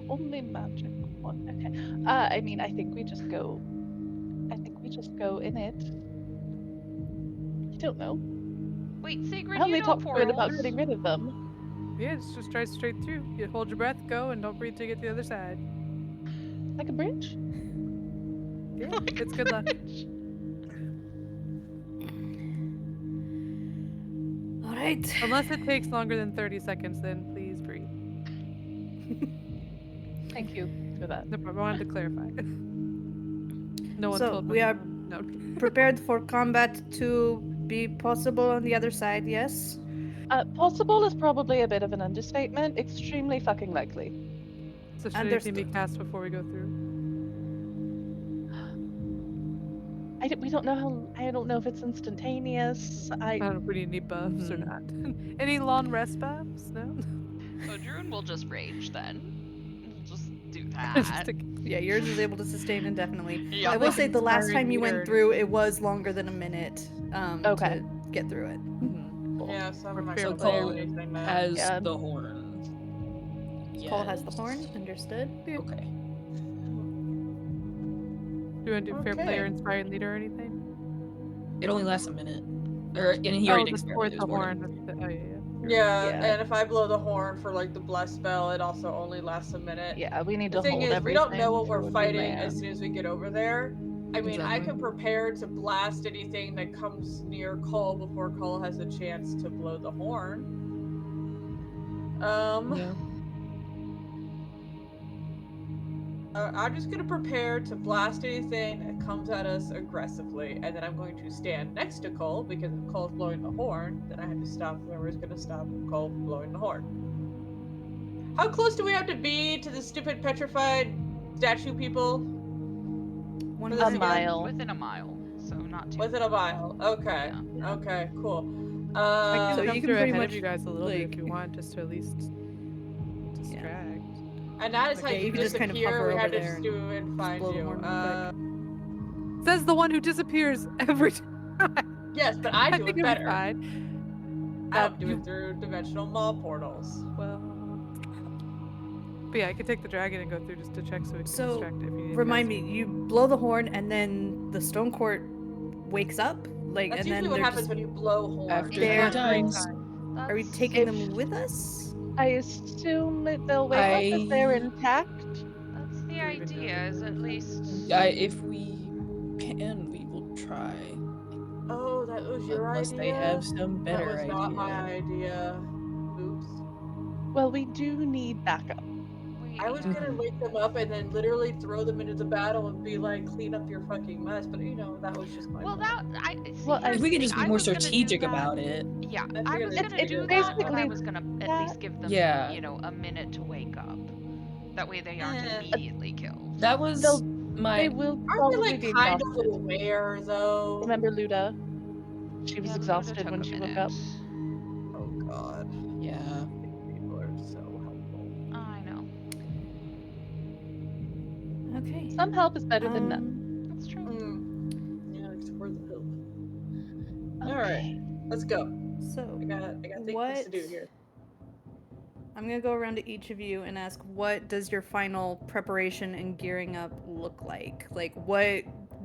Only magic one. Okay. I mean, I think we just go in it. I don't know. Wait, I Sigrid, only you know talked good about portals. getting rid of them. Yeah, just drive straight through. You hold your breath, go, and don't breathe to get to the other side. Like a bridge? Yeah, it's good luck. Alright. Unless it takes longer than 30 seconds, then please breathe. Thank you for that. No problem. I wanted to clarify. No one So, told we me. are No. prepared for combat to be possible on the other side, yes? Possible is probably a bit of an understatement. Extremely fucking likely. So should anything be Understood. cast before we go through? We don't know how. I don't know if it's instantaneous. I don't know if we need any buffs or not. Any long rest buffs? No? Oh, Druin will just rage then. We'll just do Just that. Yeah, yours is able to sustain indefinitely. Yeah. I will say the last Inspiring time you leader. went through, it was longer than a minute Okay. to get through it. Yeah, some of my So so Cole anything that. Has Yeah. the horn. Cole has the Yes. horn, understood. Okay. Do you want to do fair play Okay. or inspiring leader or anything? It only lasts a minute. And he Oh, already the did fourth, spare the me, horn. warning. That's the, oh, yeah. Yeah, Yeah. and if I blow the horn for like the bless spell, it also only lasts a minute. Yeah, we need The to thing hold is, we everything. don't know what for we're when we fighting as land. soon as we get over there. I mean, I Exactly. can prepare to blast anything that comes near Cole before Cole has a chance to blow the horn. Yeah. I'm just gonna prepare to blast anything that comes at us aggressively, and then I'm going to stand next to Cole because if Cole's blowing the horn, then I have to stop whoever's gonna stop Cole from blowing the horn. How close do we have to be to the stupid petrified statue people? One For A this minute. again? mile. Within a mile, so not too. Within a mile. Okay. Yeah. Okay, cool. I can So jump you can through pretty ahead much, of you guys a little bit like- if you want, just to at least distract. and that is how Yeah, you you can just kind of hover disappear. We over had to there just do and and just find blow the you. horn real quick. Says the one who disappears every time. Yes, but I do think it it'll be better. fine. I don't do it through dimensional mall portals. Well, but yeah, I could take the dragon and go through just to check so we can So, distract it if you need remind me, you blow the horn and then the stone court wakes up? Like, That's and usually then what they're happens just, when you blow horns. After They're- 3 times. are we That's- taking If- them with us? I assume that they'll wake up if they're intact. That's the Or even idea. Is at least. If we can, we will try. Oh, that was your Unless idea? they have some That better was idea. not my idea. Oops. Well, we do need backup. I was gonna wake them up and then literally throw them into the battle and be like, clean up your fucking mess, but that was just my Well, plan. that I see. Well, here's If the we could thing, just be I more was gonna do strategic that- about it. Yeah, I I figured was they gonna figured do it that, out. but I basically was gonna at that. least give them, Yeah. a minute to wake up. That way they aren't Eh. immediately killed. That was They'll- my. They will Aren't they probably like be kind of exhausted. aware though? Remember Luda? She was Yeah, Luda exhausted took when a she woke minute. up. Oh god. Yeah. People are so helpful. I know. Okay. Some help is better than none. That's true. Yeah, it's worth the help. Okay. Alright, let's go. So, I got things to do here. I'm gonna go around to each of you and ask, what does your final preparation and gearing up look like? Like, what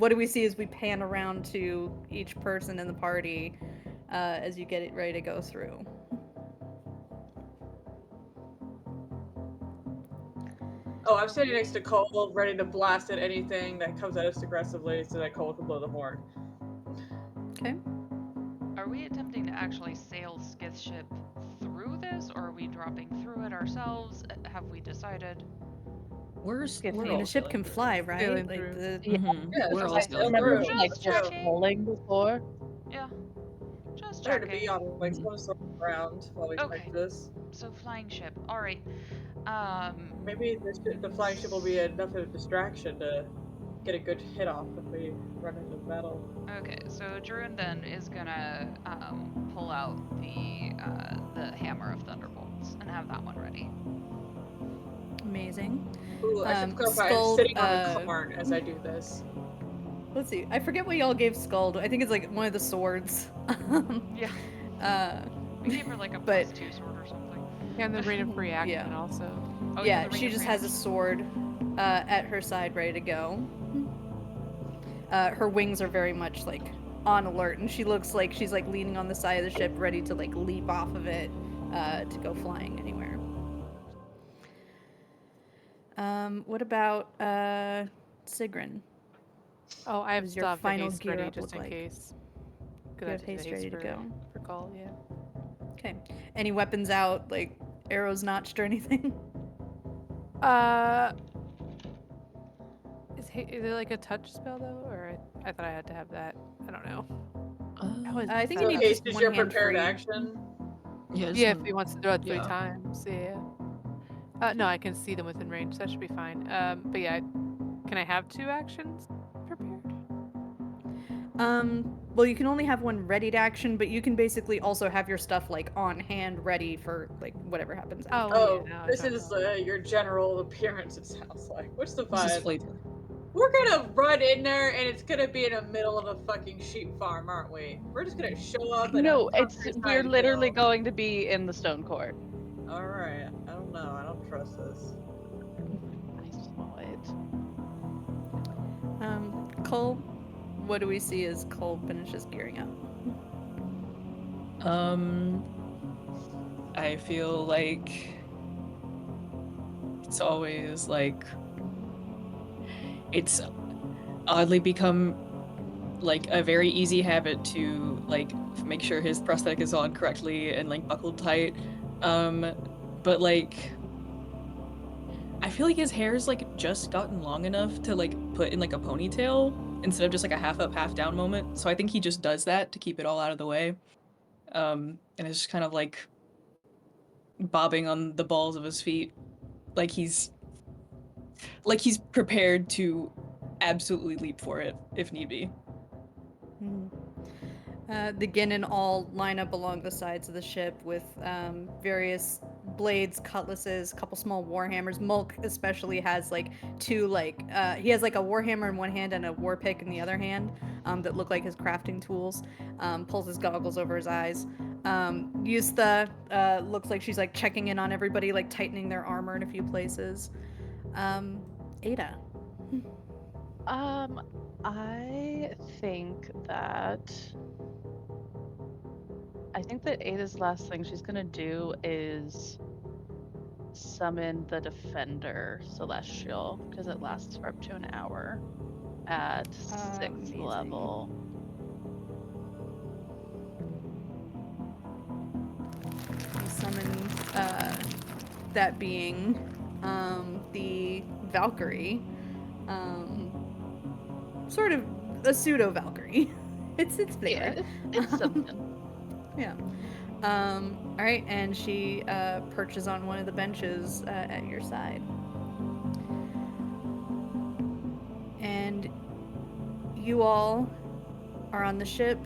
do we see as we pan around to each person in the party as you get it ready to go through? Oh, I'm sitting next to Cole, ready to blast at anything that comes at us aggressively so that Cole can blow the horn. Okay. Are we attempting to actually sail Skith's ship through this, or are we dropping through it ourselves? Have we decided? We're Skip we're I mean, all a ship sailing can through. fly, right? Sailing Like through. the Yeah. Yeah, We're all okay, sailing Remember through. when like Just just checking. rolling before? Yeah. Just Better to checking. be on like some sort of ground while we Okay. fight this. So flying ship. All right. Maybe the flying ship will be enough of a distraction to get a good hit off if we run into battle. Okay. So Druin then is gonna pull out the hammer of thunderbolts and have that one ready. amazing. Ooh, I should clarify, Skull, I'm sitting on a corn as I do this. Let's see. I forget what y'all gave Skuld. I think it's like one of the swords. Yeah. We gave her like a but- +2 sword or something. And the Rain of Free Action Yeah. also. Oh, yeah, the ring she of just has a reaction. sword at her side, ready to go. Her wings are very much like on alert, and she looks like she's like leaning on the side of the ship, ready to like leap off of it to go flying anywhere. What about Sigrun? Oh, I have Does your stuff final haste gear ready up just look in like? case. You have haste ready to go. For call, yeah. Okay. Any weapons out, like arrows notched or anything? Is it like a touch spell though, or I thought I had to have that? I don't know. I think So you need haste just is one your hand prepared free. action. Yeah, Yeah, if he wants to throw it 3 yeah. times, yeah. No, I can see them within range. That should be fine. But yeah, can I have 2 actions prepared? Well, you can only have one ready to action, but you can basically also have your stuff like on hand, ready for like whatever happens. After. Oh, yeah, no, this it's is not your general appearance, it sounds like. What's the This is vibe? flavor. We're gonna run in there and it's gonna be in the middle of a fucking sheep farm, aren't we? We're just gonna show up and No, we're literally going to be in the stone court. Alright, I don't know. I don't trust this. I saw it. Cole, what do we see as Cole finishes gearing up? I feel like it's always like it's oddly become like a very easy habit to like make sure his prosthetic is on correctly and like buckled tight. But like I feel like his hair's like just gotten long enough to like put in like a ponytail instead of just like a half up, half down moment. So I think he just does that to keep it all out of the way. And it's just kind of like bobbing on the balls of his feet, like he's like he's prepared to absolutely leap for it if need be. The Ginnin all line up along the sides of the ship with various blades, cutlasses, a couple small warhammers. Mulk especially has like two he has like a warhammer in one hand and a war pick in the other hand that look like his crafting tools. Pulls his goggles over his eyes. Yustha looks like she's like checking in on everybody, like tightening their armor in a few places. Ada. I think that Ada's last thing she's gonna do is summon the Defender Celestial, because it lasts for up to an hour at 6th Amazing. level. You summon that being, the Valkyrie, sort of a pseudo Valkyrie. It's flavor. Yeah, it's something. Yeah. All right, and she perches on one of the benches at your side, and you all are on the ship.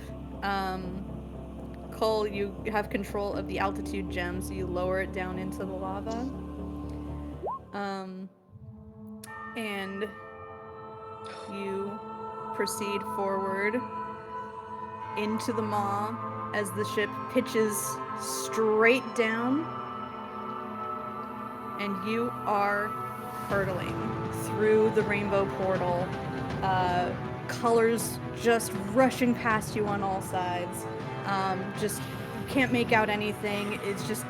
Cole, you have control of the altitude gem, so you lower it down into the lava. And you proceed forward into the maw as the ship pitches straight down, and you are hurtling through the rainbow portal. Colors just rushing past you on all sides. Just you can't make out anything. It's just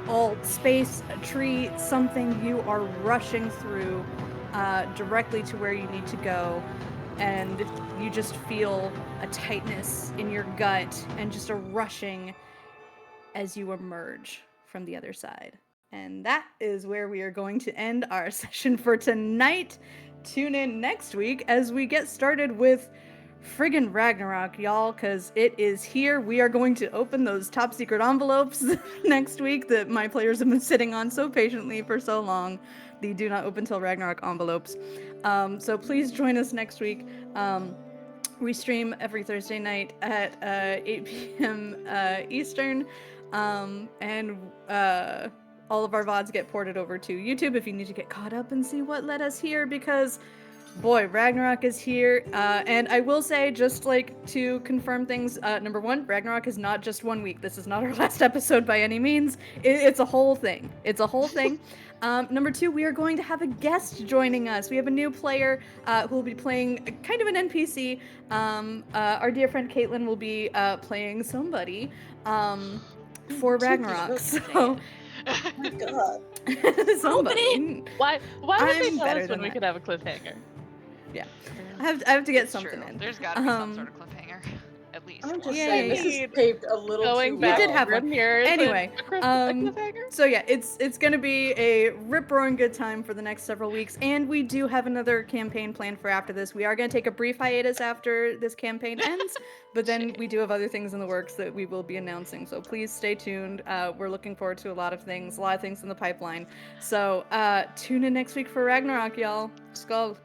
all space, a tree, something. You are rushing through directly to where you need to go, and you just feel a tightness in your gut and just a rushing as you emerge from the other side. And that is where we are going to end our session for tonight. Tune in next week as we get started with friggin' Ragnarok, y'all, because it is here. We are going to open those top secret envelopes next week that my players have been sitting on so patiently for so long. The do not open till Ragnarok envelopes. So please join us next week. We stream every Thursday night at 8 p.m. Eastern, and all of our VODs get ported over to YouTube if you need to get caught up and see what led us here, because boy, Ragnarok is here. And I will say, just like to confirm things, number one, Ragnarok is not just 1 week. This is not our last episode by any means. It's a whole thing. It's a whole thing. Number two, we are going to have a guest joining us. We have a new player who will be playing kind of an NPC. Our dear friend Caitlin will be playing somebody for Ragnarok. So, Oh my god. somebody. Why would they I'm tell better us when than we that. could have a cliffhanger? Yeah, I have to get It's something true. in. There's gotta be some sort of cliffhanger. At least I'm just one. Yeah, saying, yeah, this yeah. is paved a little Going too back did well. have one. Grim Years and Anyway, a cliffhanger? so yeah, it's gonna be a rip-roaring good time for the next several weeks, and we do have another campaign planned for after this. We are gonna take a brief hiatus after this campaign ends, but then we do have other things in the works that we will be announcing, so please stay tuned. We're looking forward to a lot of things in the pipeline. So tune in next week for Ragnarok, y'all. Skull.